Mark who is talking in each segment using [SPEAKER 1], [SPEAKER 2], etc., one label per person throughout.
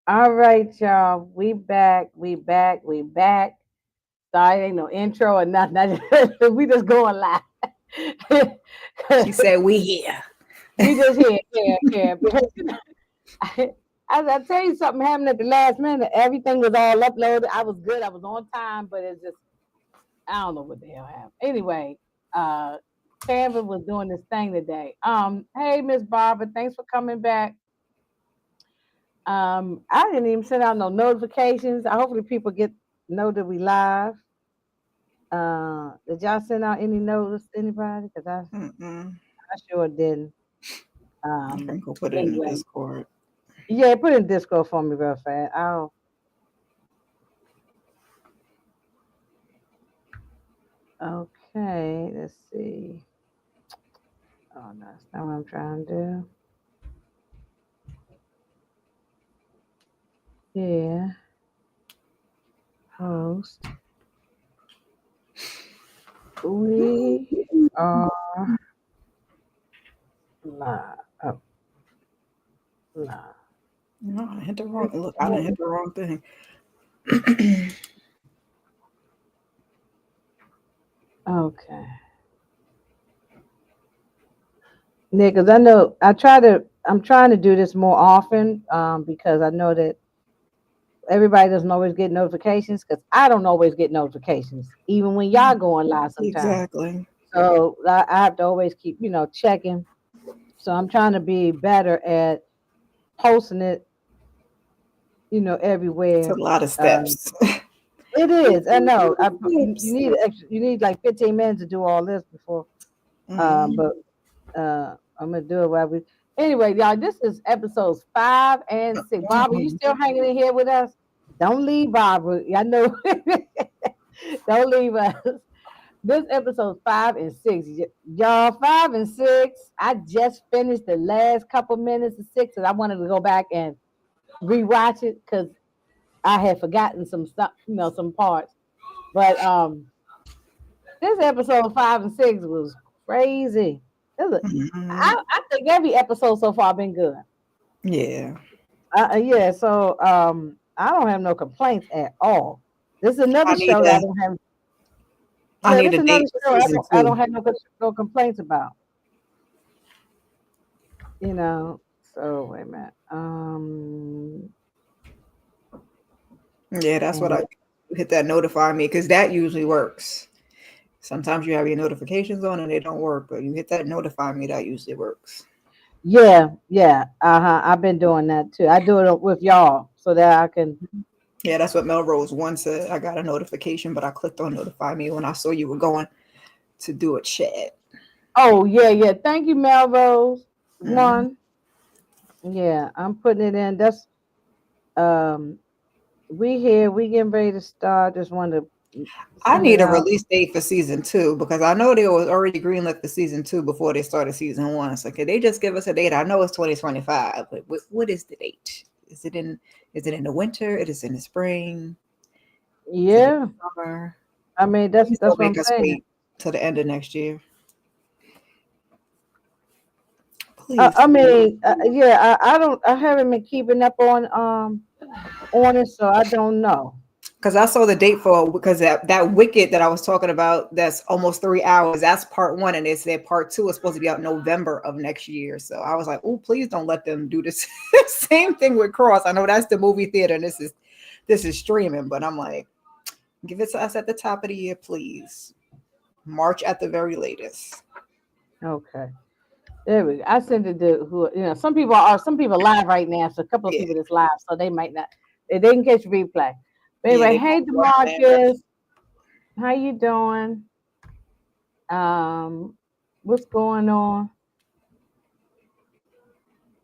[SPEAKER 1] All right, y'all. We back. We back. We back. Sorry, ain't no intro or nothing. We just going live.
[SPEAKER 2] She said, "We here."
[SPEAKER 1] We just here, here. Because I tell you something happened at the last minute. Everything was all uploaded. I was good. I was on time, but it's just I don't know what the hell happened. Anyway, uh, Canva was doing this thing today. Hey, Miss Barbara, thanks for coming back. I didn't even send out no notifications. I hopefully people get know that we live. Did y'all send out any notice to anybody? Because
[SPEAKER 2] Mm-mm.
[SPEAKER 1] I sure didn't.
[SPEAKER 2] I
[SPEAKER 1] Um,
[SPEAKER 2] think we'll put it in
[SPEAKER 1] anyway,
[SPEAKER 2] Discord.
[SPEAKER 1] yeah, put it in Discord for me real fast. Oh, okay. Let's see. Oh no, that's not what I'm trying to do. Yeah, host. We are live. Oh, live.
[SPEAKER 2] No, I hit the wrong. Look, I didn't hit the wrong thing.
[SPEAKER 1] Okay. Yeah, because I know I'm trying to do this more often because I know that everybody doesn't always get notifications because I don't always get notifications, even when y'all going live sometimes.
[SPEAKER 2] Exactly.
[SPEAKER 1] So I have to always keep, checking. So I'm trying to be better at posting it,
[SPEAKER 2] It's a
[SPEAKER 1] everywhere.
[SPEAKER 2] lot of
[SPEAKER 1] Um,
[SPEAKER 2] steps.
[SPEAKER 1] it is.
[SPEAKER 2] It's
[SPEAKER 1] I
[SPEAKER 2] a
[SPEAKER 1] know.
[SPEAKER 2] lot of
[SPEAKER 1] You
[SPEAKER 2] steps.
[SPEAKER 1] need extra. You need like 15 minutes to do all this before.
[SPEAKER 2] Mm.
[SPEAKER 1] But I'm gonna do it while we. Anyway, y'all, this is episodes 5 and 6. Barbara, you
[SPEAKER 2] Mm.
[SPEAKER 1] still hanging in here with us? Don't leave, Barbara. I know. Don't leave us. This episode 5 and 6, y'all. 5 and 6. I just finished the last couple minutes of 6, and I wanted to go back and rewatch it because I had forgotten some stuff, some parts. But this episode 5 and 6 was crazy.
[SPEAKER 2] Mhm.
[SPEAKER 1] I think every episode so far been good.
[SPEAKER 2] Yeah.
[SPEAKER 1] Yeah, so I don't have no complaints at all. This is
[SPEAKER 2] I
[SPEAKER 1] another
[SPEAKER 2] need
[SPEAKER 1] show that I
[SPEAKER 2] a
[SPEAKER 1] don't have.
[SPEAKER 2] I
[SPEAKER 1] Yeah,
[SPEAKER 2] need
[SPEAKER 1] this
[SPEAKER 2] a
[SPEAKER 1] is another
[SPEAKER 2] date for
[SPEAKER 1] show
[SPEAKER 2] season
[SPEAKER 1] I
[SPEAKER 2] two.
[SPEAKER 1] don't have no complaints about. You know. So wait a minute.
[SPEAKER 2] Yeah, that's what
[SPEAKER 1] And
[SPEAKER 2] I hit that notify me because that usually works. Sometimes you have your notifications on and they don't work, but you hit that notify me, that usually works.
[SPEAKER 1] yeah, yeah. I've been doing that too. I do it with y'all so that I can.
[SPEAKER 2] Yeah, that's what Melrose once said. I got a notification, but I clicked on notify me when I saw you were going to do a chat.
[SPEAKER 1] Oh yeah, yeah. Thank you, Melrose.
[SPEAKER 2] Mhm.
[SPEAKER 1] One. Yeah, I'm putting it in. That's um. We here. We getting ready to start. Just want to
[SPEAKER 2] I
[SPEAKER 1] send it
[SPEAKER 2] need a
[SPEAKER 1] out.
[SPEAKER 2] release date for season two because I know they was already greenlit for season two before they started season one. So could they just give us a date? I know it's 2025, but what is the date? Is it in the winter? It is in the spring? Is it in
[SPEAKER 1] Yeah.
[SPEAKER 2] the summer?
[SPEAKER 1] I mean,
[SPEAKER 2] Please
[SPEAKER 1] that's
[SPEAKER 2] don't
[SPEAKER 1] what I'm
[SPEAKER 2] make us
[SPEAKER 1] saying.
[SPEAKER 2] wait till the end of next year. Please.
[SPEAKER 1] I mean, yeah. I haven't been keeping up on it, so I don't know.
[SPEAKER 2] Because I saw the date for because that Wicked that I was talking about, that's almost 3 hours. That's part one, and they said part two is supposed to be out November of next year. So I was like, oh, please don't let them do this same thing with Cross. I know that's the movie theater, and this is streaming, but I'm like, give it to us at the top of the year, please. March at the very latest.
[SPEAKER 1] Okay. There we go. I sent it to who some people live right now, so a couple of
[SPEAKER 2] Yeah,
[SPEAKER 1] people that's live, so they might not they didn't catch replay. But
[SPEAKER 2] yeah,
[SPEAKER 1] anyway,
[SPEAKER 2] they
[SPEAKER 1] hey
[SPEAKER 2] might rush that.
[SPEAKER 1] Demarcus, how you doing? Um, what's going on?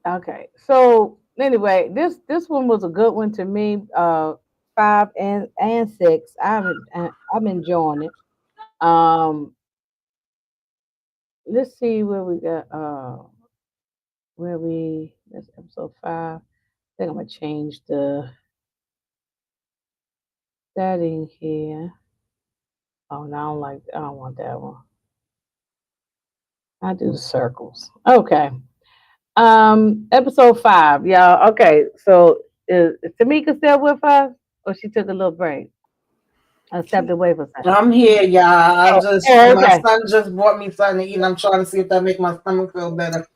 [SPEAKER 1] Okay, so anyway, this one was a good one to me. 5 and 6. I'm enjoying it. Um, let's see where we got. That's episode 5. I think I'm gonna change the setting here. Oh, no, I don't want that one. I do the circles. Okay. Episode 5, y'all. Okay, so Is Tamika still with us, or she took a little break? I stepped
[SPEAKER 2] She,
[SPEAKER 1] away for a second.
[SPEAKER 3] I'm here, y'all. I
[SPEAKER 1] Oh,
[SPEAKER 3] just
[SPEAKER 1] oh,
[SPEAKER 3] my
[SPEAKER 1] okay.
[SPEAKER 3] son just brought me something to eat. And I'm trying to see if that make my stomach feel better.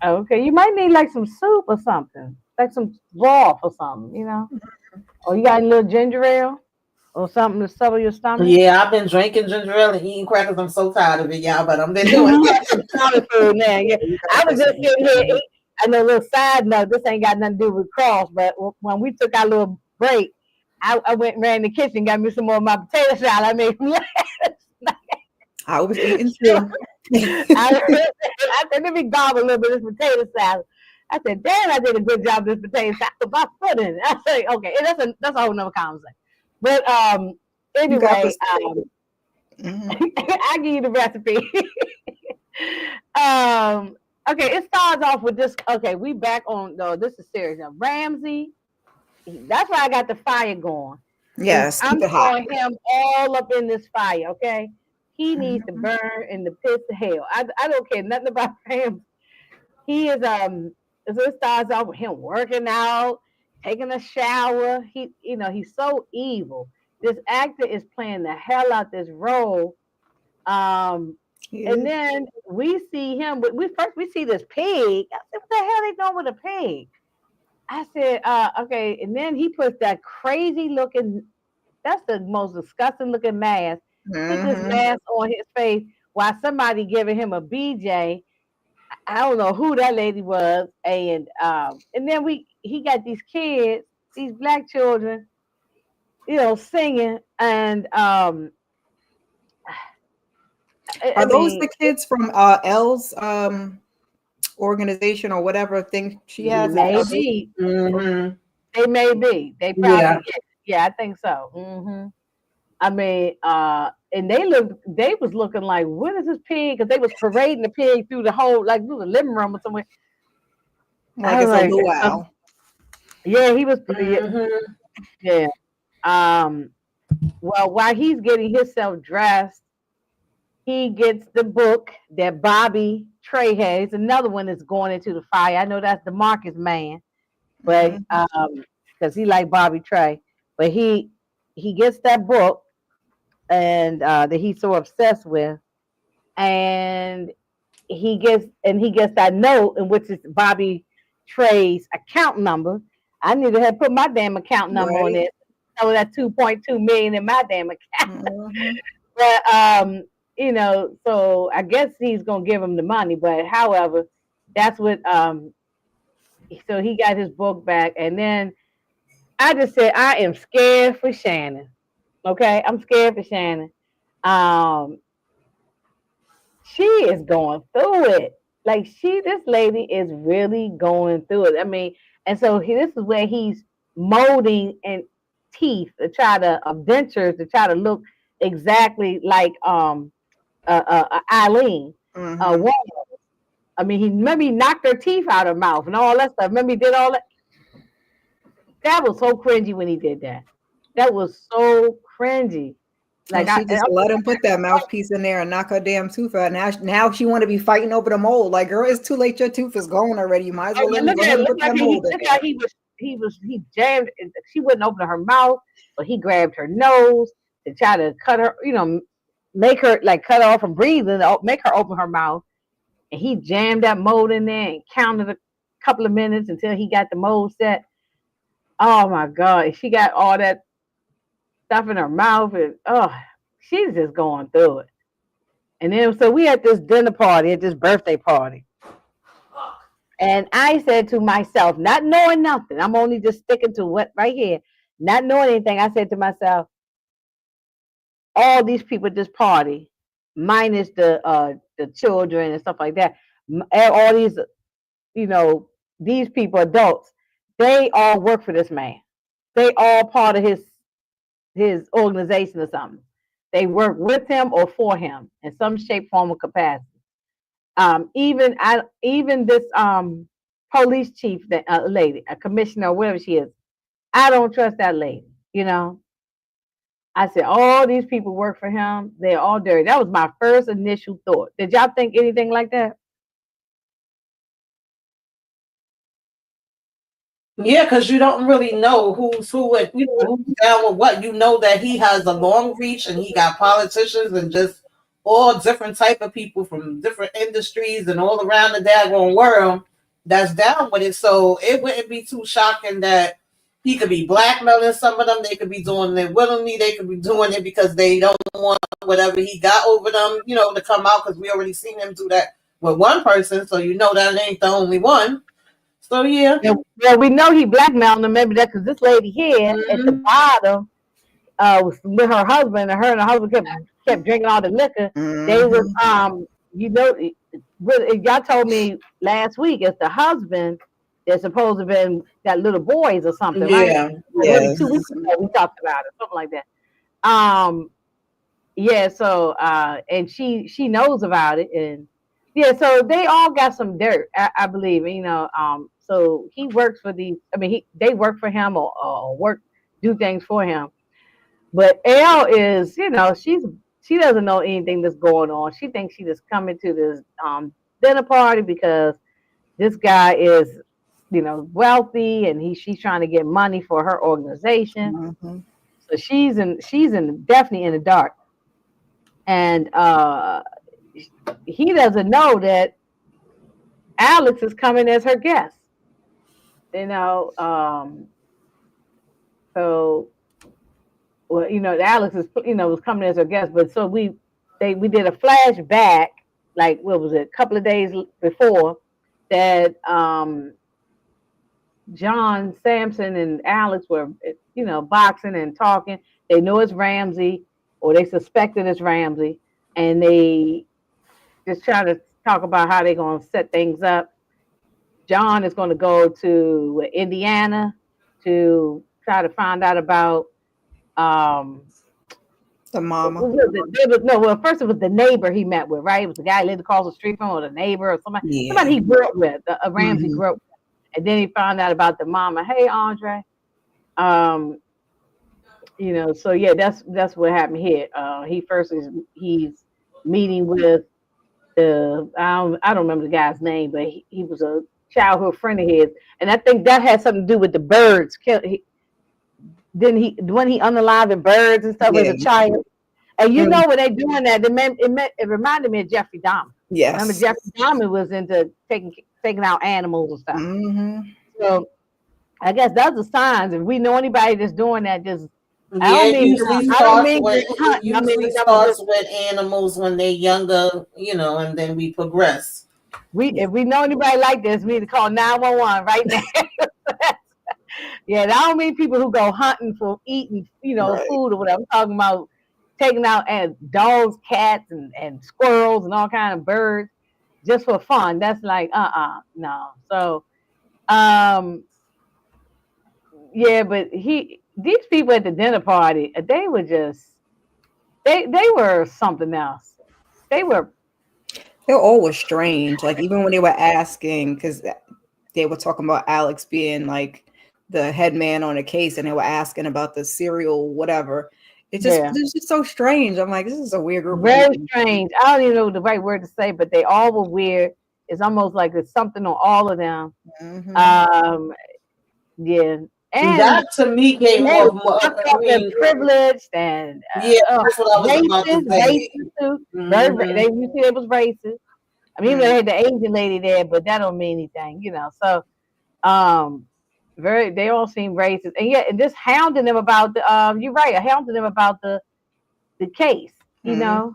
[SPEAKER 1] Oh, okay. You might need like some soup or something, like some broth or something, you know. Or you got a little ginger ale or something to settle your stomach.
[SPEAKER 3] Yeah, I've been drinking ginger ale and eating crackers. I'm so tired of it, y'all, but I'm been doing
[SPEAKER 1] You got
[SPEAKER 3] it.
[SPEAKER 1] some solid food now. Yeah,
[SPEAKER 2] you
[SPEAKER 1] I
[SPEAKER 2] gotta
[SPEAKER 1] was
[SPEAKER 2] put
[SPEAKER 1] just
[SPEAKER 2] some
[SPEAKER 1] sitting here.
[SPEAKER 2] in
[SPEAKER 1] I know a little side note. This ain't got nothing to do with cross, but when we took our little break, I went and ran in the kitchen, got me some more of my potato salad. I made from last night.
[SPEAKER 2] I was eating too.
[SPEAKER 1] I said, let me gobble a little bit of this potato salad. I said, damn, I did a good job with this potato salad. I put my foot in it. I said, okay, and that's a whole nother conversation. But
[SPEAKER 2] You got
[SPEAKER 1] anyway,
[SPEAKER 2] the mhm.
[SPEAKER 1] I give you the recipe. um, okay, it starts off with this. Okay, we back on. No, this is serious now. Ramsey. That's why I got the fire going. Is
[SPEAKER 2] Yes,
[SPEAKER 1] I'm
[SPEAKER 2] keep it hot.
[SPEAKER 1] throwing him all up in this fire. Okay, he needs to
[SPEAKER 2] Mhm.
[SPEAKER 1] burn in the pits of hell. I don't care nothing about him. He is so it starts off with him working out, taking a shower. He's so evil. This actor is playing the hell out this role. Um,
[SPEAKER 2] He
[SPEAKER 1] and
[SPEAKER 2] is.
[SPEAKER 1] then we see him. We see this pig. I said, "What the hell they doing with a pig?" I said, "Okay." And then he puts that crazy looking. That's the most disgusting looking mask. Put this
[SPEAKER 2] Mhm.
[SPEAKER 1] mask on his face while somebody giving him a BJ. I don't know who that lady was, and then he got these kids, these black children, singing, and I
[SPEAKER 2] Are those
[SPEAKER 1] mean,
[SPEAKER 2] the kids from Elle's organization or whatever thing she has? Are those?
[SPEAKER 1] maybe
[SPEAKER 3] Mm-hmm.
[SPEAKER 1] they may be, they
[SPEAKER 3] Yeah.
[SPEAKER 1] probably, yeah, I think so. I mean, and they was looking like, what is this pig? Because they was parading the pig through the whole, like through the living room or somewhere.
[SPEAKER 2] Like
[SPEAKER 1] I was
[SPEAKER 2] it's a
[SPEAKER 1] like,
[SPEAKER 2] luau.
[SPEAKER 1] yeah, he was, yeah,
[SPEAKER 3] Mm-hmm.
[SPEAKER 1] yeah. Um, well, while he's getting himself dressed, he gets the book that Bobby Trey has. Another one that's going into the fire. I know that's the Marcus man, but
[SPEAKER 2] Mhm.
[SPEAKER 1] because he like Bobby Trey, but he gets that book and that he's so obsessed with, and he gets that note in which is Bobby Trey's account number. I need to have put my damn account number on
[SPEAKER 2] Right.
[SPEAKER 1] it. So that 2.2 million in my damn account.
[SPEAKER 2] Mhm.
[SPEAKER 1] But so I guess he's gonna give him the money. But however, that's what so he got his book back, and then I just said I am scared for Shannon. Okay, I'm scared for Shannon. Um, she is going through it. Like this lady is really going through it. I mean, and so this is where he's molding and teeth to try to dentures to try to look exactly like Eileen.
[SPEAKER 2] Mhm.
[SPEAKER 1] Well, I mean, he maybe knocked her teeth out of her mouth and all that stuff. Remember, he did all that. That was so cringy when he did that. That was so cringy. Like
[SPEAKER 2] And she just let him put that mouthpiece in there and knock her damn tooth out. Now she want to be fighting over the mold. Like, girl, it's too late. Your tooth is gone already. You might as
[SPEAKER 1] oh
[SPEAKER 2] well
[SPEAKER 1] yeah,
[SPEAKER 2] let me go ahead and
[SPEAKER 1] look
[SPEAKER 2] put
[SPEAKER 1] like
[SPEAKER 2] that mold in
[SPEAKER 1] look
[SPEAKER 2] there.
[SPEAKER 1] like he jammed. She wouldn't open her mouth, but he grabbed her nose to try to cut her. Make her like cut her off from breathing. Make her open her mouth, and he jammed that mold in there and counted a couple of minutes until he got the mold set. Oh my god, she got all that stuff in her mouth, and she's just going through it. And then so we at this dinner party, at this birthday party. And I said to myself, not knowing nothing, I'm only just sticking to what right here, not knowing anything. I said to myself, all these people at this party, minus the children and stuff like that, all these, you know, these people, adults, they all work for this man. They all part of his organization or something. They work with him or for him in some shape, form, or capacity. Even this police chief, that lady, a commissioner, or whatever she is, I don't trust that lady. You know, I said all these people work for him. They're all dirty. That was my first initial thought. Did y'all think anything like that?
[SPEAKER 3] Yeah, because you don't really know who's who and who's down with what. You know that he has a long reach and he got politicians and just all different type of people from different industries and all around the daggone world that's down with it. So it wouldn't be too shocking that he could be blackmailing some of them. They could be doing it willingly. They could be doing it because they don't want whatever he got over them, to come out, because we already seen him do that with one person. So that ain't the only one. So yeah.
[SPEAKER 1] Well, we know he blackmailed them. Maybe that's because this lady here at the bottom was with her husband, and her and her husband kept drinking all the liquor. They was y'all told me last week it's the husband that's supposed to have been got little boys or something, right? Maybe 2 weeks ago we talked about it, something like that. Yeah. So and she knows about it, and yeah. So they all got some dirt, I believe. So he works for these. I mean, they work for him or do things for him. But Elle is, she doesn't know anything that's going on. She thinks she just coming to this dinner party because this guy is, wealthy, and she's trying to get money for her organization. So she's definitely in the dark, and he doesn't know that Alex is coming as her guest. So. Well, Alex is, was coming as her guest, but so we did a flashback, like what was it, a couple of days before that. John Sampson and Alex were, boxing and talking. They know it's Ramsey, or they suspected it's Ramsey, and they just try to talk about how they're going to set things up. John is going to go to Indiana to try to find out about
[SPEAKER 2] the mama.
[SPEAKER 1] Well, first it was the neighbor he met with, right? It was the guy who lived across the street from, or the neighbor, or somebody he grew up with, a Ramsey grew up with. And then he found out about the mama. Hey, Andre. So yeah, that's what happened here. He's meeting with I don't remember the guy's name, but he was a childhood friend of his, and I think that had something to do with the birds. When he unalived the birds and stuff as a child, and when they doing that, it reminded me of Jeffrey Dahmer.
[SPEAKER 2] Yes,
[SPEAKER 1] remember Jeffrey Dahmer was into taking out animals and stuff. So I guess those are signs. If we know anybody that's doing that, just
[SPEAKER 3] it usually starts with animals when they're younger, and then we progress.
[SPEAKER 1] If we know anybody like this, we need to call 911 right now. Yeah, that don't mean people who go hunting for eating, food or whatever. I'm talking about taking out dogs, cats, and squirrels and all kind of birds just for fun. That's like no. So yeah, but these people at the dinner party, they were just they were something else. They're
[SPEAKER 2] always strange. Like even when they were asking, because they were talking about Alex being like the head man on a case, and they were asking about the serial whatever. It's just so strange. I'm like, this is a weird group.
[SPEAKER 1] Very strange. I don't even know the right word to say, but they all were weird. It's almost like there's something on all of them. Yeah. And
[SPEAKER 3] that to me gave off more
[SPEAKER 1] privileged and
[SPEAKER 3] that's what I was about to say.
[SPEAKER 1] Racist too. They was racist. I mean, they had the Asian lady there, but that don't mean anything, So, they all seem racist, and just hounding them about the. You're right, hounding them about the case,
[SPEAKER 3] Yeah,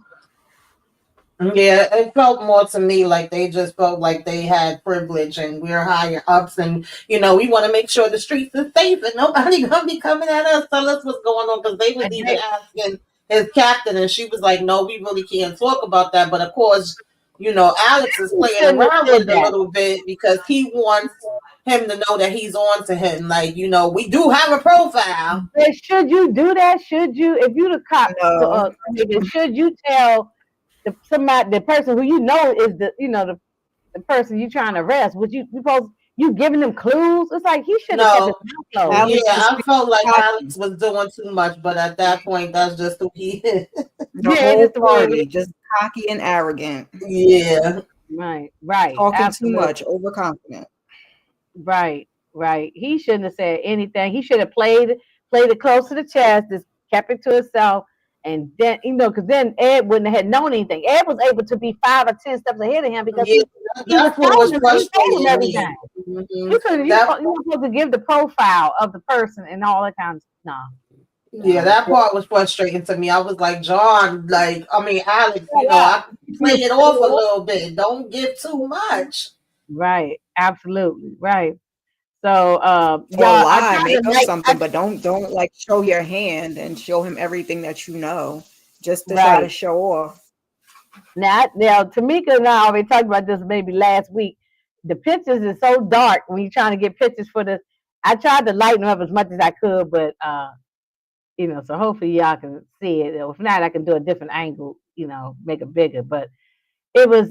[SPEAKER 3] it felt more to me like they just felt like they had privilege and we're higher ups, and we want to make sure the streets are safe and nobody gonna be coming at us. Tell us what's going on, because they was even asking his captain, and she was like, "No, we really can't talk about that." But of course, Alex is playing around with it a little bit because he wants him to know that he's on to him. Like, we do have a profile.
[SPEAKER 1] But should you do that? Should you, if you the cop, should you tell the person who is the person you trying to arrest? Would you giving them clues? It's like he should have kept his mouth closed.
[SPEAKER 3] Yeah, I felt like Alex was doing too much, but at that point, that's just who he is.
[SPEAKER 2] The whole party, just cocky and arrogant.
[SPEAKER 3] Yeah.
[SPEAKER 1] Right.
[SPEAKER 2] Talking too much, overconfident.
[SPEAKER 1] Right. right. He shouldn't have said anything. He should have played it close to the chest, just kept it to himself. And then, because then Ed wouldn't have had known anything. Ed was able to be 5 or 10 steps ahead of him because
[SPEAKER 3] Yeah,
[SPEAKER 1] he was
[SPEAKER 3] that's what
[SPEAKER 1] telling
[SPEAKER 3] was
[SPEAKER 1] him, he told him
[SPEAKER 3] frustrating me.
[SPEAKER 1] everything.
[SPEAKER 3] Hmm
[SPEAKER 1] You could you
[SPEAKER 3] That
[SPEAKER 1] you were supposed to give the profile of the person and all that kind of stuff.
[SPEAKER 3] Yeah,
[SPEAKER 1] No,
[SPEAKER 3] that part was frustrating to me. I was like, John, like, I mean, Alex,
[SPEAKER 1] shut up.
[SPEAKER 3] I play it off a little bit. Don't give too much.
[SPEAKER 1] Right, absolutely, right. So,
[SPEAKER 2] Or
[SPEAKER 1] y'all, I
[SPEAKER 2] lie,
[SPEAKER 1] tried
[SPEAKER 2] make
[SPEAKER 1] to
[SPEAKER 2] up
[SPEAKER 1] like,
[SPEAKER 2] something, but don't like show your hand and show him everything that you know, just to try to
[SPEAKER 1] right.
[SPEAKER 2] show off.
[SPEAKER 1] Now, Tamika and I already talked about this maybe last week. The pictures is so dark when you're trying to get pictures for the. I tried to lighten them up as much as I could, but so hopefully y'all can see it. If not, I can do a different angle, make it bigger. But it was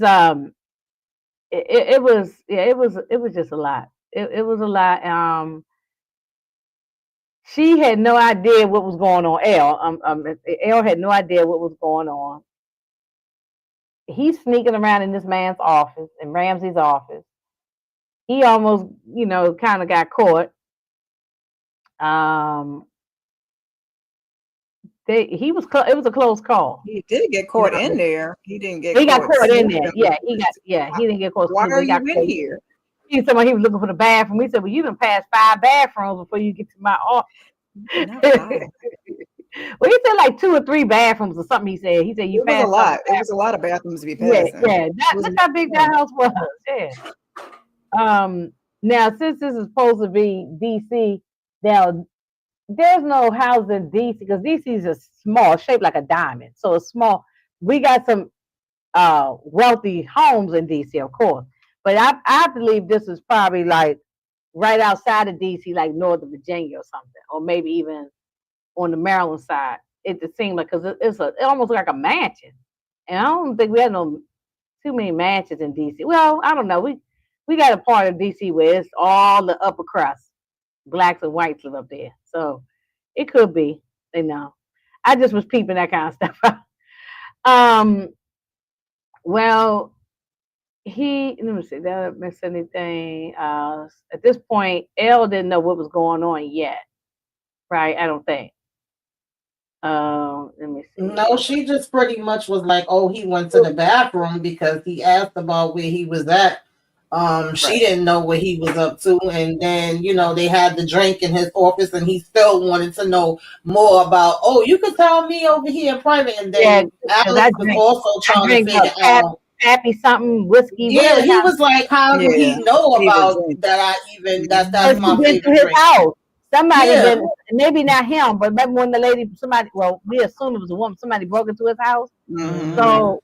[SPEAKER 1] it was yeah, it was just a lot. It was a lot. She had no idea what was going on. Elle had no idea what was going on. He's sneaking around in this man's office, in Ramsey's office. He almost, kind of got caught. Um, he was. It was a close call.
[SPEAKER 2] He did get
[SPEAKER 1] You
[SPEAKER 2] caught
[SPEAKER 1] know,
[SPEAKER 2] in there. He didn't get
[SPEAKER 1] he got
[SPEAKER 2] caught
[SPEAKER 1] caught in there.
[SPEAKER 2] snooping.
[SPEAKER 1] Yeah, he got. Yeah, he didn't get caught
[SPEAKER 2] Why
[SPEAKER 1] snooping.
[SPEAKER 2] are
[SPEAKER 1] He got
[SPEAKER 2] you in
[SPEAKER 1] caught.
[SPEAKER 2] here?
[SPEAKER 1] He said he was looking for the bathroom. He said, "Well, you done passed 5 bathrooms before you get to my office."
[SPEAKER 2] Not
[SPEAKER 1] Well,
[SPEAKER 2] five.
[SPEAKER 1] he said like 2 or 3 bathrooms or something. He said you
[SPEAKER 2] It was a
[SPEAKER 1] passed something.
[SPEAKER 2] lot. It was a lot of bathrooms to be
[SPEAKER 1] Yeah,
[SPEAKER 2] passing.
[SPEAKER 1] yeah.
[SPEAKER 2] It was
[SPEAKER 1] Look how big that
[SPEAKER 2] more.
[SPEAKER 1] house was. Yeah. Now since this is supposed to be DC, now there's no house in DC because DC is a small, shaped like a diamond. So it's small. We got some wealthy homes in DC, of course, but I believe this is probably like right outside of DC, like Northern Virginia or something, or maybe even on the Maryland side. It just seemed like because it almost like a mansion, and I don't think we had no too many mansions in DC. Well, I don't know. We got a part of DC where it's all the upper crust, blacks and whites live up there, so it could be. I just was peeping that kind of stuff out. Um, well, let me see, did I miss anything? At this point, Elle didn't know what was going on yet, right? I don't think. Let me
[SPEAKER 3] No,
[SPEAKER 1] see.
[SPEAKER 3] she just pretty much was like, oh, he went to the bathroom because he asked about where he was at. She
[SPEAKER 1] Right.
[SPEAKER 3] didn't know what he was up to, and then they had the drink in his office, and he still wanted to know more about. Oh, you could tell me over here in private, and
[SPEAKER 1] Yeah,
[SPEAKER 3] then
[SPEAKER 1] because
[SPEAKER 3] Alex was also
[SPEAKER 1] I
[SPEAKER 3] trying to
[SPEAKER 1] drink
[SPEAKER 3] figure out.
[SPEAKER 1] Pappy something, whiskey,
[SPEAKER 3] Yeah,
[SPEAKER 1] whatever
[SPEAKER 3] he
[SPEAKER 1] kind
[SPEAKER 3] was like, how do
[SPEAKER 2] Yeah,
[SPEAKER 3] he know
[SPEAKER 2] he was
[SPEAKER 3] about
[SPEAKER 2] drink.
[SPEAKER 3] that? That's
[SPEAKER 1] of. She
[SPEAKER 3] my
[SPEAKER 1] been to
[SPEAKER 3] favorite
[SPEAKER 1] his
[SPEAKER 3] drink.
[SPEAKER 1] house. Somebody
[SPEAKER 3] Yeah.
[SPEAKER 1] been, maybe not him, but remember when the lady, somebody, well, we assume it was a woman. Somebody broke into his house,
[SPEAKER 2] Hmm.
[SPEAKER 3] hmm
[SPEAKER 1] so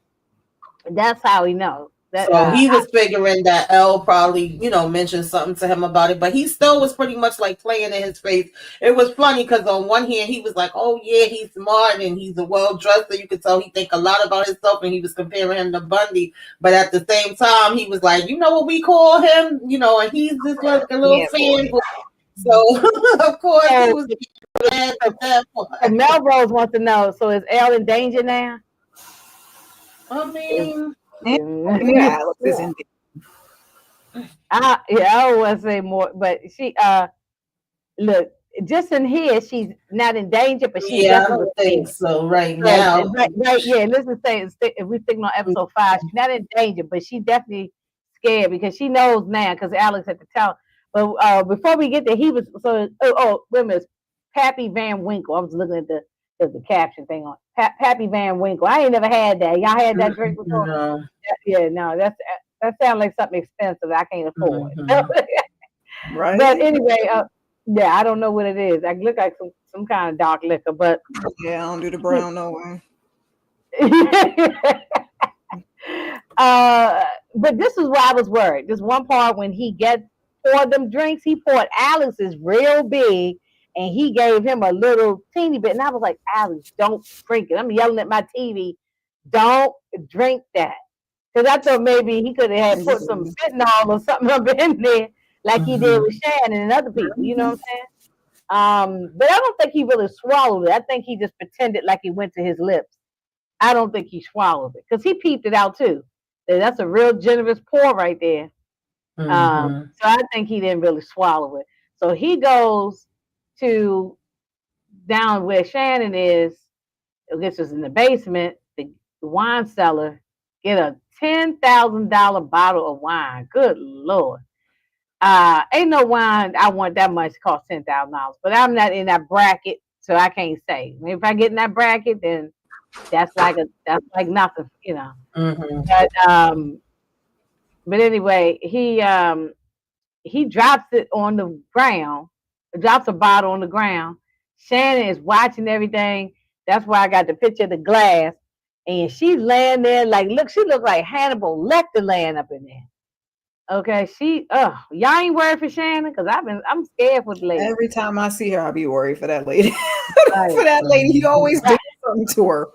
[SPEAKER 1] that's how he knows that.
[SPEAKER 3] So he was figuring that L probably, mentioned something to him about it, but he still was pretty much like playing in his face. It was funny because on one hand he was like, "Oh yeah, he's smart and he's a well dressed," so you could tell he think a lot about himself, and he was comparing him to Bundy. But at the same time, he was like, "You know what we call him? And he's just like a little
[SPEAKER 2] Yeah, boy.
[SPEAKER 3] fan." So of course he
[SPEAKER 1] So,
[SPEAKER 3] was mad
[SPEAKER 1] so,
[SPEAKER 3] at that
[SPEAKER 1] so
[SPEAKER 3] part.
[SPEAKER 1] Melrose wants to know. So is Elle in danger now?
[SPEAKER 3] I
[SPEAKER 1] Is,
[SPEAKER 3] mean,
[SPEAKER 2] And
[SPEAKER 1] yeah,
[SPEAKER 2] Alex is in
[SPEAKER 1] I don't want to say more, but she look, just in here, she's not in danger, but she's
[SPEAKER 3] yeah, I
[SPEAKER 1] definitely
[SPEAKER 3] don't think
[SPEAKER 1] scared.
[SPEAKER 3] so right
[SPEAKER 1] So,
[SPEAKER 3] now.
[SPEAKER 1] right, yeah. Listen, say if we think on episode 5, she's not in danger, but she's definitely scared because she knows now. Because Alex had to tell. But before we get there, he was so. Wait a minute, Pappy Van Winkle. I was looking at the caption thing on Pappy Van Winkle. I ain't never had that. Y'all had that drink before?
[SPEAKER 3] No.
[SPEAKER 1] Yeah, no, that sounds like something expensive that I can't afford.
[SPEAKER 3] hmm
[SPEAKER 1] But
[SPEAKER 2] right.
[SPEAKER 1] anyway, yeah, I don't know what it is. I look like some kind of dark liquor, but
[SPEAKER 2] Yeah, I don't do the brown no way.
[SPEAKER 1] but this is why I was worried. This one part when he poured them drinks, he poured Alex's real big, and he gave him a little teeny bit. And I was like, Alex, don't drink it. I'm yelling at my TV, don't drink that. Because I thought maybe he could have had put some
[SPEAKER 2] Mhm.
[SPEAKER 1] fentanyl or something up in there, like he did
[SPEAKER 3] hmm
[SPEAKER 1] with Shannon and other people. You know what I'm saying? But I don't think he really swallowed it. I think he just pretended like it went to his lips. I don't think he swallowed it because he peeped it out too. That's a real generous pour right there.
[SPEAKER 3] hmm
[SPEAKER 1] So I think he didn't really swallow it. So he goes to down where Shannon is. This was in the basement. The wine cellar get a $10,000 bottle of wine. Good Lord. Ain't no wine I want that much cost $10,000, but I'm not in that bracket, so I can't say. If I get in that bracket, then that's like nothing, you know.
[SPEAKER 3] Mm-hmm.
[SPEAKER 1] But anyway, he drops it on the ground, drops a bottle on the ground. Shannon is watching everything. That's why I got the picture of the glass, and she's laying there like, look, she looked like Hannibal Lecter laying up in there. Okay, y'all ain't worried for Shannon because I'm scared for the lady.
[SPEAKER 2] Every time I see her, I'll be worried for that lady.
[SPEAKER 1] Right.
[SPEAKER 2] For that lady, he always doing something to her.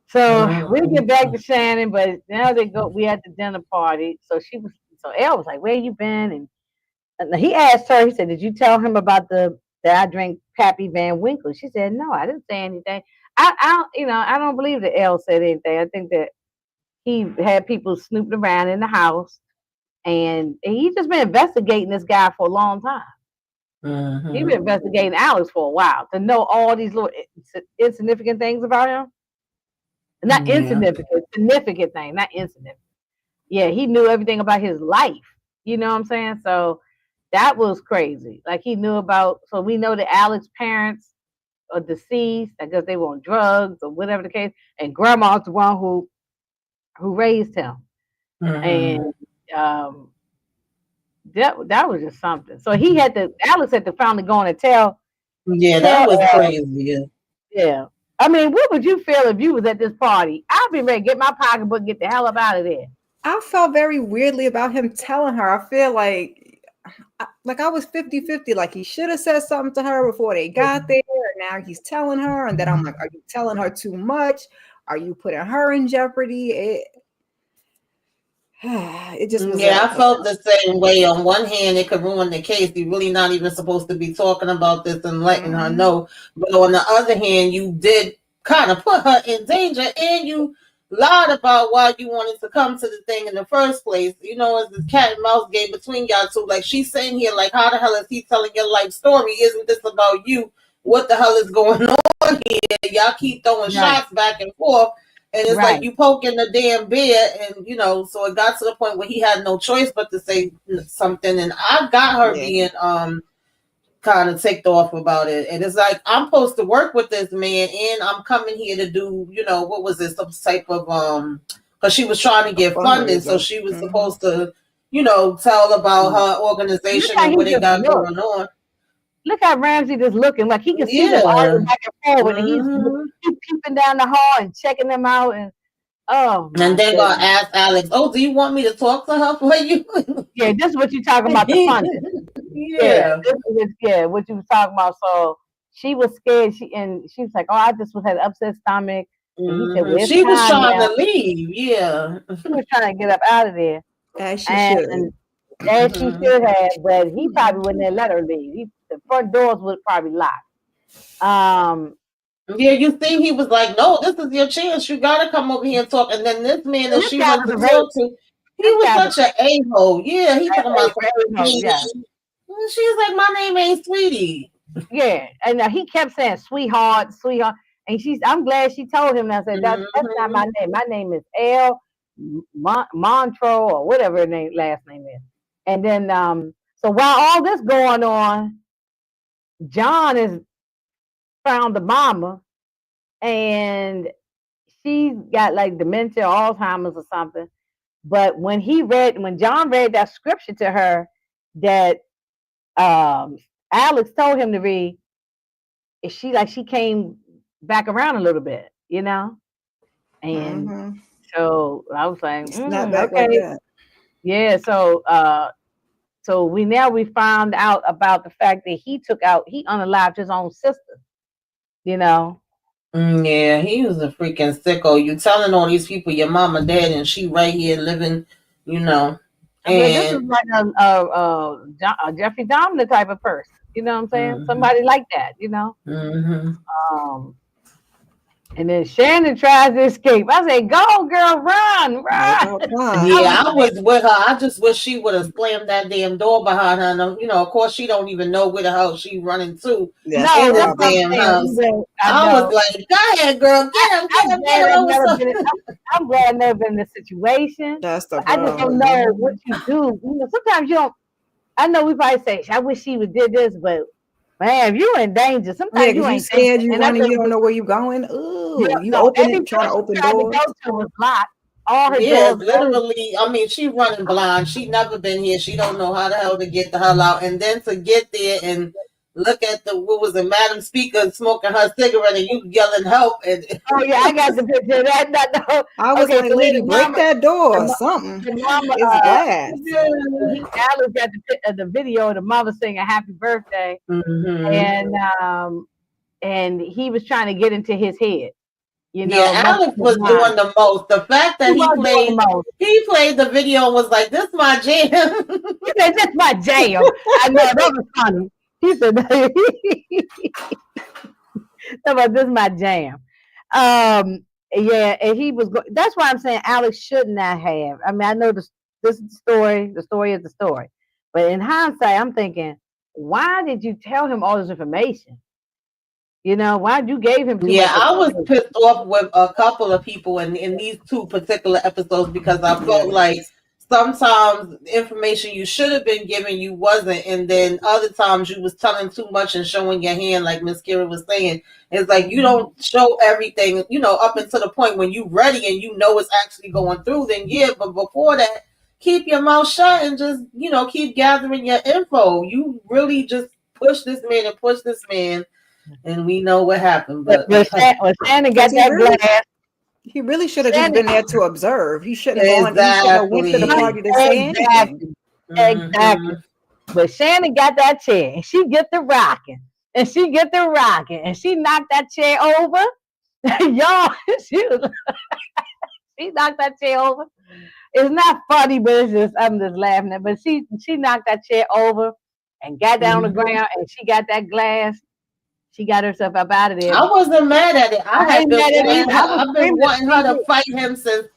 [SPEAKER 1] So we get back to Shannon, but now they go. We at the dinner party, so Elle was like, "Where you been?" And he asked her. He said, "Did you tell him about that I drank Pappy Van Winkle?" She said, "No, I didn't say anything. I don't believe that Elle said anything. I think that he had people snooping around in the house, and he just been investigating this guy for a long time. He been investigating Alex for a while to know all these little insignificant things about him. Not insignificant, significant thing, not insignificant. Yeah, he knew everything about his life. You know what I'm saying? So that was crazy. Like he knew about. So we know that Alex's parents are deceased. I guess they were on drugs or whatever the case. And grandma's the one who raised him. And that was just something. So Alex had to finally go on and tell.
[SPEAKER 3] Yeah, that was crazy.
[SPEAKER 1] Yeah. I mean, what would you feel if you was at this party? I'd be ready to get my pocketbook and get the hell up out of there.
[SPEAKER 2] I felt very weirdly about him telling her. I feel like I was 50-50. Like he should have said something to her before they got there. And now he's telling her. And then I'm like, are you telling her too much? Are you putting her in jeopardy? It just was.
[SPEAKER 3] Yeah, I felt the same way. On one hand, it could ruin the case. You're really not even supposed to be talking about this and letting her know. But on the other hand, you did kind of put her in danger, and you lied about why you wanted to come to the thing in the first place. You know, it's the cat and mouse game between y'all two. Like she's saying here, like, how the hell is he telling your life story? Isn't this about you? What the hell is going on here? Y'all keep throwing shots back and forth. And it's like you poking the damn bear, and so it got to the point where he had no choice but to say something. And I got her being kind of ticked off about it. And it's like, I'm supposed to work with this man, and I'm coming here to do, what was this, some type of because she was trying to get funded, so she was supposed to, tell about her organization and what they got going on.
[SPEAKER 1] Look how Ramsey just looking like he can see them all back and forward, and he's peeping down the hall and checking them out, and
[SPEAKER 3] and they're gonna ask Alex, "Oh, do you want me to talk to her for you?"
[SPEAKER 1] Yeah, this is what you talking about, the funding. What you was talking about. So she was scared. She was like, "Oh, I just had an upset stomach." And he said, well,
[SPEAKER 3] she was trying to leave. Yeah,
[SPEAKER 1] she was trying to get up out of there.
[SPEAKER 2] As she should.
[SPEAKER 1] As she should have, but he probably wouldn't have let her leave. The front doors would probably lock.
[SPEAKER 3] Yeah, you think he was like, no, this is your chance. You gotta come over here and talk. And then this man that she went to talk to, he was such an a-hole. Yeah, he talking about she's like, my name ain't Sweetie.
[SPEAKER 1] Yeah, and he kept saying sweetheart, sweetheart. And I'm glad she told him that. I said, that's not my name. My name is Elle Montreux or whatever her last name is. And then, so while all this going on, John has found the mama, and she's got like dementia, Alzheimer's or something. But when John read that scripture to her that Alex told him to read, she came back around a little bit, and so I was like, okay, yeah. So we found out about the fact that he unalived his own sister,
[SPEAKER 3] Yeah, he was a freaking sicko. You telling all these people your mama dead and she right here living, And
[SPEAKER 1] this is like a Jeffrey Dahmer type of person. You know what I'm saying? Somebody like that, And then Shannon tries to escape. I say, "Go, girl, run,
[SPEAKER 2] Make
[SPEAKER 1] run!"
[SPEAKER 2] her fun.
[SPEAKER 1] I was
[SPEAKER 3] Yeah, I was with her. I just wish she would have slammed that damn door behind her. And, of course, she don't even know where the hell she running to
[SPEAKER 2] That's the
[SPEAKER 1] no,
[SPEAKER 3] in
[SPEAKER 1] that's
[SPEAKER 3] this
[SPEAKER 1] what I'm
[SPEAKER 2] problem.
[SPEAKER 3] damn
[SPEAKER 1] saying.
[SPEAKER 3] house.
[SPEAKER 1] I
[SPEAKER 3] I was
[SPEAKER 1] know.
[SPEAKER 3] like, "Go ahead, girl,
[SPEAKER 1] I'm
[SPEAKER 3] get
[SPEAKER 1] glad
[SPEAKER 3] him."
[SPEAKER 1] I've
[SPEAKER 3] I was
[SPEAKER 1] never
[SPEAKER 3] so
[SPEAKER 1] been. I'm glad I've never been in this situation.
[SPEAKER 2] That's the
[SPEAKER 1] But I just don't
[SPEAKER 2] problem.
[SPEAKER 1] know what you do. Sometimes you don't. I know we probably say, "I wish she would did this," but man, if you in danger,
[SPEAKER 2] Yeah,
[SPEAKER 1] sometimes
[SPEAKER 2] because
[SPEAKER 1] you
[SPEAKER 2] you
[SPEAKER 1] ain't thinking.
[SPEAKER 2] scared, you
[SPEAKER 1] And that's
[SPEAKER 2] running,
[SPEAKER 1] what
[SPEAKER 2] you don't know where you going. Ooh, you
[SPEAKER 1] no.
[SPEAKER 2] open
[SPEAKER 1] Every
[SPEAKER 2] it, trying
[SPEAKER 1] door
[SPEAKER 2] to
[SPEAKER 1] she
[SPEAKER 2] open
[SPEAKER 1] tried to
[SPEAKER 2] doors.
[SPEAKER 1] go to was locked. All her
[SPEAKER 3] yeah,
[SPEAKER 1] doors closed.
[SPEAKER 3] literally. I mean, she running blind. She never been here. She don't know how the hell to get the hell out. And then to get there and look at what was it, Madam Speaker smoking her cigarette and you yelling help and
[SPEAKER 1] Oh yeah, I got the picture of that. No.
[SPEAKER 2] I was
[SPEAKER 1] Okay,
[SPEAKER 2] like,
[SPEAKER 1] so then
[SPEAKER 2] lady, break that door
[SPEAKER 1] the,
[SPEAKER 2] or
[SPEAKER 1] mo-
[SPEAKER 2] something.
[SPEAKER 1] the mama,
[SPEAKER 2] It's glass.
[SPEAKER 1] Alex got the video of the mother singing "Happy Birthday,"
[SPEAKER 3] Mhm.
[SPEAKER 1] and he was trying to get into his head.
[SPEAKER 3] Yeah,
[SPEAKER 1] Mother
[SPEAKER 3] Alex
[SPEAKER 1] was
[SPEAKER 3] was
[SPEAKER 1] mine.
[SPEAKER 3] doing the most. The fact
[SPEAKER 1] He
[SPEAKER 3] that
[SPEAKER 1] was doing the most.
[SPEAKER 3] he played the video and was like, "This my jam."
[SPEAKER 1] He said, "That's my jam." I know that was funny. He said, "This is my jam." Yeah, and he was. That's why I'm saying Alex should not have. I mean, I know this is the story. The story is the story, but in hindsight, I'm thinking, why did you tell him all this information? Why you gave him too
[SPEAKER 3] Yeah,
[SPEAKER 1] much
[SPEAKER 3] I was
[SPEAKER 1] information?
[SPEAKER 3] pissed off with a couple of people in these two particular episodes because I felt like
[SPEAKER 2] Yes.
[SPEAKER 3] sometimes information you should have been given you wasn't, and then other times you was telling too much and showing your hand, like Miss Kira was saying. It's like you
[SPEAKER 1] Mhm.
[SPEAKER 3] don't show everything, up until the point when you ready and you know it's actually going through. Then yeah, but before that, keep your mouth shut and just keep gathering your info. You really just push this man and push this man and we know what happened.
[SPEAKER 1] But,
[SPEAKER 3] But
[SPEAKER 1] but, Shannon
[SPEAKER 2] Because
[SPEAKER 1] got that glass.
[SPEAKER 2] he really should have just
[SPEAKER 1] Shannon,
[SPEAKER 2] been there to observe. He shouldn't have gone, he shouldn't have went to the
[SPEAKER 3] exactly.
[SPEAKER 2] party to say anything.
[SPEAKER 1] exactly, exactly.
[SPEAKER 3] Hmm.
[SPEAKER 1] But Shannon got that chair, and she get the rocking, and she get the rocking, and she knocked that chair over. Y'all, she knocked that chair over. It's not funny, but I'm just laughing at. But she knocked that chair over and got down on the
[SPEAKER 3] Hmm.
[SPEAKER 1] ground, and she got that glass. She got herself up out of there.
[SPEAKER 3] I wasn't mad at it.
[SPEAKER 1] I ain't mad at it either. I was
[SPEAKER 3] I've been
[SPEAKER 1] screaming at
[SPEAKER 3] wanting
[SPEAKER 1] the
[SPEAKER 3] her to
[SPEAKER 1] TV.
[SPEAKER 3] fight him since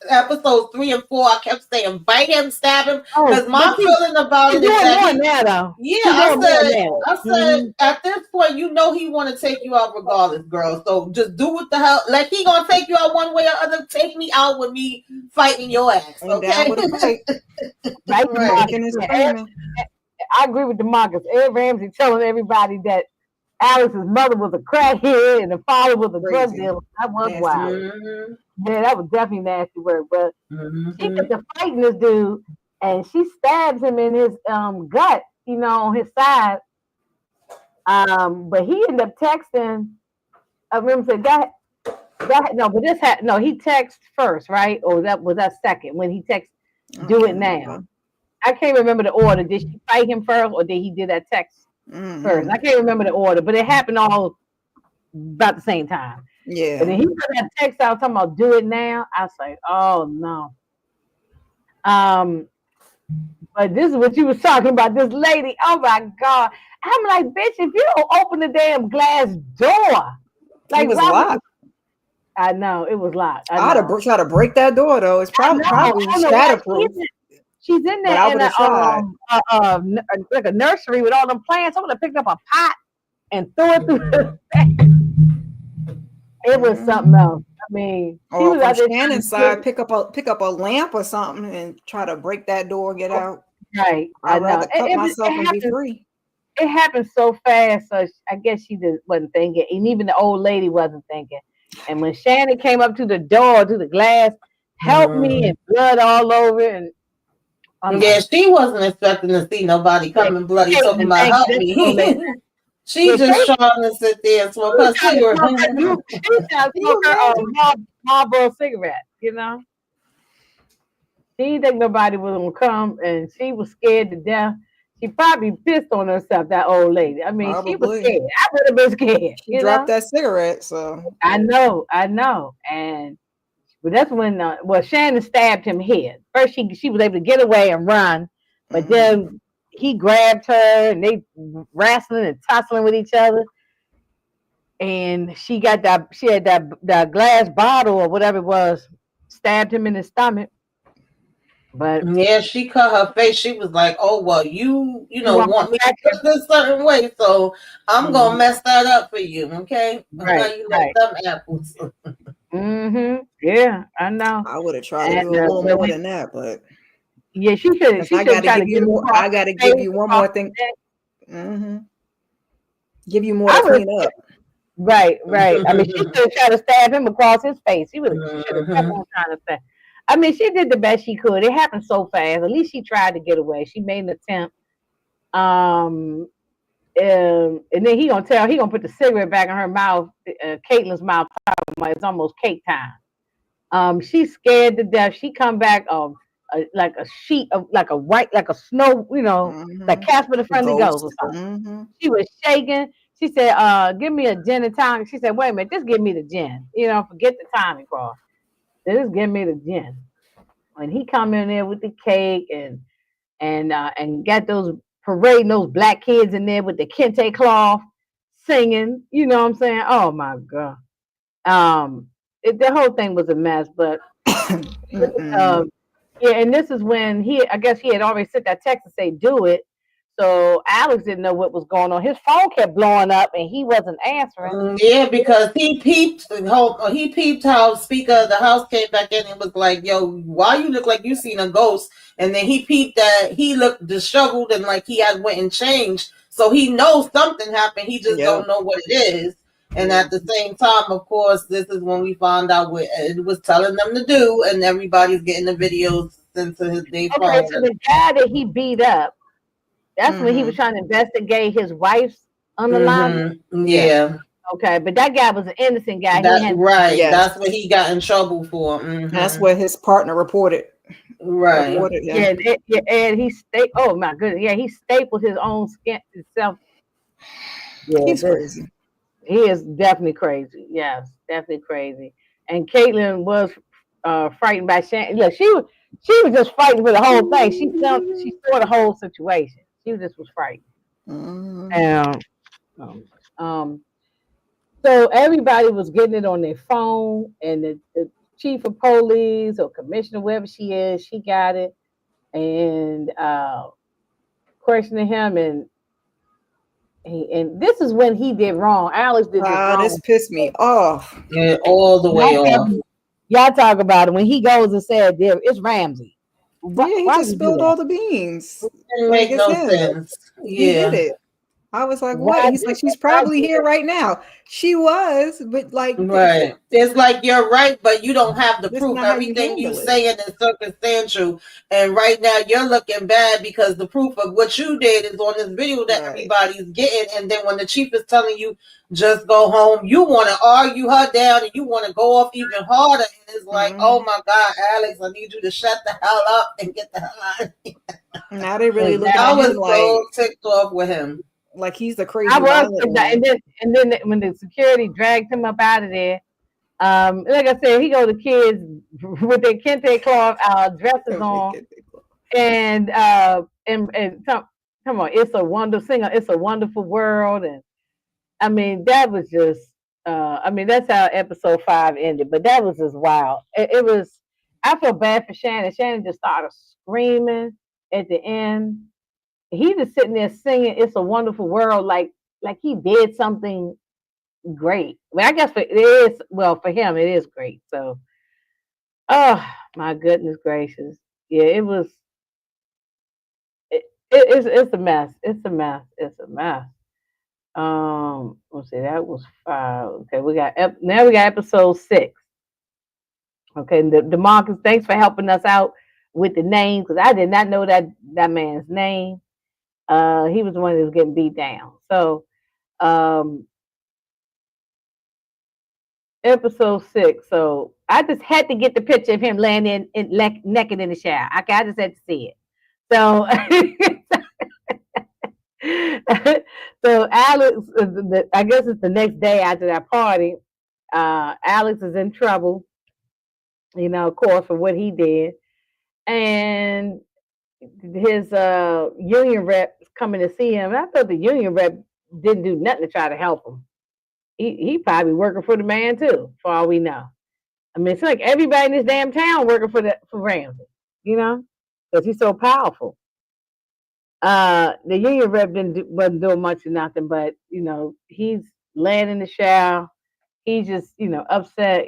[SPEAKER 3] episodes 3 and 4. I kept saying, bite him, stab him.
[SPEAKER 1] Oh,
[SPEAKER 3] Because
[SPEAKER 1] but
[SPEAKER 3] my feeling about
[SPEAKER 1] she's
[SPEAKER 3] it is
[SPEAKER 1] doing
[SPEAKER 3] that
[SPEAKER 1] more now, though.
[SPEAKER 3] yeah,
[SPEAKER 1] She's doing more now.
[SPEAKER 3] I said,
[SPEAKER 1] Mm-hmm.
[SPEAKER 3] at this point, he want to take you out regardless, girl. So just do what the hell. Like, he going to take you out one way or other. Take me out with me fighting your ass,
[SPEAKER 2] And down
[SPEAKER 3] okay?
[SPEAKER 2] with a fight,
[SPEAKER 1] Right,
[SPEAKER 3] Right.
[SPEAKER 2] kicking and
[SPEAKER 1] Marcus.
[SPEAKER 2] screaming.
[SPEAKER 1] I agree with DeMarcus. Ed Ramsey telling everybody that Alex's mother was a crackhead and the father was a drug
[SPEAKER 2] Crazy.
[SPEAKER 1] dealer. That was
[SPEAKER 2] Nasty
[SPEAKER 1] wild.
[SPEAKER 2] word.
[SPEAKER 3] Mm-hmm.
[SPEAKER 1] Yeah, that was definitely nasty work. But she
[SPEAKER 3] Mm-hmm.
[SPEAKER 1] gets to fighting this dude and she stabs him in his gut, on his side. But he ended up texting. I remember said, no, but no, he texted first, right? Or was that second when he texted,
[SPEAKER 2] I
[SPEAKER 1] do it
[SPEAKER 2] can't
[SPEAKER 1] now.
[SPEAKER 2] remember.
[SPEAKER 1] I can't remember the order. Did she fight him first or did he do that text first? I can't remember the order, but it happened all about the same time. And
[SPEAKER 2] Yeah.
[SPEAKER 1] then he put that text out talking about do it now. I say, oh no. Um, but this is what you was talking about, this lady. Oh my God. I'm like, bitch, if you don't open the damn glass door,
[SPEAKER 2] It
[SPEAKER 1] like
[SPEAKER 2] was
[SPEAKER 1] why would you?
[SPEAKER 2] locked.
[SPEAKER 1] I know it was locked. I
[SPEAKER 2] I'd have
[SPEAKER 1] know.
[SPEAKER 2] tried to break that door though. It's
[SPEAKER 1] I know. I
[SPEAKER 2] probably
[SPEAKER 1] don't know why
[SPEAKER 2] shatterproof,
[SPEAKER 1] she's in
[SPEAKER 2] but
[SPEAKER 1] there
[SPEAKER 2] I
[SPEAKER 1] in
[SPEAKER 2] would have tried.
[SPEAKER 1] like a nursery with all them plants. I would have picked up a pot and threw it through. It was something
[SPEAKER 2] Mhm.
[SPEAKER 1] else. I mean, she
[SPEAKER 2] Or
[SPEAKER 1] was
[SPEAKER 2] from
[SPEAKER 1] out there trying
[SPEAKER 2] Shannon's
[SPEAKER 1] to kill.
[SPEAKER 2] side, pick up a lamp or something and try to break that door, get out.
[SPEAKER 1] Right, I
[SPEAKER 2] I'd
[SPEAKER 1] know.
[SPEAKER 2] rather cut myself and be
[SPEAKER 1] Happened.
[SPEAKER 2] free.
[SPEAKER 1] It happened so fast. So I guess she just wasn't thinking, and even the old lady wasn't thinking. And when Shannon came up to the door, to the glass, help me,
[SPEAKER 3] Mm.
[SPEAKER 1] and blood all over, and I'm
[SPEAKER 3] Yeah,
[SPEAKER 1] like,
[SPEAKER 3] she wasn't expecting to see nobody
[SPEAKER 1] yeah,
[SPEAKER 3] coming bloody
[SPEAKER 1] Caitlin,
[SPEAKER 3] talking about
[SPEAKER 1] thank you.
[SPEAKER 3] help
[SPEAKER 1] That's the old lady.
[SPEAKER 3] me. She
[SPEAKER 1] Yeah,
[SPEAKER 3] just
[SPEAKER 1] Caitlin,
[SPEAKER 3] trying to sit there and smoke
[SPEAKER 1] she was
[SPEAKER 3] her
[SPEAKER 1] trying to smoke
[SPEAKER 3] cigarette.
[SPEAKER 1] her. She was trying to
[SPEAKER 2] Can
[SPEAKER 1] smoke
[SPEAKER 2] you
[SPEAKER 1] her
[SPEAKER 2] imagine?
[SPEAKER 1] Marlboro cigarette. She didn't think nobody was gonna come, and she was scared to death. She probably pissed on herself. That old lady. I mean, she was
[SPEAKER 2] Probably.
[SPEAKER 1] scared. I would have been scared.
[SPEAKER 2] She dropped that cigarette, so
[SPEAKER 1] I know. And but that's when Shannon stabbed him here. First, she was able to get away and run, but
[SPEAKER 2] mhm.
[SPEAKER 1] then he grabbed her and they wrestling and tussling with each other. and she got that. She had that glass bottle or whatever it was, stabbed him in the stomach. But
[SPEAKER 3] Yeah, she cut her face. She was like, "Oh well, you
[SPEAKER 1] you
[SPEAKER 3] know
[SPEAKER 1] want
[SPEAKER 3] want me to
[SPEAKER 1] protection?
[SPEAKER 3] look this certain way, so I'm gonna
[SPEAKER 1] Mhm.
[SPEAKER 3] mess that up for you, okay? How
[SPEAKER 1] Right,
[SPEAKER 3] you like
[SPEAKER 1] right.
[SPEAKER 3] them apples?"
[SPEAKER 1] Yeah, I know.
[SPEAKER 2] I would have tried to
[SPEAKER 1] And
[SPEAKER 2] do a little
[SPEAKER 1] but
[SPEAKER 2] more than that, but
[SPEAKER 1] yeah,
[SPEAKER 2] if
[SPEAKER 1] she
[SPEAKER 2] I
[SPEAKER 1] should
[SPEAKER 2] got to
[SPEAKER 1] try to
[SPEAKER 2] give
[SPEAKER 1] get
[SPEAKER 2] you
[SPEAKER 1] him
[SPEAKER 2] more,
[SPEAKER 1] across
[SPEAKER 2] I got to
[SPEAKER 1] the
[SPEAKER 2] give
[SPEAKER 1] face,
[SPEAKER 2] you one
[SPEAKER 1] across
[SPEAKER 2] more thing.
[SPEAKER 1] the neck.
[SPEAKER 2] hmm Give you more to
[SPEAKER 1] I would
[SPEAKER 2] clean up.
[SPEAKER 1] right, right. I mean, she should have tried to stab him across his face. He would have should have kept
[SPEAKER 3] Mhm.
[SPEAKER 1] on trying to stab. I mean, she did the best she could. It happened so fast. At least she tried to get away. She made an attempt. Um, and then he gonna put the cigarette back in her mouth, Caitlin's mouth. It's almost cake time. She's scared to death. She come back like a sheet of like a white like a snow, like
[SPEAKER 2] hmm
[SPEAKER 1] Casper the Friendly Ghost or
[SPEAKER 2] Ghost.
[SPEAKER 1] something. She was shaking. She said, give me a gin and tonic. She said, wait a minute, just give me the gin. Forget the tonic, Cross. Just give me the gin. And he come in there with the cake and got those parading those black kids in there with the kente cloth singing. You know what I'm saying? Oh my God. Um, the whole thing was a mess, but
[SPEAKER 2] Mm-mm.
[SPEAKER 1] um, yeah, and this is when I guess he had already sent that text to say do it. So Alex didn't know what was going on. His phone kept blowing up and he wasn't answering.
[SPEAKER 3] Yeah, because he peeped how Speaker of the House came back in and was like, "Yo, why you look like you seen a ghost?" And then he peeped that he looked disheveled and like he had went and changed. So he knows something happened. He just
[SPEAKER 2] Yep.
[SPEAKER 3] don't know what it is. And
[SPEAKER 2] Yeah.
[SPEAKER 3] at the same time, of course, this is when we found out what Ed was telling them to do, and everybody's getting the videos sent to his day
[SPEAKER 1] Okay,
[SPEAKER 3] phone.
[SPEAKER 1] so the guy that he beat up, that's when he was
[SPEAKER 2] hmm
[SPEAKER 1] trying to investigate his wife's unalive.
[SPEAKER 2] Yeah.
[SPEAKER 3] Yeah,
[SPEAKER 1] Okay, but that guy was an innocent guy. He
[SPEAKER 3] that
[SPEAKER 1] had
[SPEAKER 3] right.
[SPEAKER 2] Yes.
[SPEAKER 3] That's what he got in trouble for.
[SPEAKER 2] That's what his partner reported.
[SPEAKER 3] Right.
[SPEAKER 2] Reported. Yeah.
[SPEAKER 1] yeah, and he oh my goodness, yeah, he stapled his own skin himself. Yeah,
[SPEAKER 2] He's crazy.
[SPEAKER 1] he is definitely crazy. Yes, definitely crazy. And Caitlin was frightened by Shannon. Look, she was just fighting for the whole thing. She saw the whole situation. She just was frightened.
[SPEAKER 2] hmm
[SPEAKER 1] And um, so everybody was getting it on their phone, and the chief of police or commissioner, whoever she is, she got it and questioning him, and this is when he did wrong. Alex did this
[SPEAKER 2] This
[SPEAKER 1] wrong.
[SPEAKER 2] pissed me off.
[SPEAKER 3] Yeah, all the way off.
[SPEAKER 1] Y'all talk about it when he goes and said, "There, it's Ramsey."
[SPEAKER 2] Yeah, he
[SPEAKER 1] Why
[SPEAKER 2] just
[SPEAKER 1] would you do
[SPEAKER 2] spilled
[SPEAKER 1] that?
[SPEAKER 2] all the beans.
[SPEAKER 3] Didn't
[SPEAKER 2] Like
[SPEAKER 3] make
[SPEAKER 2] it's
[SPEAKER 3] no
[SPEAKER 2] him.
[SPEAKER 3] sense.
[SPEAKER 2] He did
[SPEAKER 3] Yeah.
[SPEAKER 2] it. I was like,
[SPEAKER 1] Why
[SPEAKER 2] what? He's
[SPEAKER 1] do
[SPEAKER 2] like, she's
[SPEAKER 1] why
[SPEAKER 2] probably
[SPEAKER 1] do
[SPEAKER 2] here right now. She was, but like,
[SPEAKER 3] Right. It's like you're right, but you don't have the
[SPEAKER 2] that's
[SPEAKER 3] proof.
[SPEAKER 2] not how you
[SPEAKER 3] Everything you
[SPEAKER 2] handle it.
[SPEAKER 3] saying is circumstantial. And right now you're looking bad because the proof of what you did is on this video that
[SPEAKER 2] Right.
[SPEAKER 3] everybody's getting. And then when the chief is telling you just go home, you want to argue her down and you want to go off even harder. And it's like, oh
[SPEAKER 2] hmm
[SPEAKER 3] my God, Alex, I need you to shut the hell up and get the hell out.
[SPEAKER 2] Now they really looking
[SPEAKER 3] I
[SPEAKER 2] at
[SPEAKER 1] exactly?
[SPEAKER 3] was
[SPEAKER 2] him
[SPEAKER 3] so ticked off with him.
[SPEAKER 2] like he's the
[SPEAKER 1] I
[SPEAKER 2] crazy
[SPEAKER 1] was,
[SPEAKER 2] violent
[SPEAKER 1] and
[SPEAKER 2] one.
[SPEAKER 1] then when the security dragged him up out of there, like I said, he go the kids with their kente cloth dresses on, and come on, it's a wonderful singer, it's a wonderful world, and I mean that was just, I mean that's how episode 5 ended, but that was just wild. It was. I feel bad for Shannon. Shannon just started screaming at the end. He just sitting there singing "It's a Wonderful World" like he did something great. Well, I guess it is. Well, for him, it is great. So, oh my goodness gracious, yeah, it was. It's a mess. It's a mess. It's a mess. Let's see. That was 5. Okay, now we got episode 6. Okay, the Marcus, thanks for helping us out with the names because I did not know that man's name. He was the one that was getting beat down. So, um, episode 6. So I just had to get the picture of him laying naked in the shower. Okay, I just had to see it. So, so Alex, I guess it's the next day after that party. Alex is in trouble, of course, for what he did, and his union rep is coming to see him. And I thought the union rep didn't do nothing to try to help him. he probably working for the man too, for all we know. I mean, it's like everybody in this damn town working for Ramsey, you know, because he's so powerful. The union rep wasn't doing much of nothing, but he's laying in the shower. He's just upset.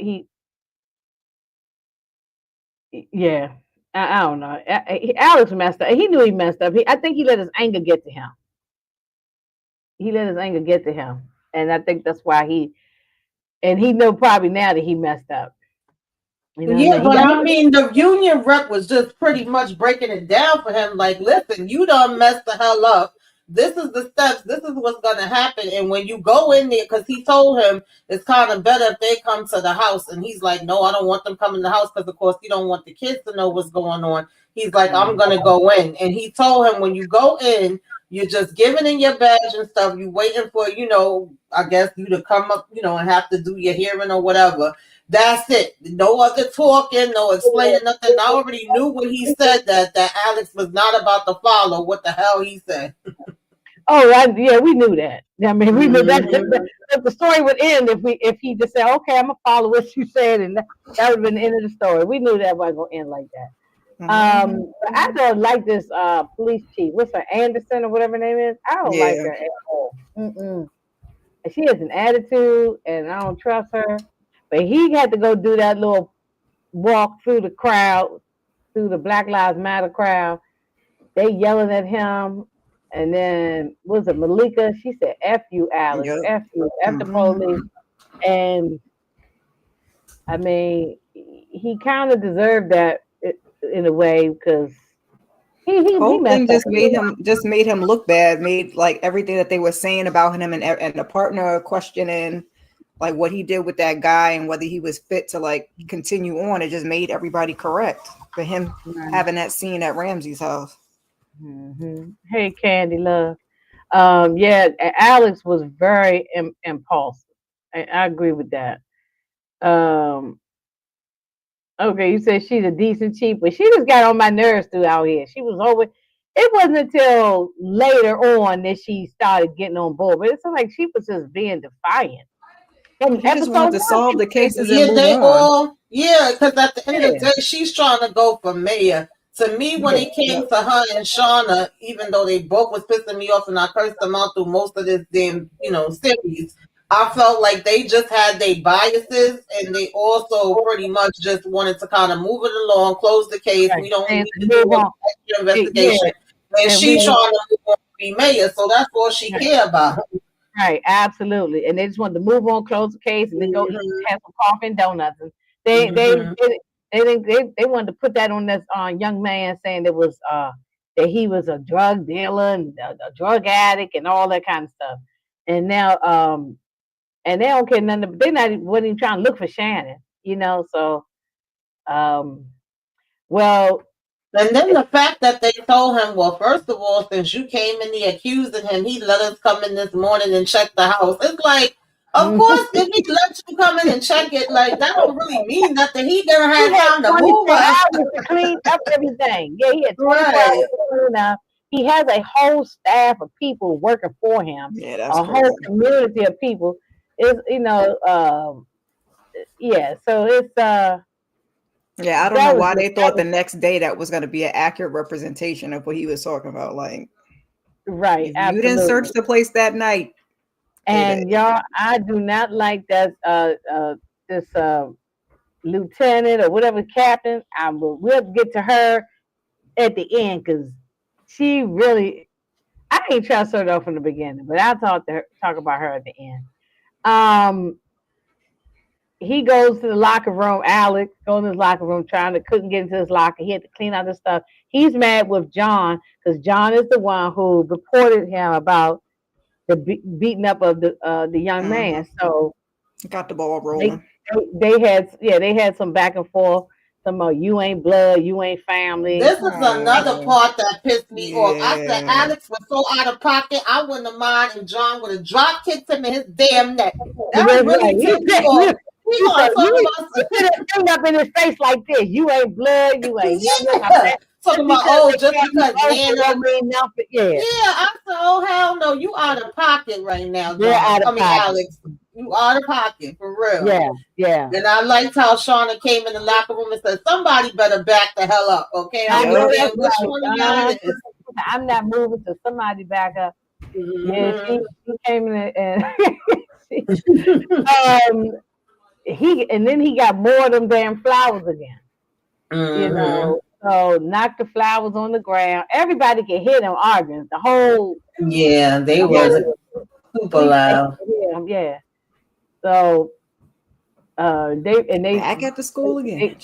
[SPEAKER 1] Yeah, I don't know. Alex messed up. He knew he messed up. I think he let his anger get to him. He let his anger get to him, and I think that's why he know probably now that he messed up. You know what I
[SPEAKER 3] Yeah,
[SPEAKER 1] mean? He
[SPEAKER 3] but
[SPEAKER 1] got
[SPEAKER 3] I mean, the union rep was just pretty much breaking it down for him. Like, listen, you done messed the hell up. This is the steps. This is what's going to happen. And when you go in there, because he told him it's kind of better if they come to the house. And he's like, no, I don't want them coming to the house because, of course, you don't want the kids to know what's going on. He's like, I'm going to go in. And he told him, when you go in, you're just giving in your badge and stuff. You waiting for, I guess you to come up, and have to do your hearing or whatever. That's it. No other talking, no explaining nothing. I already knew when he said that Alex was not about to follow what the hell he said.
[SPEAKER 1] Oh, yeah, we knew that. I mean, we knew that,
[SPEAKER 3] Mm-hmm.
[SPEAKER 1] that the story would end if he just said, "Okay, I'm gonna follow what you said," and that would have been the end of the story. We knew that wasn't gonna end like that.
[SPEAKER 2] Mm-hmm.
[SPEAKER 1] But I don't like this police chief. What's her Anderson or whatever her name is? I don't like
[SPEAKER 2] Yeah.
[SPEAKER 1] her at all. Mm-mm. And she has an attitude, and I don't trust her. But he had to go do that little walk through the crowd, through the Black Lives Matter crowd. They yelling at him. And then was it Malika? She said, F you, Alex.
[SPEAKER 2] Yep.
[SPEAKER 1] F you. F the
[SPEAKER 2] Mm-hmm.
[SPEAKER 1] police. And I mean, he kind of deserved that in a way because he
[SPEAKER 2] Whole
[SPEAKER 1] messed
[SPEAKER 2] thing
[SPEAKER 1] up.
[SPEAKER 2] just made him look bad. Made like everything that they were saying about him and the partner questioning like what he did with that guy and whether he was fit to like continue on. It just made everybody correct for him
[SPEAKER 1] Right.
[SPEAKER 2] having that scene at Ramsey's house.
[SPEAKER 1] Hey, Candy Love. Yeah, Alex was very impulsive. I agree with that. Um, okay, you said she's a decent chief, but she just got on my nerves throughout here. She was always. It wasn't until later on that she started getting on board, but it's like she was just being defiant from
[SPEAKER 2] She just
[SPEAKER 1] episode
[SPEAKER 2] wanted to
[SPEAKER 1] one. She
[SPEAKER 2] solve the
[SPEAKER 1] was
[SPEAKER 2] cases and
[SPEAKER 3] Yeah,
[SPEAKER 2] move
[SPEAKER 3] they
[SPEAKER 2] on.
[SPEAKER 3] all, yeah, because at the end of the
[SPEAKER 1] yeah,
[SPEAKER 3] day, she's trying to go for mayor. To me, when
[SPEAKER 1] yeah,
[SPEAKER 3] it came
[SPEAKER 2] Yep.
[SPEAKER 3] to her and Shauna, even though they both was pissing me off and I cursed them out through most of this damn, series, I felt like they just had their biases and they also pretty much just wanted to kind of move it along, close the case.
[SPEAKER 1] right.
[SPEAKER 3] We don't
[SPEAKER 1] And
[SPEAKER 3] need to do
[SPEAKER 1] move
[SPEAKER 3] all
[SPEAKER 1] on.
[SPEAKER 3] the extra
[SPEAKER 1] Yeah,
[SPEAKER 3] investigation. And
[SPEAKER 1] and we
[SPEAKER 3] she's trying to move on to be mayor, so that's all she
[SPEAKER 1] right,
[SPEAKER 3] care about.
[SPEAKER 1] right, absolutely. And they just wanted to move on, close the case, and then go eat,
[SPEAKER 3] Mm-hmm.
[SPEAKER 1] have some coffee and donuts. And they they
[SPEAKER 3] Mm-hmm.
[SPEAKER 1] they they wanted to put that on this young man saying that he was a drug dealer and a drug addict and all that kind of stuff. And now and they don't care nothing. They not wasn't even trying to look for Shannon, So um, well,
[SPEAKER 3] And then the fact that they told him, well, first of all, since you came in there accusing him, he let us come in this morning and check the house. It's like, of course, if he let you come in and check it, like that don't really mean nothing. He never
[SPEAKER 1] he
[SPEAKER 3] had
[SPEAKER 1] had
[SPEAKER 3] time to move
[SPEAKER 1] 24
[SPEAKER 3] us.
[SPEAKER 1] hours to clean up everything. Yeah, he had 24 hours
[SPEAKER 3] Right.
[SPEAKER 1] to clean up. He has a whole staff of people working for him,
[SPEAKER 2] Yeah, that's
[SPEAKER 1] a whole
[SPEAKER 2] crazy.
[SPEAKER 1] community of people. It's yeah. So it's
[SPEAKER 2] Yeah, I don't know
[SPEAKER 1] that was
[SPEAKER 2] why
[SPEAKER 1] just
[SPEAKER 2] they thought the next day that was going to be an accurate representation of what he was talking about. Like,
[SPEAKER 1] right,
[SPEAKER 2] if you didn't search
[SPEAKER 1] absolutely.
[SPEAKER 2] the place that night,
[SPEAKER 1] And
[SPEAKER 2] hey,
[SPEAKER 1] y'all, I do not like that this lieutenant or whatever captain. We'll get to her at the end because she really I ain't trust her though from the beginning, but I'll talk about her at the end. Um, he goes to the locker room. Alex goes to his locker room, couldn't get into his locker. He had to clean out his stuff. He's mad with John because John is the one who reported him about the beating up of the young
[SPEAKER 2] mhm,
[SPEAKER 1] man. So
[SPEAKER 2] got the ball
[SPEAKER 1] they
[SPEAKER 2] rolling.
[SPEAKER 1] they had some back and forth. Some you ain't blood, you ain't family.
[SPEAKER 3] This is another
[SPEAKER 2] Oh,
[SPEAKER 3] part that pissed me off. I said
[SPEAKER 2] yeah.
[SPEAKER 3] Alex was so out of pocket, I wouldn't have mind and John would have drop kicked him in his damn neck. That
[SPEAKER 1] That's
[SPEAKER 3] really
[SPEAKER 1] right.
[SPEAKER 3] tipped me off. He
[SPEAKER 1] You said
[SPEAKER 3] gonna talk
[SPEAKER 1] you
[SPEAKER 3] about
[SPEAKER 1] should have thing up in his face like this. You ain't blood. You ain't nothing.
[SPEAKER 3] yeah,
[SPEAKER 1] Just
[SPEAKER 3] talking about
[SPEAKER 1] because
[SPEAKER 3] oh,
[SPEAKER 1] they
[SPEAKER 3] just
[SPEAKER 1] call you
[SPEAKER 3] because
[SPEAKER 1] Oprah
[SPEAKER 3] Nana.
[SPEAKER 1] don't mean nothing.
[SPEAKER 3] Yeah,
[SPEAKER 1] Yeah,
[SPEAKER 3] I said, oh hell no, you out of pocket right now,
[SPEAKER 1] they're
[SPEAKER 3] John.
[SPEAKER 1] out
[SPEAKER 3] I
[SPEAKER 1] of
[SPEAKER 3] mean
[SPEAKER 1] pocket.
[SPEAKER 3] Alex. You out of pocket for real.
[SPEAKER 1] Yeah, yeah.
[SPEAKER 3] And I liked how Shauna came in the locker room and said, "Somebody better back the hell up, okay? I
[SPEAKER 1] I
[SPEAKER 3] don't
[SPEAKER 1] know
[SPEAKER 3] care
[SPEAKER 1] that's
[SPEAKER 3] which
[SPEAKER 1] right.
[SPEAKER 3] one of y'all it is."
[SPEAKER 1] I'm not moving till somebody back up. Yeah,
[SPEAKER 3] Mm-hmm.
[SPEAKER 1] she came in and she, um and then he got more of them damn flowers again. You
[SPEAKER 3] Mm-hmm.
[SPEAKER 1] know, so knocked the flowers on the ground. Everybody could hear them arguing.
[SPEAKER 3] Yeah, they
[SPEAKER 1] The
[SPEAKER 3] was
[SPEAKER 1] whole
[SPEAKER 3] super
[SPEAKER 1] police station
[SPEAKER 3] loud.
[SPEAKER 1] could hear them. Yeah. So
[SPEAKER 2] Back at the school again.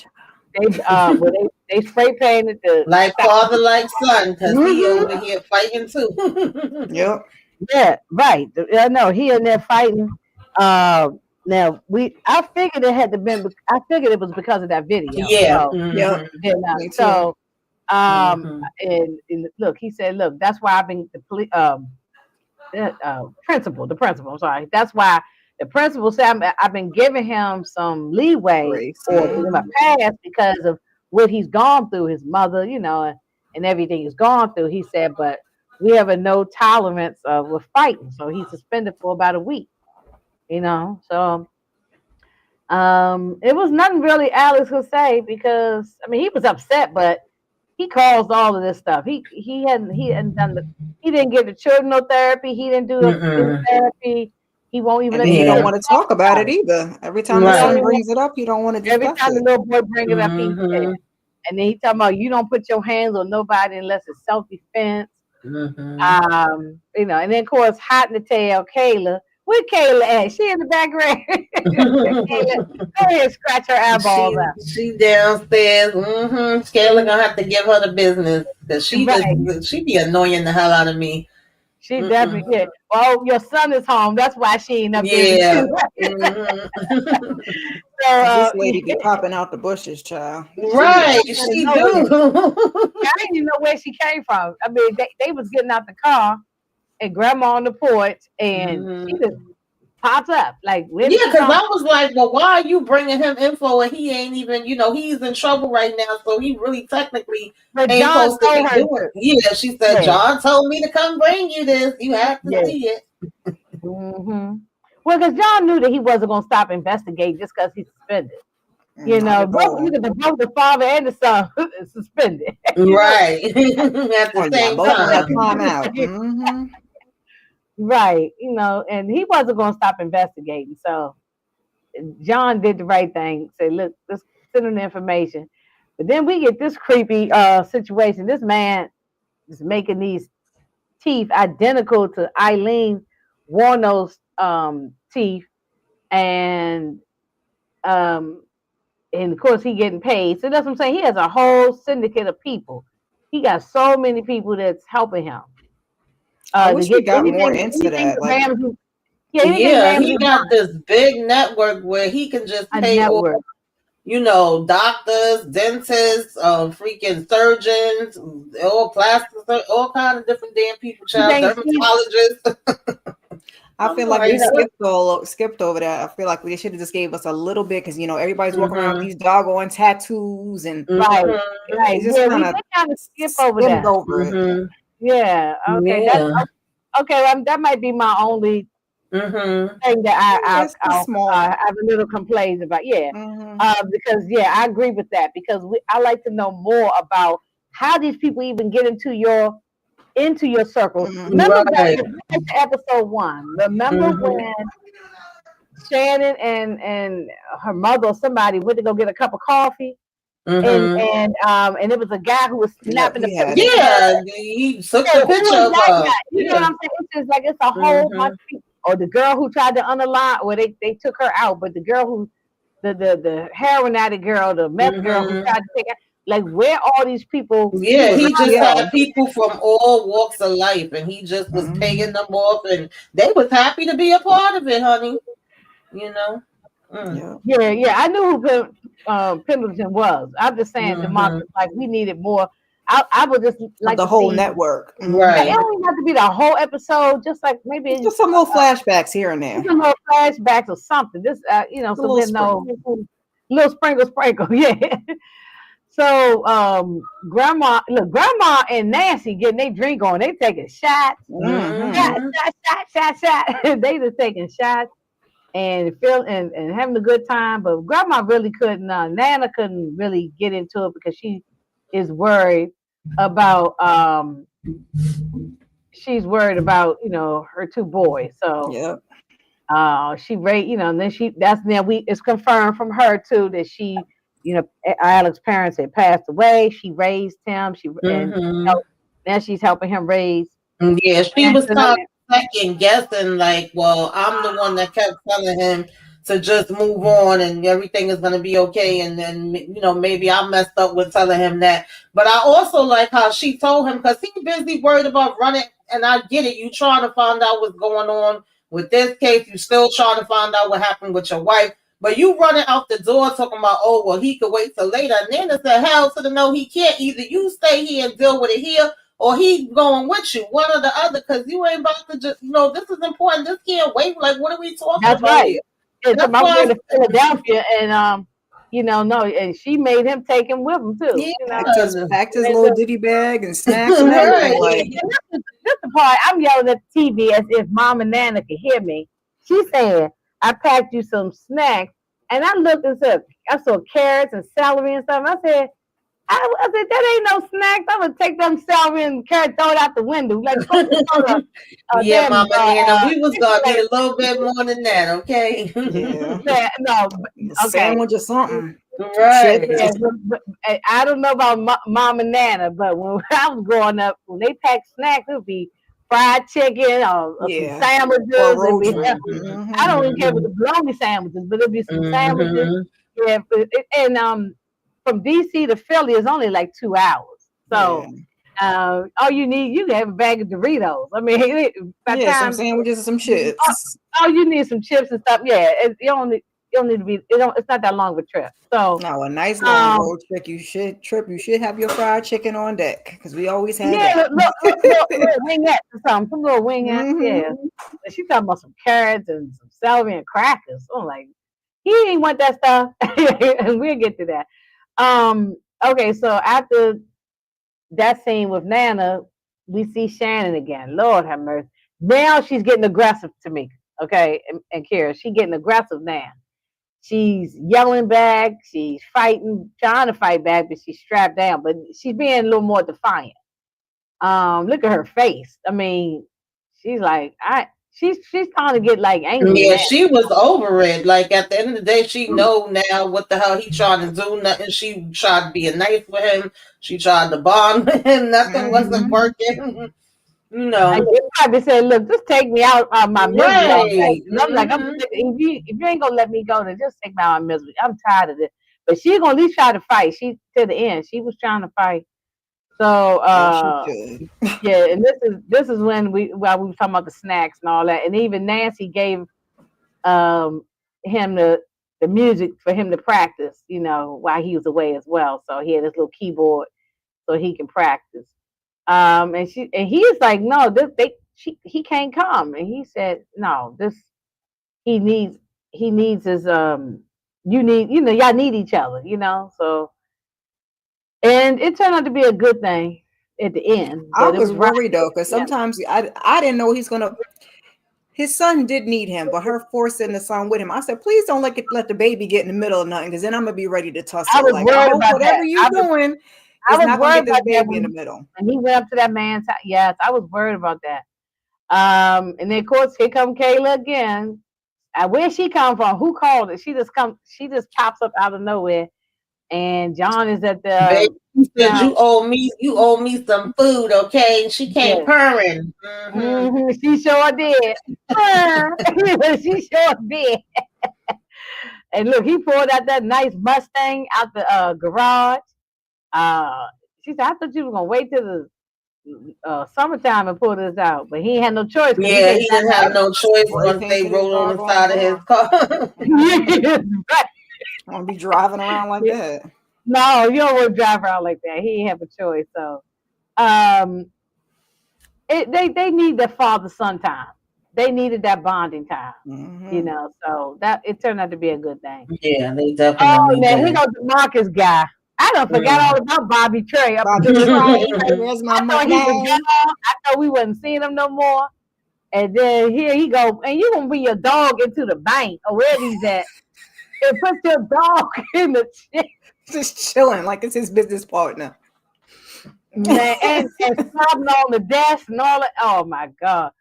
[SPEAKER 1] well, they spray painted the
[SPEAKER 3] Like
[SPEAKER 1] stop.
[SPEAKER 3] father, like son, because he
[SPEAKER 1] Hmm.
[SPEAKER 3] over here fighting too.
[SPEAKER 2] Yep.
[SPEAKER 1] Yeah, right. I know he in there fighting. Uh, now I figured it had to been. I figured it was because of that video.
[SPEAKER 3] Yeah.
[SPEAKER 1] So
[SPEAKER 2] Yep.
[SPEAKER 3] Mm-hmm.
[SPEAKER 1] then,
[SPEAKER 2] Me too.
[SPEAKER 1] so
[SPEAKER 3] Mm-hmm.
[SPEAKER 1] and look, he said, look, that's why I've been the principal. I'm sorry. That's why the principal said I've been giving him some leeway
[SPEAKER 2] Grace.
[SPEAKER 1] or in my past because of what he's gone through, his mother, and everything he's gone through. He said, but we have a no tolerance with fighting, so he's suspended for about a week. So it was nothing really Alex could say because I mean he was upset, but he caused all of this stuff. He hadn't done he didn't give the children no therapy. He didn't do any
[SPEAKER 3] Mm-mm.
[SPEAKER 1] therapy. He won't even
[SPEAKER 2] And
[SPEAKER 1] let
[SPEAKER 2] then
[SPEAKER 1] the
[SPEAKER 2] he don't
[SPEAKER 3] Yeah.
[SPEAKER 1] children
[SPEAKER 2] want to
[SPEAKER 1] talk
[SPEAKER 2] talk about
[SPEAKER 1] about
[SPEAKER 2] it
[SPEAKER 1] it.
[SPEAKER 2] either. Every time
[SPEAKER 1] He
[SPEAKER 2] the
[SPEAKER 1] don't
[SPEAKER 3] Right.
[SPEAKER 2] son
[SPEAKER 1] even
[SPEAKER 2] brings it up, he don't want to
[SPEAKER 1] every
[SPEAKER 2] discuss
[SPEAKER 1] time the
[SPEAKER 2] it.
[SPEAKER 1] little boy bring it up, he said,
[SPEAKER 3] Mm-hmm.
[SPEAKER 1] and then he talking about you don't put your hands on nobody unless it's self defense.
[SPEAKER 3] Mm-hmm.
[SPEAKER 1] And then of course, hot in the tail, Kayla. Where Kayla at? She in the background. Kayla, go ahead, scratch her eyeballs
[SPEAKER 3] she
[SPEAKER 1] out.
[SPEAKER 3] she downstairs. Mm-hmm. Scalar gonna have to give her the business because
[SPEAKER 1] Right.
[SPEAKER 3] she be annoying the hell out of me.
[SPEAKER 1] She
[SPEAKER 3] Mm-mm.
[SPEAKER 1] definitely did. Well, your son is home. That's why she ain't up there with
[SPEAKER 3] Yeah.
[SPEAKER 1] you.
[SPEAKER 3] Mm-hmm.
[SPEAKER 1] So,
[SPEAKER 2] Cause this
[SPEAKER 1] yeah,
[SPEAKER 2] lady be popping out the bushes, child.
[SPEAKER 1] she be
[SPEAKER 3] Right,
[SPEAKER 1] coming out of
[SPEAKER 3] she
[SPEAKER 1] nowhere.
[SPEAKER 3] do.
[SPEAKER 1] I didn't even know where she came from. I mean, they was getting out the car and grandma on the porch, and she
[SPEAKER 3] Mhm.
[SPEAKER 1] just popped up. Like, where
[SPEAKER 3] Yeah,
[SPEAKER 1] did she
[SPEAKER 3] because
[SPEAKER 1] come
[SPEAKER 3] I
[SPEAKER 1] from?
[SPEAKER 3] was like, well, why are you bringing him info and he ain't even, he's in trouble right now, so he really technically
[SPEAKER 1] But
[SPEAKER 3] ain't
[SPEAKER 1] John
[SPEAKER 3] supposed to
[SPEAKER 1] told
[SPEAKER 3] be
[SPEAKER 1] her
[SPEAKER 3] doing.
[SPEAKER 1] to.
[SPEAKER 3] Yeah, she said,
[SPEAKER 1] Yeah,
[SPEAKER 3] John told me to come bring you this. You have to
[SPEAKER 1] yeah.
[SPEAKER 3] see it.
[SPEAKER 1] Hmm. Well, because John knew that he wasn't going to stop investigating just because he's suspended.
[SPEAKER 2] Not at
[SPEAKER 1] Look
[SPEAKER 2] all.
[SPEAKER 1] at both the father and the son suspended.
[SPEAKER 3] Right. At
[SPEAKER 2] Oh
[SPEAKER 3] the
[SPEAKER 2] yeah,
[SPEAKER 3] same
[SPEAKER 2] both on that
[SPEAKER 3] time.
[SPEAKER 2] time out. Mm-hmm.
[SPEAKER 1] Right. And he wasn't going to stop investigating. So John did the right thing. Say, look, let's send him the information. But then we get this creepy situation. This man is making these teeth identical to Eileen Warno's teeth, and um, and of course he getting paid. So that's what I'm saying. He has a whole syndicate of people. He got so many people that's helping him
[SPEAKER 2] I
[SPEAKER 1] to
[SPEAKER 2] wish we
[SPEAKER 1] get
[SPEAKER 2] got more into
[SPEAKER 1] anything
[SPEAKER 2] that.
[SPEAKER 1] to
[SPEAKER 2] Like,
[SPEAKER 1] Ramsey. Yeah, anything
[SPEAKER 3] Yeah,
[SPEAKER 1] Ramsey
[SPEAKER 3] he got
[SPEAKER 1] wants.
[SPEAKER 3] this big network where he can just
[SPEAKER 1] A
[SPEAKER 3] pay off,
[SPEAKER 1] network.
[SPEAKER 3] doctors, dentists, freaking surgeons, all plastic, all kind of different damn people,
[SPEAKER 1] You
[SPEAKER 3] child,
[SPEAKER 1] think he's
[SPEAKER 3] dermatologists.
[SPEAKER 2] I
[SPEAKER 3] I'm
[SPEAKER 2] feel like we
[SPEAKER 3] like, what?
[SPEAKER 2] skipped over that. I feel like we should have just gave us a little bit because everybody's walking around with
[SPEAKER 3] Mm-hmm.
[SPEAKER 2] these doggone tattoos and
[SPEAKER 1] right?
[SPEAKER 3] Mm-hmm.
[SPEAKER 1] Right.
[SPEAKER 2] they just
[SPEAKER 1] Yeah, we
[SPEAKER 2] kind
[SPEAKER 1] did
[SPEAKER 2] of
[SPEAKER 1] kind of skip over
[SPEAKER 2] skimmed
[SPEAKER 1] that.
[SPEAKER 2] over it.
[SPEAKER 3] Mm-hmm.
[SPEAKER 1] Yeah. Okay. That's
[SPEAKER 3] Yeah.
[SPEAKER 1] okay. That might be my only
[SPEAKER 3] Mm-hmm.
[SPEAKER 1] thing that
[SPEAKER 2] It's small.
[SPEAKER 1] I have a little complaints about. Yeah.
[SPEAKER 2] Mm-hmm.
[SPEAKER 1] Because I agree with that because I like to know more about how these people even get into your circle.
[SPEAKER 2] Mm-hmm.
[SPEAKER 1] Remember back
[SPEAKER 3] Right.
[SPEAKER 1] to episode 1. Remember
[SPEAKER 3] Mm-hmm.
[SPEAKER 1] when Shannon and her mother or somebody went to go get a cup of coffee,
[SPEAKER 3] Mm-hmm.
[SPEAKER 1] and it was a guy who was
[SPEAKER 2] Yep,
[SPEAKER 1] snapping the
[SPEAKER 2] he had
[SPEAKER 1] picture
[SPEAKER 2] it.
[SPEAKER 1] of her.
[SPEAKER 3] Yeah, he took
[SPEAKER 1] Yeah,
[SPEAKER 3] the
[SPEAKER 1] who
[SPEAKER 3] picture
[SPEAKER 1] was
[SPEAKER 3] of
[SPEAKER 1] that
[SPEAKER 3] her.
[SPEAKER 1] guy? You know what
[SPEAKER 3] Yeah.
[SPEAKER 1] I'm saying? It's just like it's a whole bunch
[SPEAKER 3] Mm-hmm.
[SPEAKER 1] of people. Or the girl who tried to unalive, or they took her out, but the girl who the heroin addict girl, the meth girl who
[SPEAKER 3] Mm-hmm.
[SPEAKER 1] tried to take her, like where all these people he
[SPEAKER 3] Yeah,
[SPEAKER 2] It
[SPEAKER 1] was
[SPEAKER 2] was a
[SPEAKER 3] he just
[SPEAKER 1] trying
[SPEAKER 3] had
[SPEAKER 2] PO.
[SPEAKER 3] people from all walks of life, and he just was
[SPEAKER 2] Mm-hmm.
[SPEAKER 3] paying them off, and they was happy to be a part of it, honey. You know. Mm.
[SPEAKER 2] Yep.
[SPEAKER 1] yeah, I knew who Pendleton was. I'm just saying,
[SPEAKER 3] Mm-hmm.
[SPEAKER 1] Demarcus, like we needed more. I would just
[SPEAKER 2] Of
[SPEAKER 1] like
[SPEAKER 2] the
[SPEAKER 1] to
[SPEAKER 2] whole
[SPEAKER 1] see.
[SPEAKER 2] network.
[SPEAKER 1] It
[SPEAKER 2] Mm-hmm.
[SPEAKER 3] Right.
[SPEAKER 1] don't even have to be the whole episode. Just like maybe
[SPEAKER 2] Just some little flashbacks here and
[SPEAKER 1] just
[SPEAKER 2] there.
[SPEAKER 1] a little flashbacks or something. Just
[SPEAKER 2] A
[SPEAKER 1] so
[SPEAKER 2] little
[SPEAKER 1] we know
[SPEAKER 2] sprinkle.
[SPEAKER 1] little sprinkle. Yeah. So grandma and Nancy getting their drink on. They taking shots.
[SPEAKER 2] Mm-hmm.
[SPEAKER 1] Shot,
[SPEAKER 3] Mm-hmm.
[SPEAKER 1] shot, shot, shot, shot. They just taking shots. and and having a good time. But grandma really couldn't. Nana couldn't really get into it because she is worried about. She's worried about her two boys. So
[SPEAKER 2] Yep.
[SPEAKER 1] she raised and then it's confirmed from her too that she Alex's parents had passed away. She raised him.
[SPEAKER 3] Mm-hmm.
[SPEAKER 1] Now she's helping him raise
[SPEAKER 3] Yeah, she was
[SPEAKER 1] Anthony.
[SPEAKER 3] kind of second guessing, like, well, I'm the one that kept telling him to just move on and everything is gonna be okay, and then maybe I messed up with telling him that. But I also like how she told him because he's busy worried about running, and I get it. You trying to find out what's going on with this case. You still trying to find out what happened with your wife. But you running out the door talking about, oh, well, he could wait till later. And then it's a hell to the no, he can't. Either you stay here and deal with it here, or he going with you, one or the other, because you ain't about to just, this is important. This can't wait. Like, what are we talking
[SPEAKER 1] That's
[SPEAKER 3] about
[SPEAKER 1] right.
[SPEAKER 3] here?
[SPEAKER 1] Yeah, so
[SPEAKER 3] That's
[SPEAKER 1] my
[SPEAKER 3] why.
[SPEAKER 1] way to Philadelphia, and no, and she made him take him with him too.
[SPEAKER 3] Yeah.
[SPEAKER 2] Packed his
[SPEAKER 1] And
[SPEAKER 2] little
[SPEAKER 1] so,
[SPEAKER 2] ditty bag and snacks and everything. Like,
[SPEAKER 1] and this is the part I'm yelling at the TV as if Mom and Nana could hear me. She said, "I packed you some snacks," and I looked and said, I saw carrots and celery and stuff. I said, that ain't no snacks. I'm gonna take them celery and carrot, throw it out the window. Like, go to
[SPEAKER 3] Yeah, Mama Nana, we was gonna need
[SPEAKER 1] like,
[SPEAKER 3] a little bit more than that, okay?
[SPEAKER 2] yeah,
[SPEAKER 1] no,
[SPEAKER 2] a
[SPEAKER 1] okay.
[SPEAKER 2] sandwich or something.
[SPEAKER 3] Right.
[SPEAKER 1] Yeah, but I don't know about Mom and Nana, but when I was growing up, when they packed snacks, it would be fried chicken or some
[SPEAKER 2] Yeah,
[SPEAKER 1] sandwiches.
[SPEAKER 2] or
[SPEAKER 1] It'd be,
[SPEAKER 2] road trip.
[SPEAKER 1] I don't
[SPEAKER 2] Mm-hmm.
[SPEAKER 1] even care if it was bologna sandwiches, but it'd be some sandwiches.
[SPEAKER 3] Mm-hmm.
[SPEAKER 1] Yeah, and from DC to Philly is only like 2 hours.
[SPEAKER 2] Yeah,
[SPEAKER 1] So all you can have a bag of Doritos. I mean, by the
[SPEAKER 2] yeah, some
[SPEAKER 1] time
[SPEAKER 2] sandwiches and some chips.
[SPEAKER 1] all you need some chips and stuff. Yeah, you don't need to be. It's not that long of a trip. So
[SPEAKER 2] Now, a nice long road trip. You should have your fried chicken on deck because we always had
[SPEAKER 1] yeah,
[SPEAKER 2] that.
[SPEAKER 1] little wingettes or something. Some little wingettes. Yeah.
[SPEAKER 2] Mm-hmm.
[SPEAKER 1] But she talking about some carrots and some celery and crackers. I'm like, he didn't want that stuff. And we'll get to that. Okay, so after that scene with Nana, we see Shannon again. Lord have mercy. Now she's getting aggressive to me. Okay, and Kira, she's getting aggressive now. She's yelling back. She's fighting, trying to fight back, but she's strapped down. But she's being a little more defiant. Look at her face. I mean, she's like, she's trying to get like angry.
[SPEAKER 3] Yeah,
[SPEAKER 1] Now.
[SPEAKER 3] she was over it. Like at the end of the day, she know now what the hell he trying to do. Nothing. She tried to be a knife with him. She tried to bond with him. Nothing wasn't working.
[SPEAKER 1] I probably said, "Look, just take me out of my misery."
[SPEAKER 3] Right.
[SPEAKER 1] And I'm like, I'm sick. If you ain't gonna let me go, then just take me out of my misery. I'm tired of this. But she's gonna at least try to fight. She to the end. She was trying to fight. So yeah, and this is when we were talking about the snacks and all that, and even Nancy gave him the music for him to practice, while he was away as well. So he had his little keyboard so he can practice. And he's like, no, he can't come, and he said, no, he needs his y'all need each other, so. And it turned out to be a good thing at the end.
[SPEAKER 2] I was worried though, because sometimes I didn't know he's gonna. His son did need him, but her forcing the son with him. I said, please don't let the baby get in the middle of nothing, because then I'm gonna be ready to tussle.
[SPEAKER 1] I was worried about
[SPEAKER 2] whatever you're doing,
[SPEAKER 1] I was
[SPEAKER 2] not
[SPEAKER 1] worried
[SPEAKER 2] gonna get this
[SPEAKER 1] about
[SPEAKER 2] baby in the middle.
[SPEAKER 1] And he went up to that man's house. Yes, I was worried about that. And then of course here come Kayla again. Where she come from? Who called it? She just pops up out of nowhere. And John is at the.
[SPEAKER 3] Baby, she said, you owe me some food, okay? And she came purring.
[SPEAKER 1] She sure did. She sure did. And look, he pulled out that nice Mustang out the garage. She said, I thought you were gonna wait till the summertime and pull this out, but he had no choice.
[SPEAKER 3] Yeah, he didn't have no choice once they rolled on the side of his car.
[SPEAKER 1] Right.
[SPEAKER 2] I'm gonna be driving around like that.
[SPEAKER 1] No, you don't want to drive around like that. He didn't have a choice. So, they need the father-son time. They needed that bonding time. So that it turned out to be a good thing.
[SPEAKER 3] Yeah, they definitely.
[SPEAKER 1] Oh, man, he goes the Marcus guy. I done forgot all about Bobby Trey.
[SPEAKER 2] Where's my money?
[SPEAKER 1] I thought we wasn't seeing him no more. And then here he go, and you gonna bring your dog into the bank or where he's at, and put your dog in the chair,
[SPEAKER 2] Just chilling like it's his business partner.
[SPEAKER 1] man, and stomping on the desk and all that. Oh my God.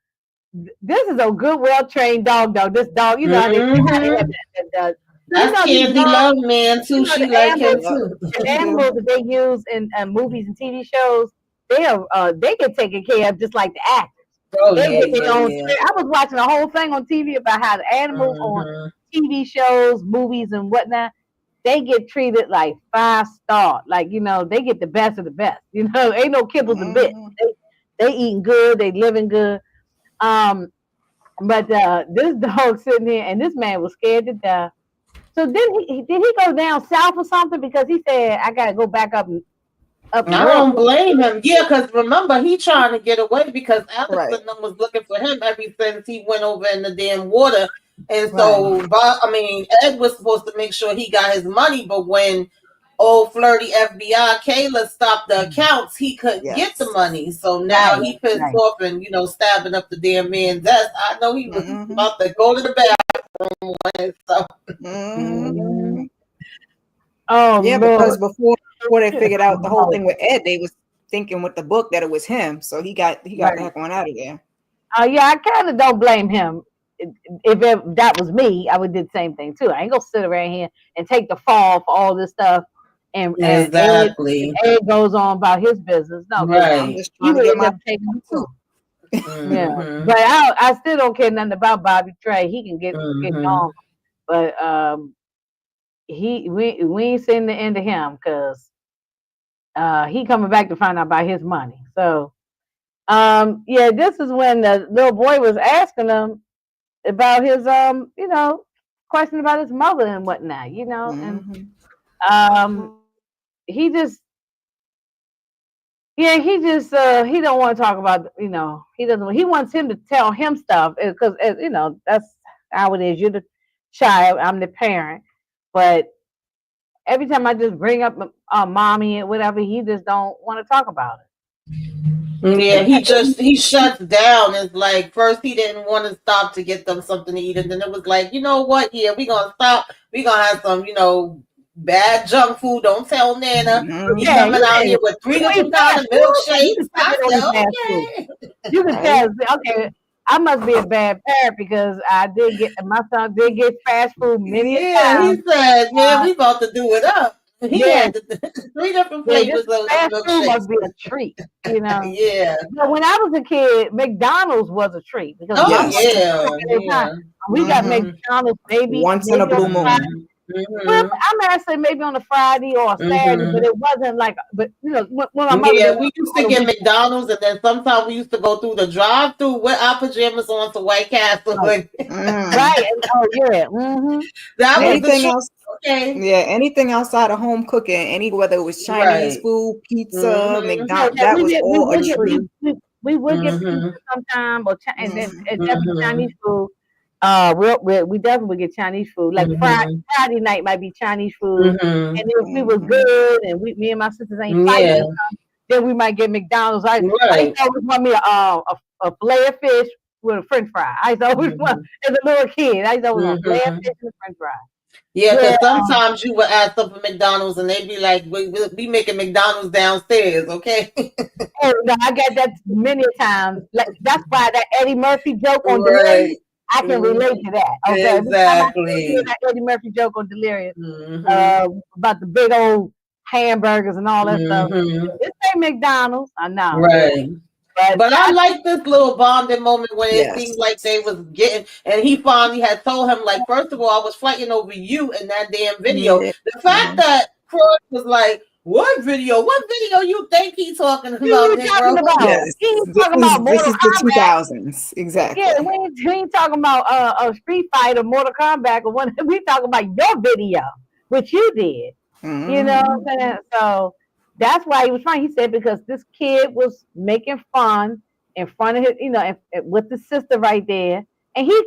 [SPEAKER 1] This is a good, well trained dog, though. This dog, you know how they have
[SPEAKER 3] Mm-hmm.
[SPEAKER 1] that. You
[SPEAKER 3] That's
[SPEAKER 1] know these
[SPEAKER 3] Candy
[SPEAKER 1] dogs,
[SPEAKER 3] Love Man
[SPEAKER 1] you
[SPEAKER 3] too.
[SPEAKER 1] know
[SPEAKER 3] She like him
[SPEAKER 2] Yep,
[SPEAKER 3] too.
[SPEAKER 1] the
[SPEAKER 2] she do.
[SPEAKER 1] animals that they use in movies and TV shows, they get taken care of just like the actors.
[SPEAKER 3] Oh
[SPEAKER 1] They
[SPEAKER 3] yeah,
[SPEAKER 1] get
[SPEAKER 3] yeah,
[SPEAKER 1] their own.
[SPEAKER 3] yeah.
[SPEAKER 1] I was watching a whole thing on TV about how the animals on
[SPEAKER 3] Mm-hmm.
[SPEAKER 1] TV shows, movies, and whatnot, they get treated like 5 star. Like they get the best of the best. Ain't no kibbles and bits.
[SPEAKER 2] Mhm.
[SPEAKER 1] They eating good. They living good. Um, but this dog sitting here, and this man was scared to death. So did he go down south or something? Because he said I got to go back up
[SPEAKER 3] I
[SPEAKER 1] north.
[SPEAKER 3] don't blame him. Yeah, because remember he trying to get away because Alex
[SPEAKER 2] Right.
[SPEAKER 3] and them was looking for him ever since he went over in the damn water. And
[SPEAKER 1] Right,
[SPEAKER 3] so, Ed was supposed to make sure he got his money, but when old flirty FBI Kayla stopped the accounts, he couldn't get the
[SPEAKER 2] Yes.
[SPEAKER 3] money. So now
[SPEAKER 1] right,
[SPEAKER 3] he pissed
[SPEAKER 1] right.
[SPEAKER 3] off and stabbing up the damn man's desk. I know he was
[SPEAKER 2] Hmm.
[SPEAKER 3] about to go to the bathroom and stuff.
[SPEAKER 1] Mhm.
[SPEAKER 2] Hmm.
[SPEAKER 1] Oh
[SPEAKER 2] Yeah, because
[SPEAKER 1] Lord.
[SPEAKER 2] before they figured out the whole
[SPEAKER 1] Oh,
[SPEAKER 2] thing with Ed, they was thinking with the book that it was him. So he got the
[SPEAKER 1] right.
[SPEAKER 2] heck on out of there.
[SPEAKER 1] Yeah, I kind of don't blame him. If that was me, I would do the same thing too. I ain't gonna sit around here and take the fall for all this stuff, and
[SPEAKER 3] Exactly.
[SPEAKER 1] Ed goes on about his business. No, because
[SPEAKER 2] I'm
[SPEAKER 3] Right.
[SPEAKER 2] just
[SPEAKER 1] he
[SPEAKER 2] trying to
[SPEAKER 1] would
[SPEAKER 2] get
[SPEAKER 1] end
[SPEAKER 2] my
[SPEAKER 1] up taking the
[SPEAKER 2] too.
[SPEAKER 1] fall. Yeah,
[SPEAKER 3] Mm-hmm.
[SPEAKER 1] but I still don't care nothing about Bobby Trey. He can get
[SPEAKER 3] Mm-hmm.
[SPEAKER 1] gone, but we ain't seen the end of him because he coming back to find out about his money. So yeah, this is when the little boy was asking him about his question about his mother and whatnot, and
[SPEAKER 2] Hmm.
[SPEAKER 1] um he just he don't want to talk about he doesn't he wants him to tell him stuff because that's how it is. You're the child, I'm the parent, but every time I just bring up mommy and whatever, he just don't want to talk about
[SPEAKER 3] Yeah,
[SPEAKER 1] it.
[SPEAKER 3] he shuts down. It's like first he didn't want to stop to get them something to eat, and then it was like, you know what? Yeah, we gonna stop. We gonna have some, bad junk food. Don't tell Nana. He
[SPEAKER 1] Yeah,
[SPEAKER 2] Hmm.
[SPEAKER 3] coming
[SPEAKER 1] you
[SPEAKER 3] out
[SPEAKER 1] can
[SPEAKER 3] here with three
[SPEAKER 1] you eat
[SPEAKER 3] different kind
[SPEAKER 1] fast
[SPEAKER 3] of
[SPEAKER 1] food. Yeah, you
[SPEAKER 3] milkshakes.
[SPEAKER 1] can tell they
[SPEAKER 3] I
[SPEAKER 1] don't eat fast food.
[SPEAKER 3] said,
[SPEAKER 1] You can
[SPEAKER 2] Right.
[SPEAKER 1] tell. Okay, I must be a bad parent because I did get my son did get fast food many a
[SPEAKER 3] yeah.
[SPEAKER 1] time.
[SPEAKER 3] He said, man,
[SPEAKER 1] Uh,
[SPEAKER 3] we about to do it up. He
[SPEAKER 1] yeah,
[SPEAKER 3] had three different
[SPEAKER 1] yeah, this
[SPEAKER 3] flavors of
[SPEAKER 1] fast food
[SPEAKER 3] milkshakes.
[SPEAKER 1] must be a treat.
[SPEAKER 3] Yeah.
[SPEAKER 1] But when I was a kid, McDonald's was a treat because
[SPEAKER 3] Oh
[SPEAKER 1] my mother
[SPEAKER 2] Yes.
[SPEAKER 1] would cook
[SPEAKER 3] yeah,
[SPEAKER 1] every time.
[SPEAKER 3] yeah.
[SPEAKER 1] We got
[SPEAKER 2] Hmm.
[SPEAKER 3] Mhm.
[SPEAKER 1] McDonald's maybe
[SPEAKER 2] Once in a
[SPEAKER 1] maybe on
[SPEAKER 2] blue
[SPEAKER 1] a Friday.
[SPEAKER 2] moon.
[SPEAKER 3] Mhm.
[SPEAKER 1] Well,
[SPEAKER 3] Mhm.
[SPEAKER 1] I mean, I say maybe on a Friday or a Saturday, but
[SPEAKER 3] Mhm.
[SPEAKER 1] it wasn't like. But when my mother
[SPEAKER 3] Yeah,
[SPEAKER 1] didn't
[SPEAKER 3] we
[SPEAKER 1] want to
[SPEAKER 3] used
[SPEAKER 1] cook
[SPEAKER 3] to
[SPEAKER 1] on the
[SPEAKER 3] get
[SPEAKER 1] weekend,
[SPEAKER 3] McDonald's, and then sometimes we used to go through the drive-through with our pajamas on to White Castle.
[SPEAKER 1] right?
[SPEAKER 2] Mm.
[SPEAKER 1] Right. Oh yeah. Mm-hmm.
[SPEAKER 3] That
[SPEAKER 1] Yeah.
[SPEAKER 3] was the
[SPEAKER 2] Anything
[SPEAKER 3] truth.
[SPEAKER 2] else?
[SPEAKER 3] Okay,
[SPEAKER 2] Yeah, anything outside of home cooking, whether it was Chinese
[SPEAKER 3] right.
[SPEAKER 2] food, pizza,
[SPEAKER 3] Mhm.
[SPEAKER 1] Yeah,
[SPEAKER 2] McDonald's,
[SPEAKER 1] yeah,
[SPEAKER 2] that
[SPEAKER 1] we
[SPEAKER 2] was
[SPEAKER 1] did. We
[SPEAKER 2] all a
[SPEAKER 1] would get
[SPEAKER 2] treat.
[SPEAKER 1] we would get pizza
[SPEAKER 3] Mhm.
[SPEAKER 1] sometime, and then
[SPEAKER 2] Hmm.
[SPEAKER 1] definitely Chinese
[SPEAKER 3] Mhm.
[SPEAKER 1] food. We definitely would get Chinese food. Like
[SPEAKER 3] Mhm.
[SPEAKER 1] Friday night might be Chinese food, and
[SPEAKER 3] Mhm.
[SPEAKER 1] if we was
[SPEAKER 2] Hmm.
[SPEAKER 1] good and me and my sisters ain't fighting,
[SPEAKER 3] Yeah.
[SPEAKER 1] then we might get McDonald's. I used
[SPEAKER 3] Right.
[SPEAKER 1] to always want me a fillet of fish with a French fry. I used to always want
[SPEAKER 3] Mhm.
[SPEAKER 1] as a little kid. I used to always want fillet of
[SPEAKER 3] Mhm.
[SPEAKER 1] fish and a French fry.
[SPEAKER 3] Yeah,
[SPEAKER 1] Yeah,
[SPEAKER 3] because sometimes you would ask them for McDonald's, and they'd be like, "We making McDonald's downstairs, okay?"
[SPEAKER 1] and I got that many times. Like that's why that Eddie Murphy joke on Delirious,
[SPEAKER 3] Right.
[SPEAKER 1] I can relate
[SPEAKER 3] Mhm.
[SPEAKER 1] to that. Okay, every time I hear
[SPEAKER 3] Exactly.
[SPEAKER 1] that Eddie Murphy joke on Delirious,
[SPEAKER 3] Mhm.
[SPEAKER 1] about the big old hamburgers and all that stuff.
[SPEAKER 3] Mhm.
[SPEAKER 1] This ain't McDonald's, I know,
[SPEAKER 3] Right.
[SPEAKER 1] but
[SPEAKER 3] But I like this little bonding moment when it
[SPEAKER 2] Yes.
[SPEAKER 3] seemed like they was getting, and he finally had told him, like, first of all, I was fighting over you in that damn video.
[SPEAKER 2] Yeah.
[SPEAKER 3] The fact that Cross was like, what video? What video you think he talking
[SPEAKER 1] who you
[SPEAKER 3] about,
[SPEAKER 1] talking
[SPEAKER 3] Negro?
[SPEAKER 1] about?
[SPEAKER 2] Yes.
[SPEAKER 1] He ain't
[SPEAKER 2] This
[SPEAKER 1] talking
[SPEAKER 2] is
[SPEAKER 1] about
[SPEAKER 2] this
[SPEAKER 1] Mortal
[SPEAKER 2] is the
[SPEAKER 1] Kombat.
[SPEAKER 2] 2000s.
[SPEAKER 1] Yeah,
[SPEAKER 2] Exactly.
[SPEAKER 1] we ain't talking about a Street Fighter, Mortal Kombat, or one. We talking about your video, which you did. You know
[SPEAKER 2] Hmm.
[SPEAKER 1] what I'm saying? So that's why he was trying. He said because this kid was making fun in front of his, with the sister right there, and he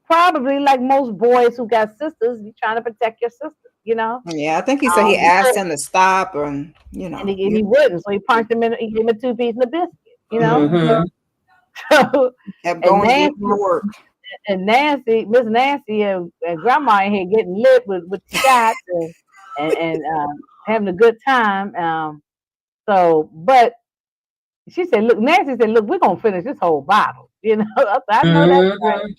[SPEAKER 1] probably like most boys who got sisters, you trying to protect your sister.
[SPEAKER 2] Yeah, I think he said he
[SPEAKER 1] Um,
[SPEAKER 2] asked him to stop,
[SPEAKER 1] and he wouldn't, so he punched him in. He gave him a 2 piece and a biscuit.
[SPEAKER 3] Mm-hmm.
[SPEAKER 1] So,
[SPEAKER 2] Kept
[SPEAKER 1] and
[SPEAKER 2] going to get
[SPEAKER 1] Nancy,
[SPEAKER 2] more work.
[SPEAKER 1] Miss Nancy, and Grandma in here getting lit with shots and having a good time. So, but she said, "Look," Nancy said, "Look, we're gonna finish this whole bottle." You know, I said, I know that's right.
[SPEAKER 3] Mhm.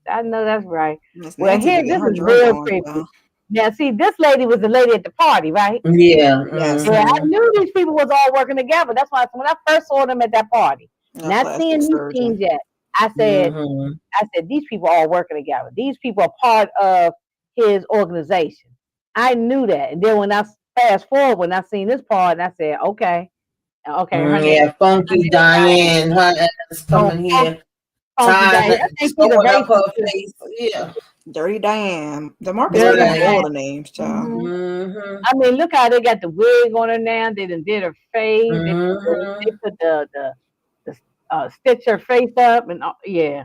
[SPEAKER 1] I know that's right.
[SPEAKER 2] Miss
[SPEAKER 1] Well,
[SPEAKER 2] Nancy
[SPEAKER 1] here,
[SPEAKER 2] be getting
[SPEAKER 1] this
[SPEAKER 2] her
[SPEAKER 1] is
[SPEAKER 2] drink
[SPEAKER 1] real
[SPEAKER 2] on,
[SPEAKER 1] creepy.
[SPEAKER 2] y'all.
[SPEAKER 1] Now, see, this lady was the lady at the party, right?
[SPEAKER 3] Yeah.
[SPEAKER 2] Yes.
[SPEAKER 1] Yeah, I
[SPEAKER 3] Mhm.
[SPEAKER 1] knew these people was all working together. That's why when I first saw them at that party,
[SPEAKER 2] A
[SPEAKER 1] not
[SPEAKER 2] plastic
[SPEAKER 1] seeing these
[SPEAKER 2] surgeon.
[SPEAKER 1] teens yet, I said,
[SPEAKER 3] Mhm.
[SPEAKER 1] these people are all working together. These people are part of his organization. I knew that. And then when I fast forward, when I seen this part, I said, okay, her name,
[SPEAKER 3] Yeah, Funky Diane, her ass
[SPEAKER 1] oh,
[SPEAKER 3] coming here,
[SPEAKER 1] Funky
[SPEAKER 3] tying
[SPEAKER 1] Diane. I
[SPEAKER 3] it,
[SPEAKER 1] think she's a
[SPEAKER 3] sewing up
[SPEAKER 1] racist
[SPEAKER 3] her
[SPEAKER 1] too.
[SPEAKER 3] face. Yeah.
[SPEAKER 2] Dirty Diane. DeMarcus be
[SPEAKER 1] Dirty
[SPEAKER 2] having
[SPEAKER 3] Right.
[SPEAKER 2] all
[SPEAKER 1] Diane.
[SPEAKER 2] the names, child.
[SPEAKER 1] Mhm.
[SPEAKER 3] Mhm.
[SPEAKER 1] I mean, look how they got the wig on her now. They done did her face. They
[SPEAKER 3] Mhm.
[SPEAKER 1] put the stitch her face up and yeah,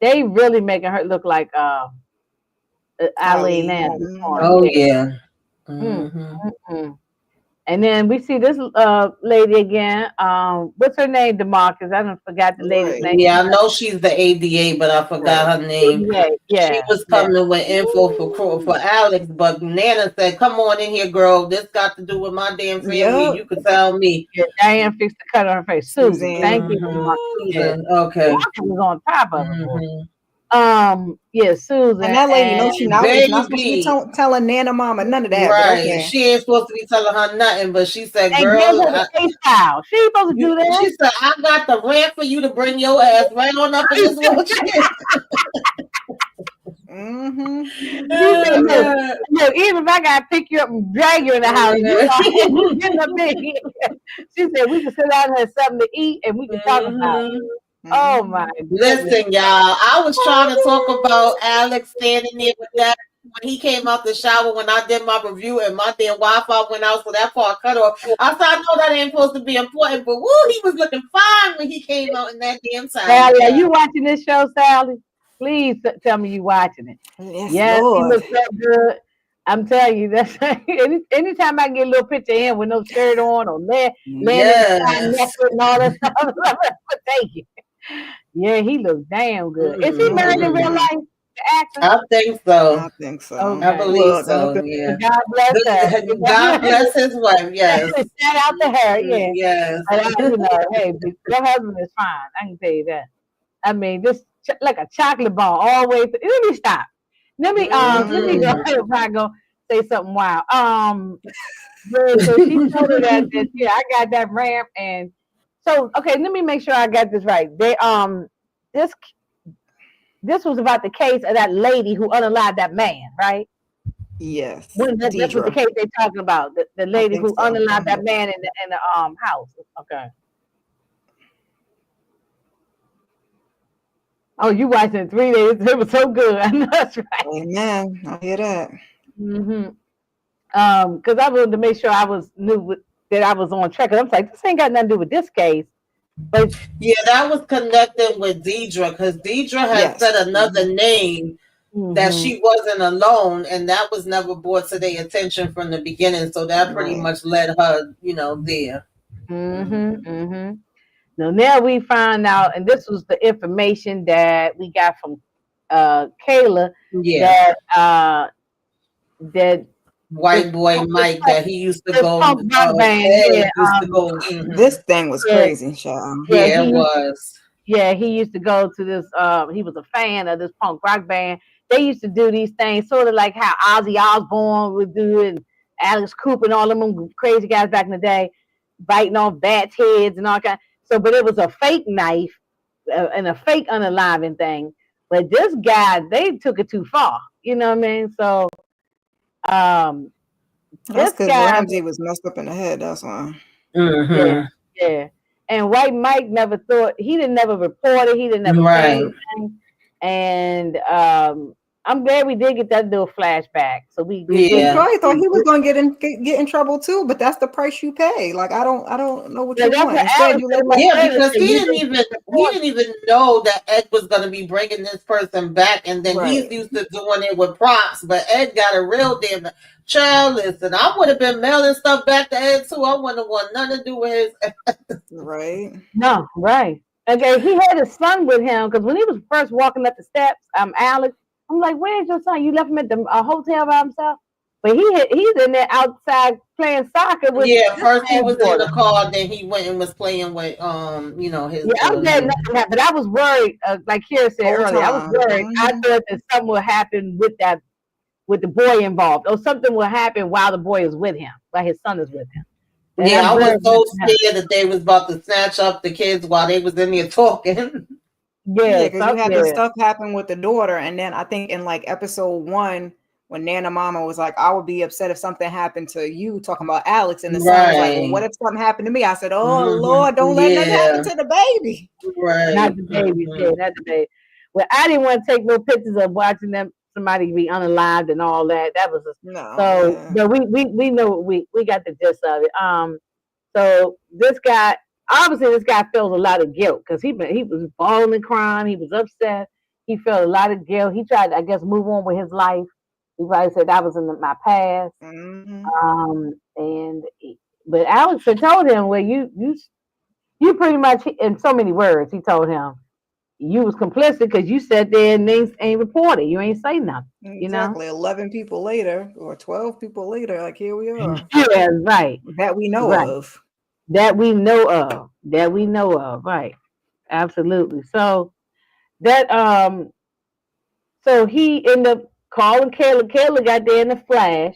[SPEAKER 1] they really making her look like Ali
[SPEAKER 2] Ali.
[SPEAKER 1] now this
[SPEAKER 2] Hmm.
[SPEAKER 1] morning.
[SPEAKER 3] Oh
[SPEAKER 1] Yeah.
[SPEAKER 3] yeah.
[SPEAKER 1] Mm,
[SPEAKER 3] Mhm.
[SPEAKER 1] mm. And then we see this lady again. What's her name? Demarcus. I don't forgot the lady's
[SPEAKER 2] Right.
[SPEAKER 1] name.
[SPEAKER 3] Yeah, I know she's the ADA, but I
[SPEAKER 2] Right.
[SPEAKER 3] forgot her name.
[SPEAKER 1] Yeah,
[SPEAKER 3] She
[SPEAKER 1] yeah,
[SPEAKER 3] was
[SPEAKER 1] yeah.
[SPEAKER 3] coming with info for Alex, but Nana said, "Come on in here, girl. This got to do with my damn family.
[SPEAKER 2] Yep.
[SPEAKER 3] You can tell me."
[SPEAKER 1] Yeah, Diane fixed the cut on her face. Susan, thank
[SPEAKER 2] Suzanne.
[SPEAKER 1] you,
[SPEAKER 3] Mhm.
[SPEAKER 1] Demarcus. Susan.
[SPEAKER 3] Susan. Okay.
[SPEAKER 1] Demarcus was on top of it, boy.
[SPEAKER 3] Mhm.
[SPEAKER 1] Yeah,
[SPEAKER 2] And
[SPEAKER 1] Susan
[SPEAKER 2] that lady,
[SPEAKER 1] and
[SPEAKER 2] no, she not was not supposed to be
[SPEAKER 3] Baby.
[SPEAKER 2] telling Nana Mama none of that, but
[SPEAKER 3] Right.
[SPEAKER 2] okay.
[SPEAKER 3] She ain't supposed to be telling her nothing, but she said,
[SPEAKER 1] gave
[SPEAKER 3] "Girl,
[SPEAKER 1] her the face towel. She ain't supposed to do that.
[SPEAKER 3] she said, I got the rent for you to bring your ass right on up in this wheelchair."
[SPEAKER 2] Mm-hmm.
[SPEAKER 1] She said, look, even if I gotta pick you up and drag you in the house, you are getting up in here. She said we can sit down and have something to eat and we can talk about it.
[SPEAKER 3] Mhm.
[SPEAKER 1] Oh my
[SPEAKER 2] Mm-hmm.
[SPEAKER 1] goodness.
[SPEAKER 3] Listen, y'all, I was trying to talk about Alex standing there with that when he came out the shower when I did my review and my damn Wi-Fi went out, so that part cut off. I said, I know that ain't supposed to be important, but woo, he was looking fine when he came out in that damn towel,
[SPEAKER 1] Sally, are
[SPEAKER 3] child.
[SPEAKER 1] you watching this show, Sally? Please tell me you watching it.
[SPEAKER 2] Yes,
[SPEAKER 1] Yes, he
[SPEAKER 2] Lord.
[SPEAKER 1] looks so good. I'm telling you, that's anytime I get a little picture of him with no shirt on or laying in the side
[SPEAKER 3] Yes.
[SPEAKER 1] naked and all that stuff. Thank you. Yeah, he looks damn good. Is he married in real
[SPEAKER 2] Mm-hmm.
[SPEAKER 1] life? The actor?
[SPEAKER 3] I think so.
[SPEAKER 2] I think so.
[SPEAKER 3] I
[SPEAKER 1] Okay.
[SPEAKER 3] believe
[SPEAKER 2] Look,
[SPEAKER 3] so.
[SPEAKER 2] look.
[SPEAKER 3] Yeah.
[SPEAKER 1] Well, God bless her.
[SPEAKER 3] God bless his wife. Yes.
[SPEAKER 1] Shout out to her. Yeah.
[SPEAKER 3] Yes.
[SPEAKER 1] And hey, your husband is fine. I can tell you that. I mean, just like a chocolate bar all the way through. Let me stop. Let me go
[SPEAKER 3] Mhm.
[SPEAKER 1] if I go say something wild. Yeah, so she told her that yeah, I got that ramp and so okay, let me make sure I got this right. This this was about the case of that lady who unalived that man, right?
[SPEAKER 2] Yes.
[SPEAKER 1] That's what the
[SPEAKER 2] Deidre.
[SPEAKER 1] case they're talking about. The
[SPEAKER 2] I
[SPEAKER 1] lady
[SPEAKER 2] think
[SPEAKER 1] who
[SPEAKER 2] so.
[SPEAKER 1] unalived
[SPEAKER 2] Uh-huh.
[SPEAKER 1] that man in the house. Okay. Oh, you watched it in 3 days. It was so good. I know that's right.
[SPEAKER 2] Amen. I hear that.
[SPEAKER 1] Mm-hmm. Because I wanted to make sure that I was on track. 'Cause I'm like, this ain't got nothing to do with this case. But
[SPEAKER 3] Yeah, that was connected with Deidre because Deidre had
[SPEAKER 2] Yes.
[SPEAKER 3] said another name that
[SPEAKER 1] mm-hmm,
[SPEAKER 3] she wasn't alone, and that was never brought to their attention from the beginning. So that pretty
[SPEAKER 2] Right.
[SPEAKER 3] much led her, there.
[SPEAKER 1] mm-hmm, mm-hmm. Now we find out, and this was the information that we got from Kayla
[SPEAKER 3] Yeah.
[SPEAKER 1] that that this
[SPEAKER 3] White boy Mike that he used to
[SPEAKER 1] this
[SPEAKER 3] go,
[SPEAKER 1] punk rock band,
[SPEAKER 3] Ed used to go.
[SPEAKER 2] This thing was
[SPEAKER 1] yeah,
[SPEAKER 2] crazy, child.
[SPEAKER 1] yeah,
[SPEAKER 3] Yeah, it was.
[SPEAKER 1] he used to go to this. He was a fan of this punk rock band. They used to do these things, sort of like how Ozzy Osbourne would do, and Alex Cooper and all of them crazy guys back in the day, biting off bats' heads and all kind. So, but it was a fake knife and a fake unaliving thing. But this guy, they took it too far. You know what I mean? So, um,
[SPEAKER 2] That's
[SPEAKER 1] this
[SPEAKER 2] because
[SPEAKER 1] guy,
[SPEAKER 2] Ramsey was messed up in the head. That's why.
[SPEAKER 1] yeah,
[SPEAKER 3] Mm-hmm.
[SPEAKER 1] yeah. And White Mike never thought he didn't never report it. He didn't never say
[SPEAKER 3] Right.
[SPEAKER 1] anything. And I'm glad we did get that little flashback. So we
[SPEAKER 2] He
[SPEAKER 1] did
[SPEAKER 3] Yeah.
[SPEAKER 1] get
[SPEAKER 2] probably
[SPEAKER 1] to
[SPEAKER 2] thought
[SPEAKER 1] see.
[SPEAKER 2] he was going to get in trouble too, but that's the price you pay. Like I don't know what
[SPEAKER 1] Yeah,
[SPEAKER 2] you
[SPEAKER 1] that's
[SPEAKER 2] want.
[SPEAKER 1] what
[SPEAKER 2] Instead,
[SPEAKER 1] Alex
[SPEAKER 2] you
[SPEAKER 1] said
[SPEAKER 2] let
[SPEAKER 1] in my
[SPEAKER 2] that.
[SPEAKER 3] Yeah,
[SPEAKER 1] trailer.
[SPEAKER 3] because
[SPEAKER 1] Said, you just
[SPEAKER 3] he
[SPEAKER 1] report
[SPEAKER 3] didn't even know that Ed was gonna be bringing this person back, and then he's
[SPEAKER 2] Right.
[SPEAKER 3] used to doing it with props. But Ed got a real damn child. Listen, I would have been mailing stuff back to Ed too. I wouldn't have want nothing to do with his.
[SPEAKER 2] Right.
[SPEAKER 1] no, right. Okay, he had his son with him because when he was first walking up the steps, Alex, I'm like, "Where's your son? You left him at the hotel by himself?" But he's in there outside playing soccer with
[SPEAKER 3] Yeah,
[SPEAKER 1] this
[SPEAKER 3] first he
[SPEAKER 1] man's
[SPEAKER 3] was in
[SPEAKER 1] daughter.
[SPEAKER 3] the car, then he went and was playing with his
[SPEAKER 1] Yeah, I'm glad
[SPEAKER 3] daughter.
[SPEAKER 1] nothing happened. I was worried, like Kira said
[SPEAKER 2] Whole
[SPEAKER 1] earlier. I was
[SPEAKER 2] time.
[SPEAKER 1] worried. I thought that something would happen with the boy involved, or something will happen while the boy is with him, while his son is with him. And
[SPEAKER 3] Yeah,
[SPEAKER 1] I'm
[SPEAKER 3] I was
[SPEAKER 1] glad
[SPEAKER 3] so
[SPEAKER 1] nothing happened.
[SPEAKER 3] scared that they was about to snatch up the kids while they was in there talking.
[SPEAKER 2] Yeah,
[SPEAKER 1] Yeah,
[SPEAKER 2] because you
[SPEAKER 1] so
[SPEAKER 2] had the
[SPEAKER 1] yeah,
[SPEAKER 2] stuff happen with the daughter, and then I think in like episode 1, when Nana Mama was like, "I would be upset if something happened to you," talking about Alex, and the son was like, "Well, what
[SPEAKER 3] Right.
[SPEAKER 2] if something happened to me?" I said, "Oh
[SPEAKER 3] Hmm.
[SPEAKER 2] Lord, don't let nothing happen
[SPEAKER 3] Yeah.
[SPEAKER 2] to the baby."
[SPEAKER 1] not
[SPEAKER 3] Right.
[SPEAKER 1] the babies. Yeah,
[SPEAKER 3] Hmm.
[SPEAKER 1] not the baby. Well, I didn't want to take no pictures of watching them somebody be unalived and all that. That was
[SPEAKER 2] No,
[SPEAKER 1] so.
[SPEAKER 2] yeah,
[SPEAKER 1] But we know we got the gist of it. So this guy, obviously, this guy feels a lot of guilt because he was bawling and crying. He was upset. He felt a lot of guilt. He tried, I guess, move on with his life. He probably said that was in my past.
[SPEAKER 2] hmm,
[SPEAKER 1] And but Alex had told him, well, you pretty much, in so many words, he told him you was complicit because you sat there and ain't reported. You ain't say nothing. You know.
[SPEAKER 2] exactly. 11 people later, or 12 people later, like here we are,
[SPEAKER 1] Yeah, right,
[SPEAKER 2] that we know
[SPEAKER 1] right.
[SPEAKER 2] of.
[SPEAKER 1] That we know of. That we know of. Right. Absolutely. So that so he ended up calling Kayla. Kayla got there in the flash.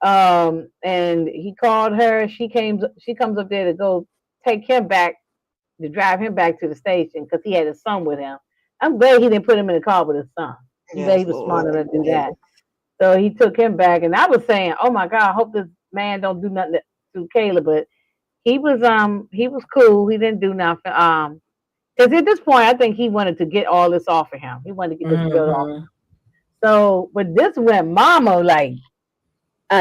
[SPEAKER 1] And he called her. She comes up there to go take him back, to drive him back to the station because he had his son with him. I'm glad he didn't put him in the car with his son. I'm glad he
[SPEAKER 2] Yes,
[SPEAKER 1] was
[SPEAKER 2] Lord.
[SPEAKER 1] smart enough to do that. So he took him back, and I was saying, "Oh my God, I hope this man don't do nothing to Kayla." But he was cool. He didn't do nothing. Because at this point, I think he wanted to get all this off of him. He wanted to get this guilt off.
[SPEAKER 3] Hmm.
[SPEAKER 1] So, but this went Mama like.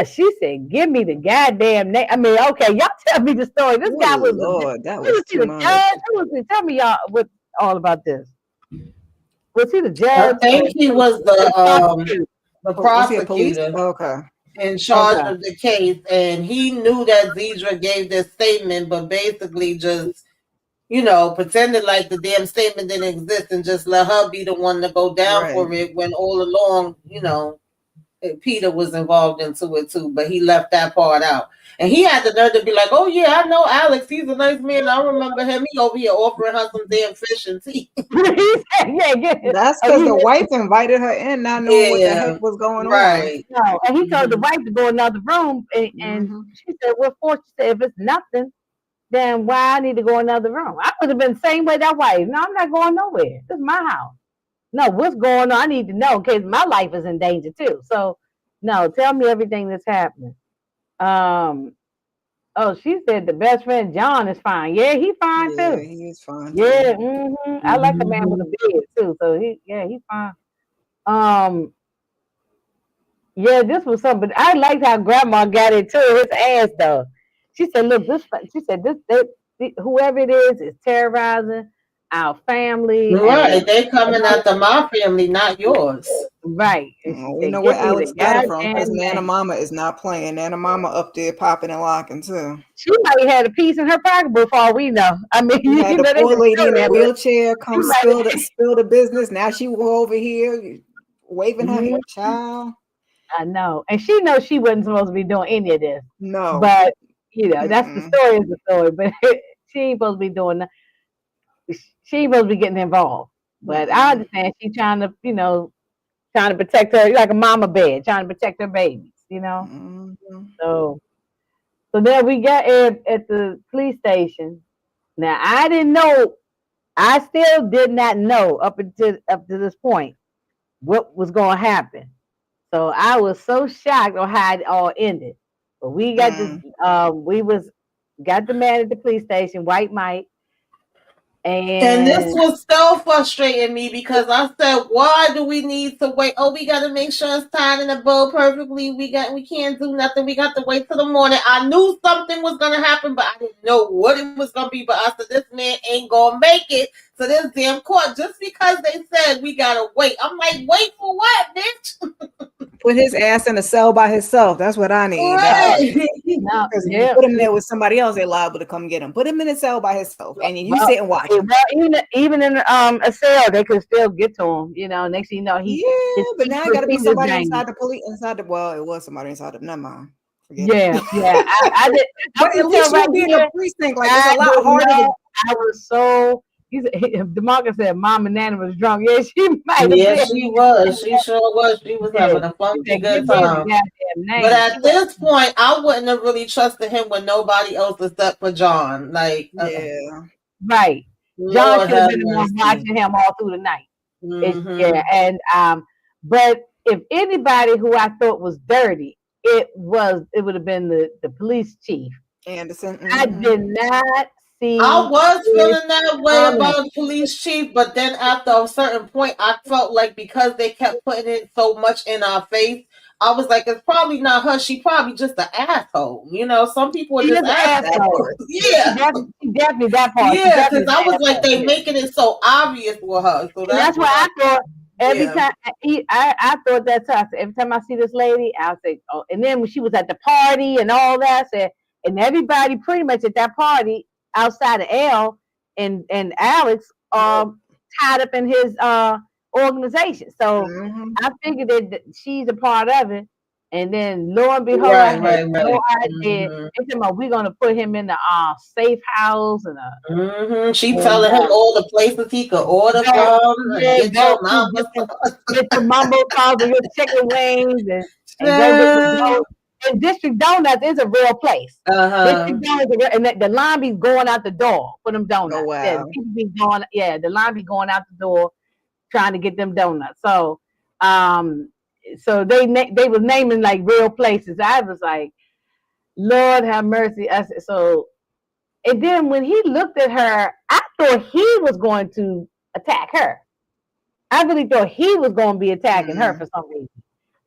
[SPEAKER 1] She said, "Give me the goddamn name." I mean, okay, y'all tell me the story. This guy
[SPEAKER 2] Oh
[SPEAKER 1] was
[SPEAKER 2] Lord, that
[SPEAKER 1] he
[SPEAKER 2] was
[SPEAKER 1] was he
[SPEAKER 2] too
[SPEAKER 1] the
[SPEAKER 2] much.
[SPEAKER 1] judge? Who was he? Tell me y'all what all about this. Was he the
[SPEAKER 3] I
[SPEAKER 1] judge or
[SPEAKER 3] think he was
[SPEAKER 1] the prosecutor?
[SPEAKER 3] the
[SPEAKER 2] Was he a police?
[SPEAKER 3] prosecutor
[SPEAKER 2] Okay,
[SPEAKER 3] in charge
[SPEAKER 1] Okay.
[SPEAKER 3] of the case, and he knew that Deidre gave this statement, but basically just pretended like the damn statement didn't exist and just let her be the one to go down
[SPEAKER 2] right.
[SPEAKER 3] for it when all along, Peter was involved into it too, but he left that part out. And he had the nerve to be like, "Oh yeah, I know Alex. He's a nice man. I remember him. He over here offering her some damn fish and tea."
[SPEAKER 1] He said, "Yeah, yeah."
[SPEAKER 2] That's
[SPEAKER 1] Oh,
[SPEAKER 2] because the wife invited her in, not knowing what the heck
[SPEAKER 3] Yeah,
[SPEAKER 2] was going on.
[SPEAKER 3] right.
[SPEAKER 1] no, and he told the
[SPEAKER 3] Hmm.
[SPEAKER 1] wife to go in another room, and
[SPEAKER 2] Hmm.
[SPEAKER 1] she said, "What for?" She said, "If it's nothing, then why I need to go in another room?" I would have been the same way that wife. No, I'm not going nowhere. This is my house. No, what's going on? I need to know because my life is in danger too. So, no, tell me everything that's happening. Um, oh, she said the best friend John is fine. Yeah, he fine
[SPEAKER 2] Yeah,
[SPEAKER 1] too.
[SPEAKER 2] he is fine too.
[SPEAKER 1] Yeah, I like a man with a beard too. So he's fine. Um, yeah, this was something. I liked how Grandma got into his ass though. She said, "Look, this." She said, Whoever it is terrorizing our family,
[SPEAKER 3] Right.
[SPEAKER 1] and
[SPEAKER 3] They coming after my family, not yours.
[SPEAKER 1] right." And she
[SPEAKER 2] We
[SPEAKER 1] said,
[SPEAKER 2] know where
[SPEAKER 1] "Give me the
[SPEAKER 2] Alex got it from because
[SPEAKER 1] goddamn
[SPEAKER 2] Nana
[SPEAKER 1] name."
[SPEAKER 2] Mama is not playing. Nana Mama up there popping and locking too.
[SPEAKER 1] She might have had a piece in her pocketbook for all we know. I mean,
[SPEAKER 2] You had the
[SPEAKER 1] they
[SPEAKER 2] poor
[SPEAKER 1] didn't
[SPEAKER 2] lady
[SPEAKER 1] show
[SPEAKER 2] in the
[SPEAKER 1] that, but
[SPEAKER 2] wheelchair
[SPEAKER 1] she
[SPEAKER 2] come
[SPEAKER 1] might
[SPEAKER 2] spill the business. Now she over here waving her
[SPEAKER 1] have.
[SPEAKER 2] hand, child.
[SPEAKER 1] I know, and she knows she wasn't supposed to be doing any of this,
[SPEAKER 2] No.
[SPEAKER 1] but that's the
[SPEAKER 2] Mm-mm.
[SPEAKER 1] story is the story. But she ain't supposed to be doing. She ain't supposed to be getting involved. But I
[SPEAKER 2] Mm-mm.
[SPEAKER 1] understand she trying to, trying to protect her like a mama bear, trying to protect her babies.
[SPEAKER 2] Mm-mm.
[SPEAKER 1] So then we got at the police station. Now I didn't know. I still did not know up to this point what was going to happen. So I was so shocked on how it all ended. But we got this.
[SPEAKER 2] Mm.
[SPEAKER 1] We was got the man at the police station, White Mike,
[SPEAKER 3] And this
[SPEAKER 1] and
[SPEAKER 3] was so frustrating me because I said, "Why do we need to wait? Oh, we got to make sure it's tied in a bow perfectly. We can't do nothing. We got to wait till the morning." I knew something was gonna happen, but I didn't know what it was gonna be. But I said, "This man ain't gonna make it to this damn court just because they said we gotta wait." I'm like, "Wait for what, bitch?"
[SPEAKER 2] Put his ass in a cell by himself. That's what I need.
[SPEAKER 3] Right.
[SPEAKER 1] No,
[SPEAKER 2] Because if you
[SPEAKER 1] yeah.
[SPEAKER 2] put him there with somebody else, they're liable to come get him. Put him in a cell by himself, and you
[SPEAKER 1] Well,
[SPEAKER 2] sit and watch him.
[SPEAKER 1] even in a cell, they could still get to him. You know, next thing you know,
[SPEAKER 2] Yeah,
[SPEAKER 1] his
[SPEAKER 2] but now it got to be
[SPEAKER 1] feet is
[SPEAKER 2] somebody
[SPEAKER 1] dangerous.
[SPEAKER 2] inside the police. Well, it was somebody inside the. Never mind. Forget
[SPEAKER 1] Yeah,
[SPEAKER 2] it.
[SPEAKER 1] yeah. I did.
[SPEAKER 2] But
[SPEAKER 1] I
[SPEAKER 2] at
[SPEAKER 1] can tell
[SPEAKER 2] least
[SPEAKER 1] right
[SPEAKER 2] you'll be in a
[SPEAKER 1] here.
[SPEAKER 2] precinct. Like it's
[SPEAKER 1] I
[SPEAKER 2] a lot
[SPEAKER 1] did
[SPEAKER 2] harder to.
[SPEAKER 1] not. I was so. Demarcus said, "Mom and Nana was drunk." Yeah, she might have
[SPEAKER 3] Yeah,
[SPEAKER 1] been.
[SPEAKER 3] she was. She sure was. She was
[SPEAKER 1] Yeah.
[SPEAKER 3] having a
[SPEAKER 1] She
[SPEAKER 3] funky
[SPEAKER 1] said, "Give
[SPEAKER 3] good
[SPEAKER 1] me his
[SPEAKER 3] time.
[SPEAKER 1] goddamn
[SPEAKER 3] But
[SPEAKER 1] name." She
[SPEAKER 3] at
[SPEAKER 1] was
[SPEAKER 3] this point, I wouldn't have really trusted him with nobody else except for John. Like,
[SPEAKER 2] Yeah.
[SPEAKER 1] right. John
[SPEAKER 3] Lord
[SPEAKER 1] should have
[SPEAKER 3] have
[SPEAKER 1] been the one
[SPEAKER 3] mercy.
[SPEAKER 1] watching him all through the night. Yeah,
[SPEAKER 3] Mm-hmm.
[SPEAKER 1] and but if anybody who I thought was dirty, it would have been the police chief.
[SPEAKER 2] Anderson.
[SPEAKER 1] I did not
[SPEAKER 3] I
[SPEAKER 1] see
[SPEAKER 3] was
[SPEAKER 1] it
[SPEAKER 3] feeling that way
[SPEAKER 1] coming.
[SPEAKER 3] about the police chief, but then after a certain point, I felt like because they kept putting it so much in our face, I was like, it's probably not her. She probably just an asshole. You know, some people are
[SPEAKER 1] She is
[SPEAKER 3] just
[SPEAKER 1] an
[SPEAKER 3] assholes.
[SPEAKER 1] asshole.
[SPEAKER 3] Yeah.
[SPEAKER 1] She definitely that part. She
[SPEAKER 3] Yeah, because
[SPEAKER 1] definitely
[SPEAKER 3] I
[SPEAKER 1] is
[SPEAKER 3] was
[SPEAKER 1] an
[SPEAKER 3] like,
[SPEAKER 1] asshole.
[SPEAKER 3] they making it so obvious for her. So
[SPEAKER 1] And
[SPEAKER 3] that's
[SPEAKER 1] that's why
[SPEAKER 3] why,
[SPEAKER 1] I thought every
[SPEAKER 3] yeah.
[SPEAKER 1] time I thought that too. I said, every time I see this lady, I'll say, oh. And then when she was at the party and all that, I said, and everybody pretty much at that party outside of L and Alex tied up in his organization. So I figured that she's a part of it. And then lo and behold, I
[SPEAKER 3] Right,
[SPEAKER 1] had
[SPEAKER 3] right,
[SPEAKER 1] no
[SPEAKER 3] right.
[SPEAKER 1] idea. They said, we're gonna put him in the safe house
[SPEAKER 3] She
[SPEAKER 1] and
[SPEAKER 3] telling him all the places he could order
[SPEAKER 1] go,
[SPEAKER 3] from and
[SPEAKER 1] yeah,
[SPEAKER 3] get
[SPEAKER 1] go
[SPEAKER 3] your
[SPEAKER 1] to
[SPEAKER 3] mouth.
[SPEAKER 1] get your mumbo sauce and your chicken wings and go get the
[SPEAKER 3] Uh
[SPEAKER 1] donuts. And District Donuts is a real place.
[SPEAKER 3] huh.
[SPEAKER 1] District Donuts, and the line be going out the door for them
[SPEAKER 2] Oh
[SPEAKER 1] donuts. Yeah,
[SPEAKER 2] wow.
[SPEAKER 1] people be going. Yeah, the line be going out the door trying to get them donuts. Um, so they was naming like real places. I was like, Lord have mercy. I said, so, and then when he looked at her, I thought he was going to attack her. I really thought he was going to be attacking her for some reason.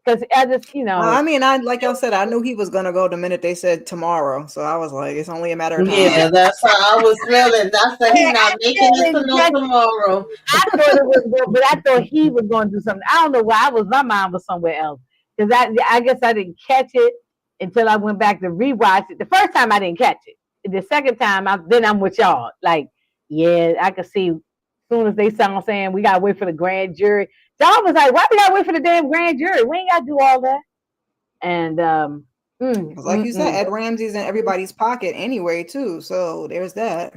[SPEAKER 1] Because I just,
[SPEAKER 2] I mean, I like y'all said, I knew he was gonna go the minute they said tomorrow. So I was like, it's only a matter of time.
[SPEAKER 3] Yeah, that's how I was feeling. That's that he not making it to no tomorrow.
[SPEAKER 1] I thought it was good, but I thought he was going to do something. I don't know why. My mind was somewhere else. Because I guess I didn't catch it until I went back to rewatch it. The first time I didn't catch it. The second time, then I'm with y'all. Like, yeah, I could see as soon as they sound saying we gotta wait for the grand jury. John was like, why we gotta wait for the damn grand jury? We ain't gotta do all that. And
[SPEAKER 2] Like you said, Ed Ramsey's in everybody's pocket anyway, too. So there's that.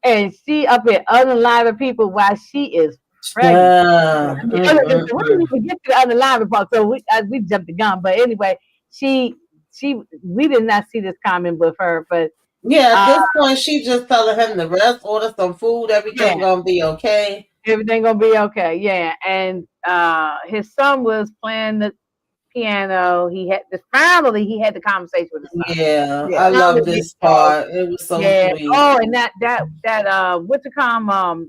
[SPEAKER 1] And she up here unaliving people while she is pregnant. We didn't even get to the unaliving part, so we jumped the gun. But anyway, we did not see this coming with her, but
[SPEAKER 3] yeah, at this point, she just telling him to rest, order some food, everything gonna be okay.
[SPEAKER 1] Everything gonna be okay, yeah. And his son was playing the piano. He had the conversation with his son.
[SPEAKER 3] Yeah, I love this part. It was so sweet.
[SPEAKER 1] Oh, and that what's it called?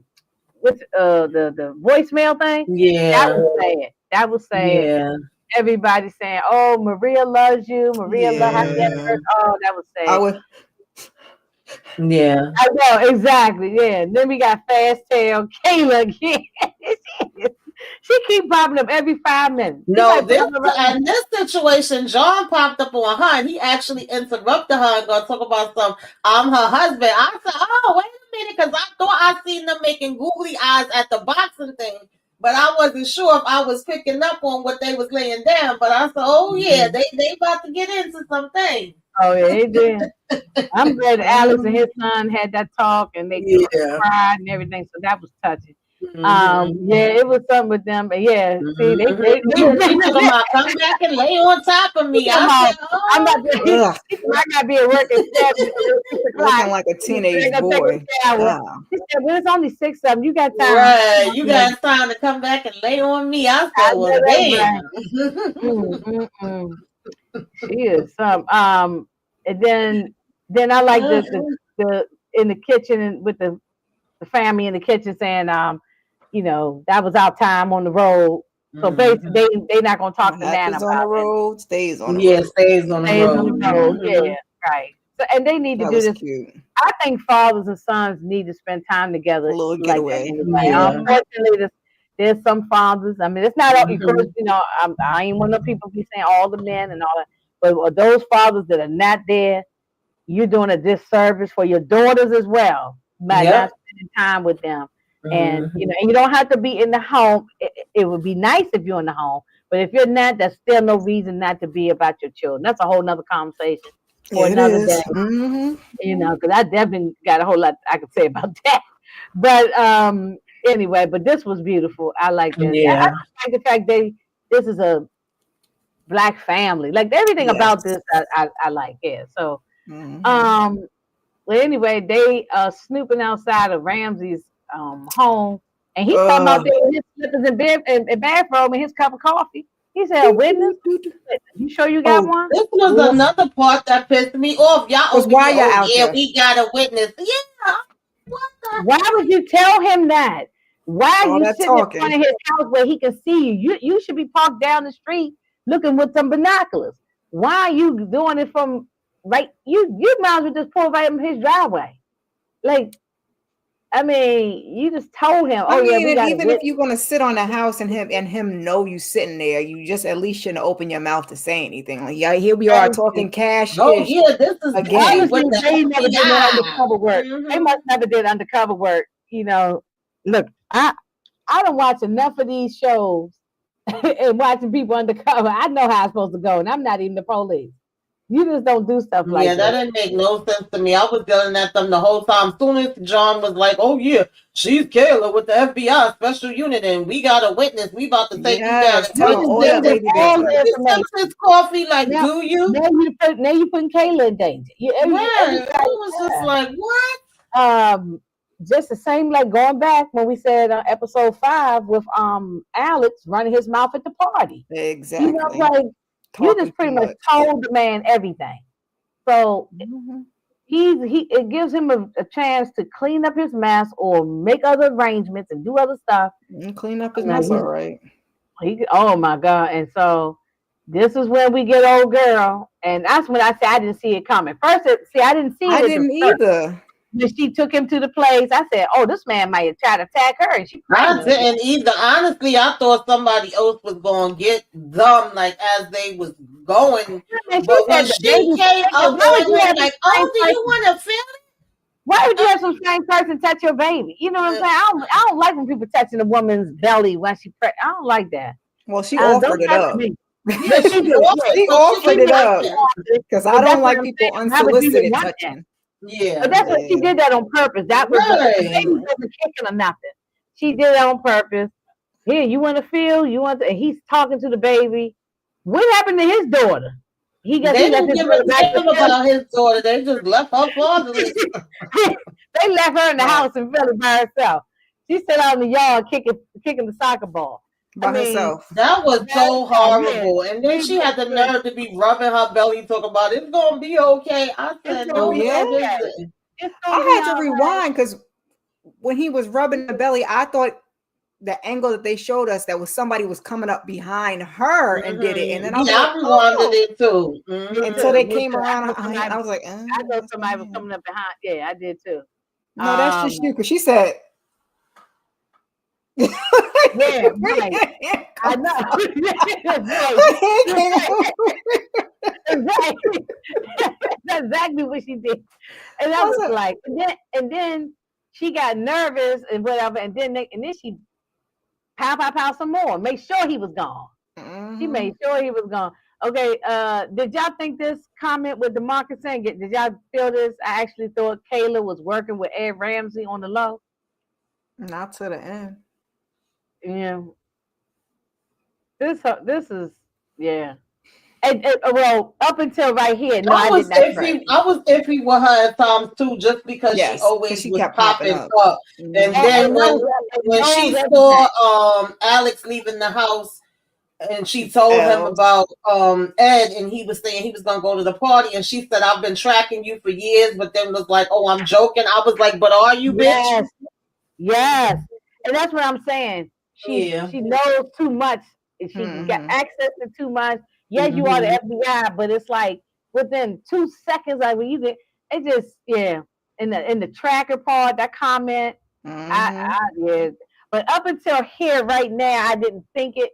[SPEAKER 1] What's the voicemail thing?
[SPEAKER 3] Yeah,
[SPEAKER 1] that was sad.
[SPEAKER 3] Yeah.
[SPEAKER 1] Everybody saying, "Oh, Maria loves you. Maria loves you." Oh, that was sad.
[SPEAKER 3] Yeah.
[SPEAKER 1] I know, exactly. Yeah. And then we got Fast Tail Kayla again. She keep popping up every 5 minutes.
[SPEAKER 3] No, in this situation, John popped up on her and he actually interrupted her and gonna talk about I'm her husband. I said, oh, wait a minute, because I thought I seen them making googly eyes at the boxing thing, but I wasn't sure if I was picking up on what they was laying down. But I said, oh yeah, they about to get into something.
[SPEAKER 1] Oh yeah, they did. I'm glad Alex and his son had that talk and they cried and everything, so that was touching. Yeah, it was something with them, but yeah, see, they
[SPEAKER 3] come out, come back and lay on top of me. I
[SPEAKER 1] gotta be at work at 7
[SPEAKER 2] looking like a teenage boy.
[SPEAKER 1] She said, well, it's only 6 of them. You got time.
[SPEAKER 3] Right, you got time to come back and lay on me. I said, well, damn.
[SPEAKER 1] She is some. And then I like the in the kitchen with the family in the kitchen saying, that was our time on the road. So basically, they not gonna talk to Nana
[SPEAKER 2] about on the road, stays on the
[SPEAKER 3] road. Stays on the road.
[SPEAKER 1] Yeah, right. So, and they need to do this.
[SPEAKER 2] Cute.
[SPEAKER 1] I think fathers and sons need to spend time together.
[SPEAKER 2] A little getaway.
[SPEAKER 1] Unfortunately, There's some fathers. I mean, it's not all, of course,
[SPEAKER 3] Mhm.
[SPEAKER 1] I ain't one of the people be saying all the men and all that, but those fathers that are not there, you're doing a disservice for your daughters as well by not
[SPEAKER 3] Yep.
[SPEAKER 1] spending time with them. And
[SPEAKER 3] Mhm.
[SPEAKER 1] and you don't have to be in the home. It would be nice if you're in the home, but if you're not, that's still no reason not to be about your children. That's a whole nother conversation for
[SPEAKER 2] It
[SPEAKER 1] another day.
[SPEAKER 2] is. Mm-hmm.
[SPEAKER 1] Because I definitely got a whole lot I could say about that. But anyway, but this was beautiful. I like this. I
[SPEAKER 3] Yeah.
[SPEAKER 1] just like the fact this is a black family. Like everything
[SPEAKER 2] Yes.
[SPEAKER 1] about this, I like. Yeah. So
[SPEAKER 2] Mm-hmm.
[SPEAKER 1] um, well, anyway, they snooping outside of Ramsey's home, and he's talking about there in his slippers and bed and bathrobe and his cup of coffee. He said, "A witness? You sure you got
[SPEAKER 2] Oh,
[SPEAKER 1] one?"
[SPEAKER 3] This was
[SPEAKER 2] well,
[SPEAKER 3] another part that pissed me off. Y'all
[SPEAKER 2] because
[SPEAKER 3] over
[SPEAKER 2] why
[SPEAKER 3] here.
[SPEAKER 2] y'all
[SPEAKER 3] Oh
[SPEAKER 2] out
[SPEAKER 3] yeah,
[SPEAKER 2] there?
[SPEAKER 3] we got a witness. Yeah. What the
[SPEAKER 1] Why would you tell him that? Why are
[SPEAKER 2] All
[SPEAKER 1] you
[SPEAKER 2] that
[SPEAKER 1] sitting in front
[SPEAKER 2] talking.
[SPEAKER 1] of his house where he can see you? You should be parked down the street looking with some binoculars. Why are you doing it from right? You might as well just pull right in his driveway. Like, I mean, you just told him,
[SPEAKER 2] I
[SPEAKER 1] "Oh yeah,
[SPEAKER 2] mean,
[SPEAKER 1] we
[SPEAKER 2] and
[SPEAKER 1] got a
[SPEAKER 2] even if
[SPEAKER 1] witness."
[SPEAKER 2] you're gonna sit on the house and him know you sitting there, you just at least shouldn't open your mouth to say anything. Like, yeah, here we are
[SPEAKER 1] Thank you.
[SPEAKER 2] talking cash
[SPEAKER 3] Oh
[SPEAKER 2] ish
[SPEAKER 3] yeah, this is me
[SPEAKER 2] again.
[SPEAKER 1] Honestly,
[SPEAKER 3] with the
[SPEAKER 1] they never did no
[SPEAKER 3] FBI.
[SPEAKER 1] undercover work. They
[SPEAKER 3] Mm-hmm.
[SPEAKER 1] must never did undercover work. Look, I don't watch enough of these shows and watching people undercover. I know how it's supposed to go, and I'm not even the police. You just don't do stuff
[SPEAKER 3] Yeah,
[SPEAKER 1] like
[SPEAKER 3] that
[SPEAKER 1] this.
[SPEAKER 3] didn't make no sense to me. I was yelling at them the whole time. Soon as John was like, "Oh yeah, she's Kayla with the FBI special unit, and we got a witness. We about to take you down."
[SPEAKER 2] Yes,
[SPEAKER 3] And
[SPEAKER 1] You
[SPEAKER 2] telling
[SPEAKER 1] just
[SPEAKER 2] all
[SPEAKER 3] he
[SPEAKER 1] gave
[SPEAKER 2] that
[SPEAKER 1] them
[SPEAKER 3] just
[SPEAKER 2] lady
[SPEAKER 1] all
[SPEAKER 2] business.
[SPEAKER 1] the
[SPEAKER 3] slowly
[SPEAKER 1] information.
[SPEAKER 3] sips his coffee. Like,
[SPEAKER 1] Now,
[SPEAKER 3] do you?
[SPEAKER 1] now you putting Kayla in danger.
[SPEAKER 3] Man, I
[SPEAKER 1] Everybody,
[SPEAKER 3] was just like, what?
[SPEAKER 1] just the same like going back when we said episode 5 with Alex running his mouth at the party.
[SPEAKER 2] Exactly.
[SPEAKER 1] Like you
[SPEAKER 2] Talking
[SPEAKER 1] just
[SPEAKER 2] too
[SPEAKER 1] pretty much
[SPEAKER 2] much.
[SPEAKER 1] told the man everything. So
[SPEAKER 2] Hmm.
[SPEAKER 1] it gives him a chance to clean up his mess or make other arrangements and do other stuff.
[SPEAKER 2] And clean up his
[SPEAKER 1] I'm like,
[SPEAKER 2] mess, all right.
[SPEAKER 1] oh my god! And so this is when we get old girl, and that's when I said I didn't see it coming. First, I didn't see
[SPEAKER 2] I
[SPEAKER 1] it at the
[SPEAKER 2] didn't
[SPEAKER 1] first.
[SPEAKER 2] either.
[SPEAKER 1] When she took him to the place, I said, "Oh, this man might have tried to attack her, and she's
[SPEAKER 3] I
[SPEAKER 1] pregnant again."
[SPEAKER 3] didn't either. Honestly, I thought somebody else was going to get them like as they was going.
[SPEAKER 1] And she
[SPEAKER 3] But when
[SPEAKER 1] said the
[SPEAKER 3] she
[SPEAKER 1] baby's
[SPEAKER 3] came
[SPEAKER 1] pregnant.
[SPEAKER 3] up
[SPEAKER 1] Why would
[SPEAKER 3] on
[SPEAKER 1] you
[SPEAKER 3] him
[SPEAKER 1] have the
[SPEAKER 3] like,
[SPEAKER 1] same
[SPEAKER 3] "Oh, do you
[SPEAKER 1] person?
[SPEAKER 3] want to feel
[SPEAKER 1] Why would you
[SPEAKER 3] it?"
[SPEAKER 1] have some same person touch your baby? You know what I'm saying? I don't like when people touching a woman's belly when she's pregnant. I don't like that.
[SPEAKER 2] Well, she
[SPEAKER 1] Don't
[SPEAKER 2] offered it
[SPEAKER 1] touch
[SPEAKER 2] up.
[SPEAKER 1] me.
[SPEAKER 3] Yeah,
[SPEAKER 1] But she
[SPEAKER 3] she
[SPEAKER 1] did. Yeah,
[SPEAKER 3] offered,
[SPEAKER 2] She
[SPEAKER 3] so she
[SPEAKER 1] she
[SPEAKER 2] offered
[SPEAKER 3] was
[SPEAKER 2] it
[SPEAKER 1] did.
[SPEAKER 2] up
[SPEAKER 1] She
[SPEAKER 3] touching.
[SPEAKER 1] offered.
[SPEAKER 2] because I
[SPEAKER 1] But
[SPEAKER 2] don't
[SPEAKER 1] that's what
[SPEAKER 2] like
[SPEAKER 1] I'm
[SPEAKER 2] people
[SPEAKER 1] saying. Why would you even
[SPEAKER 2] unsolicited
[SPEAKER 1] want that?
[SPEAKER 2] touching.
[SPEAKER 1] But
[SPEAKER 3] Yeah,
[SPEAKER 1] that's what she
[SPEAKER 2] Yeah.
[SPEAKER 1] did that on purpose. That was the
[SPEAKER 3] right.
[SPEAKER 1] baby wasn't kicking or nothing. She did it on purpose. Here, you want to feel? You want to? And he's talking to the baby. What happened to his daughter?
[SPEAKER 3] They
[SPEAKER 1] He left
[SPEAKER 3] didn't
[SPEAKER 1] his
[SPEAKER 3] give
[SPEAKER 1] daughter
[SPEAKER 3] a
[SPEAKER 1] back with
[SPEAKER 3] damn about his daughter. They just left her fatherless.
[SPEAKER 1] him. They left her in the
[SPEAKER 2] Right.
[SPEAKER 1] house in Philly by herself. She sat out in the yard kicking the soccer ball. I
[SPEAKER 2] By
[SPEAKER 1] mean,
[SPEAKER 2] herself.
[SPEAKER 3] That was
[SPEAKER 1] by
[SPEAKER 3] so
[SPEAKER 1] herself, yeah.
[SPEAKER 3] horrible. And then
[SPEAKER 1] She
[SPEAKER 3] she had
[SPEAKER 1] just
[SPEAKER 3] the
[SPEAKER 1] was,
[SPEAKER 3] nerve to be rubbing her belly, talking about it's gonna be okay. I
[SPEAKER 1] it's
[SPEAKER 3] said,
[SPEAKER 1] gonna
[SPEAKER 2] Oh
[SPEAKER 3] no,
[SPEAKER 1] be
[SPEAKER 2] yeah.
[SPEAKER 3] man,
[SPEAKER 1] okay.
[SPEAKER 3] this is
[SPEAKER 1] It's gonna
[SPEAKER 2] I
[SPEAKER 1] be
[SPEAKER 2] had to
[SPEAKER 1] all right.
[SPEAKER 2] rewind because when he was rubbing the belly, I thought the angle that they showed us that was somebody was coming up behind her and did it, and then I was
[SPEAKER 3] Yeah,
[SPEAKER 2] like,
[SPEAKER 3] I rewinded
[SPEAKER 2] oh.
[SPEAKER 3] it too.
[SPEAKER 1] Me
[SPEAKER 2] Until
[SPEAKER 1] too.
[SPEAKER 2] they
[SPEAKER 1] Me
[SPEAKER 2] came
[SPEAKER 1] too.
[SPEAKER 2] around, I was like,
[SPEAKER 1] I thought
[SPEAKER 2] that's not
[SPEAKER 1] somebody was
[SPEAKER 2] him.
[SPEAKER 1] coming up behind. Yeah, I did too.
[SPEAKER 2] No, that's
[SPEAKER 1] Um,
[SPEAKER 2] just you because she said.
[SPEAKER 1] yeah, right. I know. Right. Right. That's exactly what she did. And I
[SPEAKER 2] I was
[SPEAKER 1] was
[SPEAKER 2] like,
[SPEAKER 1] like, and then she got nervous and whatever, and then she pow some more. Make sure he was gone. She
[SPEAKER 2] mm-hmm.
[SPEAKER 1] made sure he was gone. Okay, did y'all think this comment with DeMarcus saying it? Did y'all feel this? I actually thought Kayla was working with Ed Ramsey on the low.
[SPEAKER 2] Not to the end.
[SPEAKER 1] Yeah, this is yeah. And well, up until right here, no,
[SPEAKER 3] I
[SPEAKER 1] I did
[SPEAKER 3] was
[SPEAKER 1] not.
[SPEAKER 2] Right.
[SPEAKER 3] iffy. I was iffy with her at times too, just because she
[SPEAKER 2] Yes, because
[SPEAKER 3] always
[SPEAKER 2] she
[SPEAKER 3] was
[SPEAKER 2] kept popping
[SPEAKER 3] popping
[SPEAKER 2] up.
[SPEAKER 3] up. And
[SPEAKER 2] Mm-hmm.
[SPEAKER 3] then
[SPEAKER 1] And
[SPEAKER 3] when
[SPEAKER 1] knows
[SPEAKER 3] she
[SPEAKER 1] everything.
[SPEAKER 3] saw Alex leaving the house, and she told him
[SPEAKER 2] Els.
[SPEAKER 3] about Ed, and he was saying he was gonna go to the party, and she said, "I've been tracking you for years," but then was like, "Oh, I'm joking." I was like, "But are you, bitch?"
[SPEAKER 1] Yes, yes, and that's what I'm saying.
[SPEAKER 3] Yeah.
[SPEAKER 1] She knows too much. She got
[SPEAKER 2] Mm-hmm.
[SPEAKER 1] access to too much. Yes, you are the
[SPEAKER 3] Hmm.
[SPEAKER 1] FBI, but it's like within 2 seconds, like when you did, it just yeah. In the tracker part, that comment,
[SPEAKER 2] Mm-hmm.
[SPEAKER 1] yeah. But up until here, right now, I didn't think it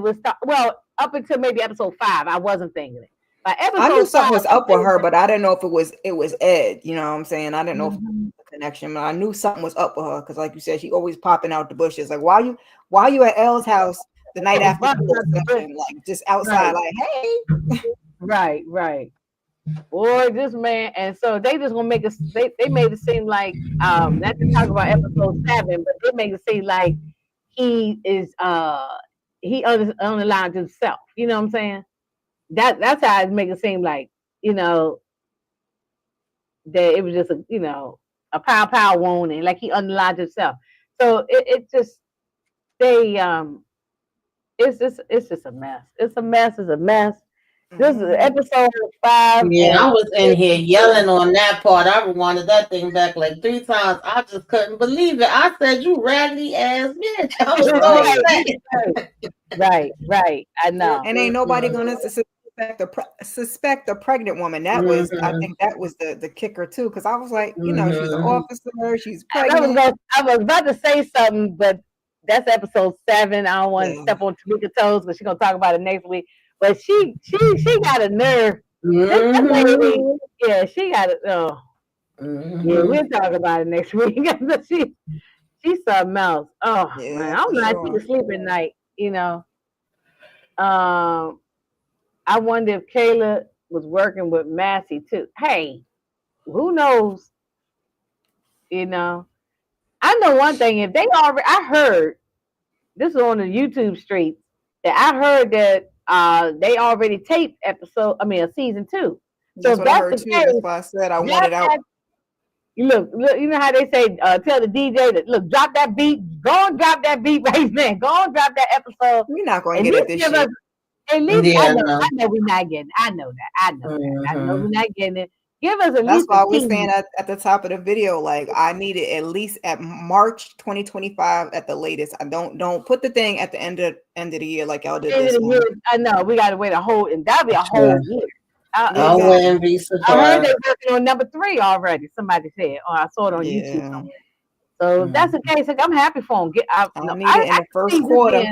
[SPEAKER 1] was well, up until maybe episode 5, I wasn't thinking it. By
[SPEAKER 2] I knew
[SPEAKER 1] episode 5,
[SPEAKER 2] something was up with her, but I didn't know if it was Ed. You know what I'm saying? I didn't know if it was a connection, but I knew something was up with her because, like you said, she always popping out the bushes. Like, why you at Elle's house the night after the session, like just outside, like, hey.
[SPEAKER 1] Right. Boy, this man, and so they just gonna make us. They made it seem like not to talk about episode 7, but they make it seem like he is he unaligned himself. You know what I'm saying? That's how it make it seem like, that it was just a pow wound, and like he unaligned himself. So it just they it's just a mess. It's a mess. It's a mess. This is episode 5.
[SPEAKER 3] Yeah,
[SPEAKER 1] And
[SPEAKER 3] I was in here yelling on that part. I wanted that thing back like 3 times. I just couldn't believe it. I said, "You raggedy ass bitch!" I was so upset.
[SPEAKER 1] Right. I know.
[SPEAKER 2] And ain't nobody gonna suspect a pregnant woman. That was, I think, that was the kicker too. Because I was like, she's an officer. She's pregnant.
[SPEAKER 1] I was about to say something, but that's episode 7. I don't want to step on Tamika's toes, but she's gonna talk about it next week. But she got a nerve. That lady, yeah, she got it. Oh, yeah, we'll talk about it next week. She's something else. Oh man, I'm not even sleep at night. I wonder if Kayla was working with Massey too. Hey, who knows? I know one thing. If they already, I heard this is on the YouTube streets that I heard that they already taped a season 2.
[SPEAKER 2] So that's what I heard too. That's why I said I want it out.
[SPEAKER 1] Look, you know how they say, tell the DJ that, look, drop that beat. Go and drop that beat right now. Go and drop that episode.
[SPEAKER 2] We're not going to get it this year.
[SPEAKER 1] At least I know we're not getting it. I know that. I know we're not getting it. Give us at least.
[SPEAKER 2] That's why I was saying at the top of the video, like I need it at least at March 2025 at the latest. I don't put the thing at the end of the year like y'all did this one.
[SPEAKER 1] I know we got to wait a whole, and that'll be a whole year.
[SPEAKER 3] I wouldn't be surprised.
[SPEAKER 1] I heard they're working on number 3 already. Somebody said, or I saw it on YouTube somewhere. So if that's the case, I'm happy for them.
[SPEAKER 2] I need it in the first quarter.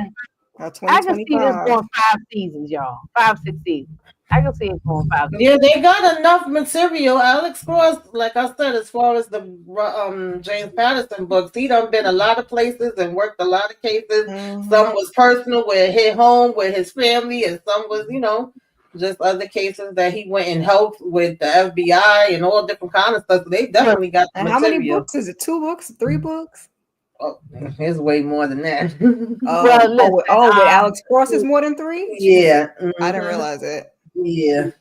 [SPEAKER 1] I can see this going 5 seasons, y'all. 5, 6 seasons. I can see it going 5 seasons.
[SPEAKER 3] Yeah, they got enough material. alexcross, like I said, as far as the James Patterson books, he done been a lot of places and worked a lot of cases. Some was personal, where it hit home with his family, and some was, just other cases that he went and helped with the FBI and all different kind of stuff. So they definitely got the material.
[SPEAKER 2] How many books is it? 2 books? 3 books?
[SPEAKER 3] Oh, it's way more than that.
[SPEAKER 2] With alexcross is more than 3?
[SPEAKER 3] Yeah.
[SPEAKER 2] I didn't realize that.
[SPEAKER 3] Yeah.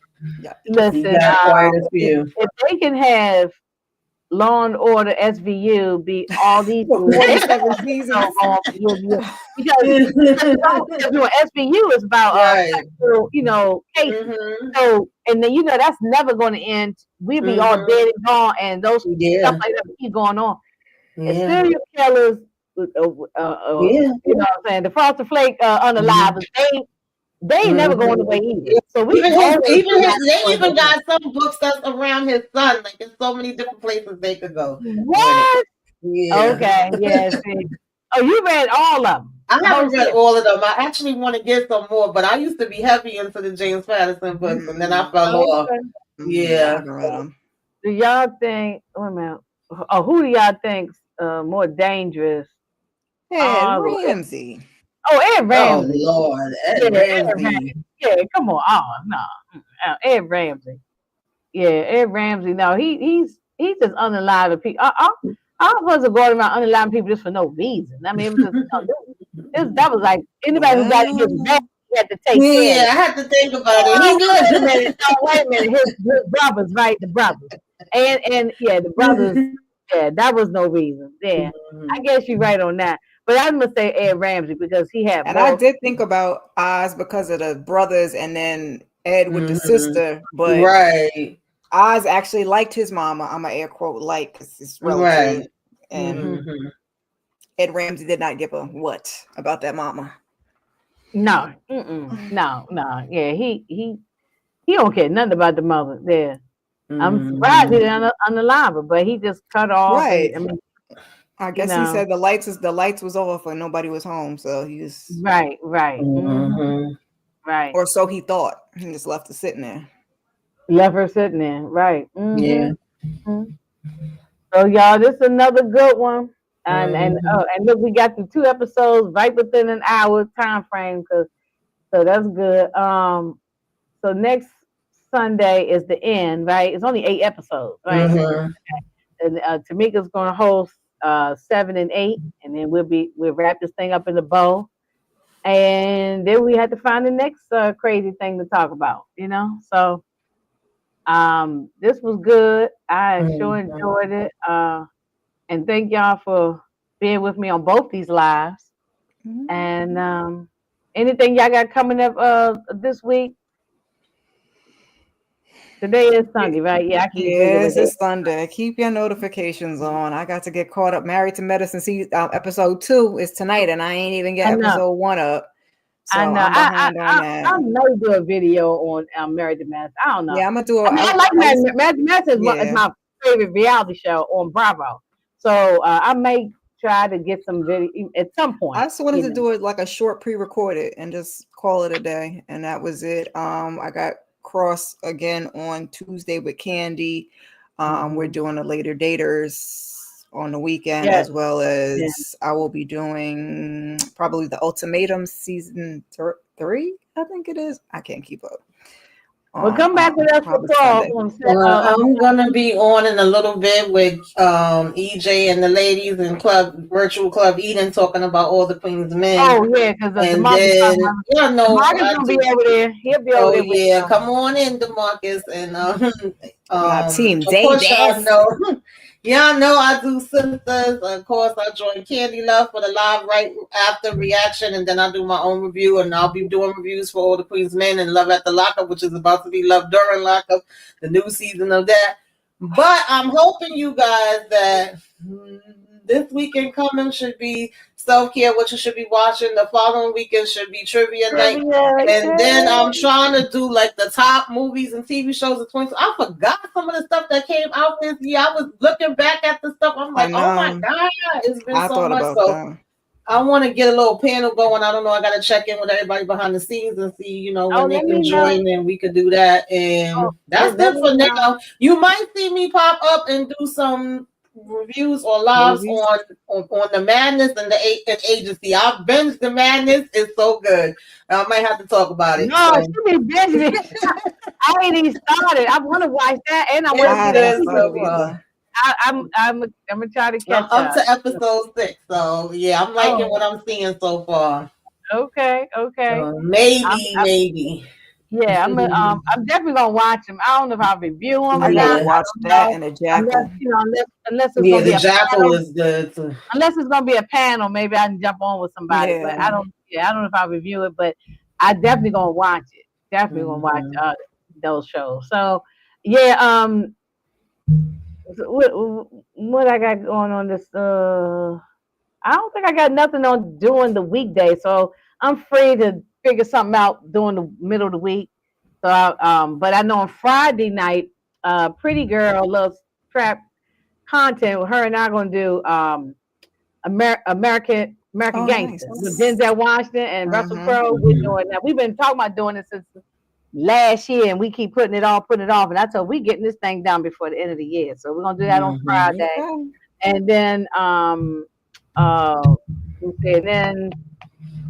[SPEAKER 1] Listen,
[SPEAKER 3] quite a few.
[SPEAKER 1] If they can have Law and Order SVU be all these
[SPEAKER 2] 47 seasons,
[SPEAKER 1] because SVU is about cases. So, and then that's never going to end. We'll be all dead and gone, and those stuff like that keep going on. And serial killers, you know what I'm saying? The Frosted Flake unalivers, they ain't never going away either. So we
[SPEAKER 3] they even got some books that's around his son. Like there's so many different places they could go.
[SPEAKER 1] What? Yeah. Okay. Yes. Oh, you read all of them?
[SPEAKER 3] I haven't read all of them. I actually want to get some more, but I used to be heavy into the James Patterson books, and then I fell off. Yeah.
[SPEAKER 1] Do y'all think? Wait a minute. Oh, who do y'all think's more dangerous?
[SPEAKER 2] Ed Ramsey.
[SPEAKER 1] Oh, Ed Ramsey.
[SPEAKER 3] Oh Lord, Ed Ramsey.
[SPEAKER 1] Yeah, come on. Oh no, Ed Ramsey. Yeah, Ed Ramsey. No, he's just unalive people. I'm supposed to go around unalive people just for no reason. I mean, it was just, that was like anybody who got his back, he had to take care.
[SPEAKER 3] Yeah, I had to think about it.
[SPEAKER 1] Wait a minute. His brothers, right? The brothers, and the brothers. Yeah, that was no reason. Yeah, I guess you're right on that. But I'm gonna say Ed Ramsey because he had.
[SPEAKER 2] And I did think about Oz because of the brothers, and then Ed with the sister. But Oz actually liked his mama. I'm gonna air quote like because it's relative. And Ed Ramsey did not give a what about that mama.
[SPEAKER 1] No, no. Yeah, he don't care nothing about the mother. There, I'm surprised he didn't unalive her, but he just cut off.
[SPEAKER 2] Right. I
[SPEAKER 1] you
[SPEAKER 2] guess he
[SPEAKER 1] know.
[SPEAKER 2] said the lights was off and nobody was home, so he was,
[SPEAKER 1] Right, right,
[SPEAKER 3] Mm-hmm.
[SPEAKER 1] right.
[SPEAKER 2] or so he thought. He just left it sitting there.
[SPEAKER 1] Left her sitting there. Right.
[SPEAKER 3] Yeah.
[SPEAKER 1] So y'all, this is another good one.
[SPEAKER 3] Mm-hmm.
[SPEAKER 1] And look, we got the 2 episodes right within an hour time frame, so that's good. So next Sunday is the end, right? It's only 8 episodes, right?
[SPEAKER 3] Mm-hmm.
[SPEAKER 1] And Tamika's gonna host 7 and 8, and then we'll wrap this thing up in the bow, and then we had to find the next crazy thing to talk about, So this was good. I sure
[SPEAKER 3] Mm-hmm.
[SPEAKER 1] enjoyed it. And thank y'all for being with me on both these lives.
[SPEAKER 2] Mhm.
[SPEAKER 1] And anything y'all got coming up this week? Today is Sunday, right? Yeah, I keep forgetting what
[SPEAKER 2] Yes,
[SPEAKER 1] day.
[SPEAKER 2] it's Sunday. Keep your notifications on. I got to get caught up. Married to Medicine. See, episode 2 is tonight, and I ain't even
[SPEAKER 1] I
[SPEAKER 2] get
[SPEAKER 1] know,
[SPEAKER 2] episode 1 up,
[SPEAKER 1] I
[SPEAKER 2] so
[SPEAKER 1] know.
[SPEAKER 2] I'm behind on
[SPEAKER 1] I
[SPEAKER 2] that.
[SPEAKER 1] may do a video on Married to Mass. I don't know.
[SPEAKER 2] Yeah, I'm gonna do.
[SPEAKER 1] I mean, I like
[SPEAKER 2] I used,
[SPEAKER 1] Married to Mass is
[SPEAKER 2] yeah,
[SPEAKER 1] my favorite reality show on Bravo. So I may try to get some video at some
[SPEAKER 2] I
[SPEAKER 1] point.
[SPEAKER 2] just wanted to do it like a short pre-recorded and just call it a day, and that was it. I got Cross again on Tuesday with Candy. We're
[SPEAKER 1] Mhm.
[SPEAKER 2] doing the later daters on the weekend,
[SPEAKER 1] Yeah,
[SPEAKER 2] as well
[SPEAKER 1] yeah.
[SPEAKER 2] as I will be doing probably the Ultimatum season 3. I think it is. I can't keep up
[SPEAKER 1] Well,
[SPEAKER 2] on
[SPEAKER 1] come back with us for
[SPEAKER 2] probably
[SPEAKER 1] Cross
[SPEAKER 2] Sunday.
[SPEAKER 3] I'm gonna be on in a little bit with EJ and the ladies in Virtual Club Eden, talking about all the Queen's men.
[SPEAKER 1] Oh yeah, because
[SPEAKER 3] And
[SPEAKER 1] Demarcus,
[SPEAKER 3] then y'all know
[SPEAKER 1] Demarcus
[SPEAKER 3] I
[SPEAKER 1] gonna be
[SPEAKER 3] do.
[SPEAKER 1] over there. He'll be over
[SPEAKER 3] Oh
[SPEAKER 1] there with
[SPEAKER 3] yeah,
[SPEAKER 1] them.
[SPEAKER 3] come on in, Demarcus, and
[SPEAKER 2] My team
[SPEAKER 3] of course y'all
[SPEAKER 2] Davis.
[SPEAKER 3] know, y'all know I do sisters. Of course, I join Candy Love for the live right after reaction, and then I do my own review, and I'll be doing reviews for all the Queen's Men and Love at the Lockup, which is about to be Love During Lockup, the new season of that. But I'm hoping you guys that this weekend coming should be self care, what you should be watching. The following weekend should be trivia night.
[SPEAKER 1] Trivia,
[SPEAKER 3] And then
[SPEAKER 1] yeah.
[SPEAKER 3] I'm trying to do like the top movies and TV shows of 20. I forgot some of the stuff that came out this year. I was looking back at the stuff. I'm
[SPEAKER 2] I
[SPEAKER 3] like, oh my
[SPEAKER 2] know.
[SPEAKER 3] God, it's been
[SPEAKER 2] I
[SPEAKER 3] so
[SPEAKER 2] thought
[SPEAKER 3] much.
[SPEAKER 2] about
[SPEAKER 3] So
[SPEAKER 2] that.
[SPEAKER 3] I want to get a little panel going. I don't know. I got to check in with everybody behind the scenes and see,
[SPEAKER 1] Oh,
[SPEAKER 3] when they
[SPEAKER 1] let
[SPEAKER 3] can
[SPEAKER 1] me know.
[SPEAKER 3] join and we could do that.
[SPEAKER 1] Oh,
[SPEAKER 3] And that's
[SPEAKER 1] let
[SPEAKER 3] it
[SPEAKER 1] me
[SPEAKER 3] for
[SPEAKER 1] know.
[SPEAKER 3] now. You might see me pop up and do some reviews or lives
[SPEAKER 2] Movies.
[SPEAKER 3] on the Madness and and Agency. I've binged the Madness. It's so good. I might have to talk about it.
[SPEAKER 1] No,
[SPEAKER 3] So
[SPEAKER 1] she be busy. I ain't even started. I want to watch that, and I want
[SPEAKER 2] I
[SPEAKER 3] it's
[SPEAKER 1] to see the
[SPEAKER 2] haven't
[SPEAKER 3] good
[SPEAKER 1] preview.
[SPEAKER 3] so
[SPEAKER 2] started
[SPEAKER 3] far.
[SPEAKER 2] either.
[SPEAKER 1] I'm gonna try to
[SPEAKER 3] I'm
[SPEAKER 1] catch
[SPEAKER 3] up
[SPEAKER 1] up.
[SPEAKER 3] to episode 6. So yeah, I'm liking
[SPEAKER 1] Oh,
[SPEAKER 3] what I'm seeing so far.
[SPEAKER 1] okay, okay.
[SPEAKER 3] So
[SPEAKER 1] I'm, I'm
[SPEAKER 3] maybe.
[SPEAKER 1] yeah. I'm definitely gonna watch them. I don't know if I'll review them
[SPEAKER 2] I
[SPEAKER 1] or
[SPEAKER 2] gotta
[SPEAKER 1] not.
[SPEAKER 3] Yeah.
[SPEAKER 1] I
[SPEAKER 2] watch
[SPEAKER 1] don't
[SPEAKER 2] that
[SPEAKER 1] know
[SPEAKER 2] and the
[SPEAKER 1] unless
[SPEAKER 2] Jackal.
[SPEAKER 1] unless it's
[SPEAKER 3] Yeah,
[SPEAKER 1] gonna be
[SPEAKER 3] the
[SPEAKER 1] a
[SPEAKER 3] Jackal
[SPEAKER 1] panel.
[SPEAKER 3] is good too.
[SPEAKER 1] Unless it's gonna be a panel, maybe I can jump on with somebody. But
[SPEAKER 2] Yeah.
[SPEAKER 1] I don't know if I'll review it. But I definitely gonna watch it. Definitely gonna watch
[SPEAKER 3] Mhm.
[SPEAKER 1] those shows. So yeah. So what I got going on this? I don't think I got nothing on during the weekday, so I'm free to figure something out during the middle of the week. So, but I know on Friday night, Pretty Girl loves trap content. Her and I are gonna do American
[SPEAKER 2] Oh, nice.
[SPEAKER 1] Gangster with Denzel Washington and Russell
[SPEAKER 2] Mm-hmm.
[SPEAKER 1] Crowe. We're doing that. We've been talking about doing it since last year, and we keep putting it off. And I told we getting this thing done before the end of the year. So we're gonna do that on
[SPEAKER 3] Mhm.
[SPEAKER 1] Friday,
[SPEAKER 2] Okay.
[SPEAKER 1] and then let's see,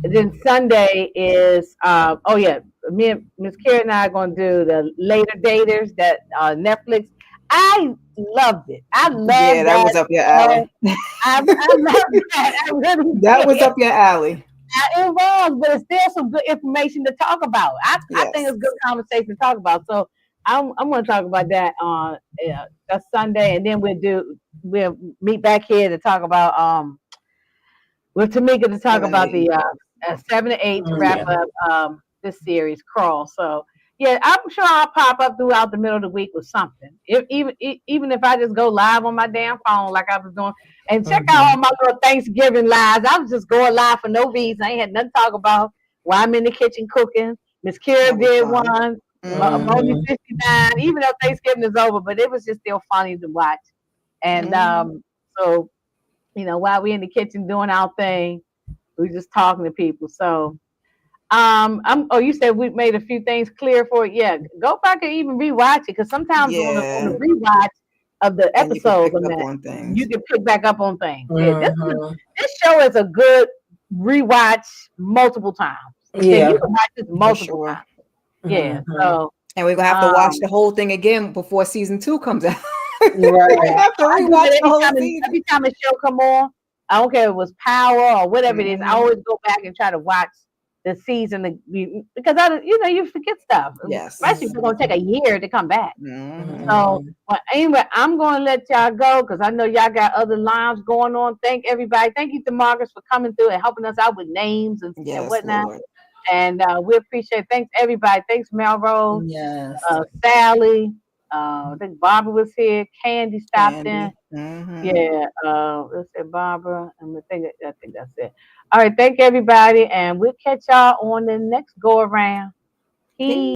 [SPEAKER 1] and then Sunday is oh yeah, me and Miss Karen and I are gonna do the later daters that Netflix. I loved it. I
[SPEAKER 2] Yeah,
[SPEAKER 1] love
[SPEAKER 2] that
[SPEAKER 1] that
[SPEAKER 2] was up your
[SPEAKER 1] show.
[SPEAKER 2] alley.
[SPEAKER 1] I love that. I really
[SPEAKER 2] That was
[SPEAKER 1] did.
[SPEAKER 2] up your alley.
[SPEAKER 1] It was, but it's still some good information to talk about. I think
[SPEAKER 2] Yes.
[SPEAKER 1] it's good conversation to talk about. So I'm going to talk about that on that Sunday, and then we'll meet back here to talk about with Tamika to talk
[SPEAKER 2] 7 and
[SPEAKER 1] about
[SPEAKER 2] 8.
[SPEAKER 1] the 7 to 8 to wrap
[SPEAKER 3] Yeah.
[SPEAKER 1] up this series crawl. So yeah, I'm sure I'll pop up throughout the middle of the week with something. Even if I just go live on my damn phone like I was doing, and check out all
[SPEAKER 3] Mhm.
[SPEAKER 1] my little Thanksgiving lives. I was just going live for no reason. I ain't had nothing to talk about while I'm in the kitchen cooking. Miss Kira
[SPEAKER 2] That was
[SPEAKER 1] did
[SPEAKER 2] fun.
[SPEAKER 1] one. I'm only
[SPEAKER 2] Mm-hmm.
[SPEAKER 3] Mhm.
[SPEAKER 1] 59, even though Thanksgiving is over, but it was just still funny to watch. And
[SPEAKER 2] Mm-hmm.
[SPEAKER 1] so while we in the kitchen doing our thing, we just talking to people. So you said we made a few things clear for it. Yeah, go back and even rewatch it because sometimes on the
[SPEAKER 2] Yeah.
[SPEAKER 1] rewatch of the
[SPEAKER 2] And you can
[SPEAKER 1] episodes
[SPEAKER 2] pick
[SPEAKER 1] on
[SPEAKER 2] up
[SPEAKER 1] that,
[SPEAKER 2] on
[SPEAKER 1] you
[SPEAKER 2] things.
[SPEAKER 1] can pick back up on things. Yeah,
[SPEAKER 3] Mhm.
[SPEAKER 1] this show is a good rewatch multiple times. Yeah, you
[SPEAKER 3] Yeah.
[SPEAKER 1] can watch this
[SPEAKER 2] For
[SPEAKER 1] multiple
[SPEAKER 2] sure.
[SPEAKER 1] times. Yeah,
[SPEAKER 3] Mhm.
[SPEAKER 1] so
[SPEAKER 2] And we're gonna have to watch
[SPEAKER 1] um,
[SPEAKER 2] the whole thing again before season 2 comes out. We're
[SPEAKER 1] yeah,
[SPEAKER 2] gonna
[SPEAKER 3] Right.
[SPEAKER 2] have to
[SPEAKER 1] I do
[SPEAKER 2] rewatch
[SPEAKER 1] that
[SPEAKER 2] the whole season.
[SPEAKER 1] every time a show come on. I don't care if it was Power or whatever it is. I
[SPEAKER 2] Hmm.
[SPEAKER 1] always go back and try to watch the season because you forget stuff, especially
[SPEAKER 2] Yes.
[SPEAKER 1] if it's gonna take a year to come back.
[SPEAKER 2] Hmm.
[SPEAKER 1] So,
[SPEAKER 3] Mhm.
[SPEAKER 1] but anyway, I'm gonna let y'all go because I know y'all got other lives going on. Thank everybody. Thank you to Marcus for coming through and helping us out with names and
[SPEAKER 2] Yes,
[SPEAKER 1] whatnot.
[SPEAKER 2] Lord.
[SPEAKER 1] And we appreciate. Thanks everybody. Thanks Melrose,
[SPEAKER 3] Yes.
[SPEAKER 1] Sally. I think Barbara was here. Candy stopped in.
[SPEAKER 2] Candy. Hmm.
[SPEAKER 1] Yeah. Let's say Barbara. And I think that's it. All right. Thank everybody, and we'll catch y'all on the next go around. Peace.
[SPEAKER 2] Peace.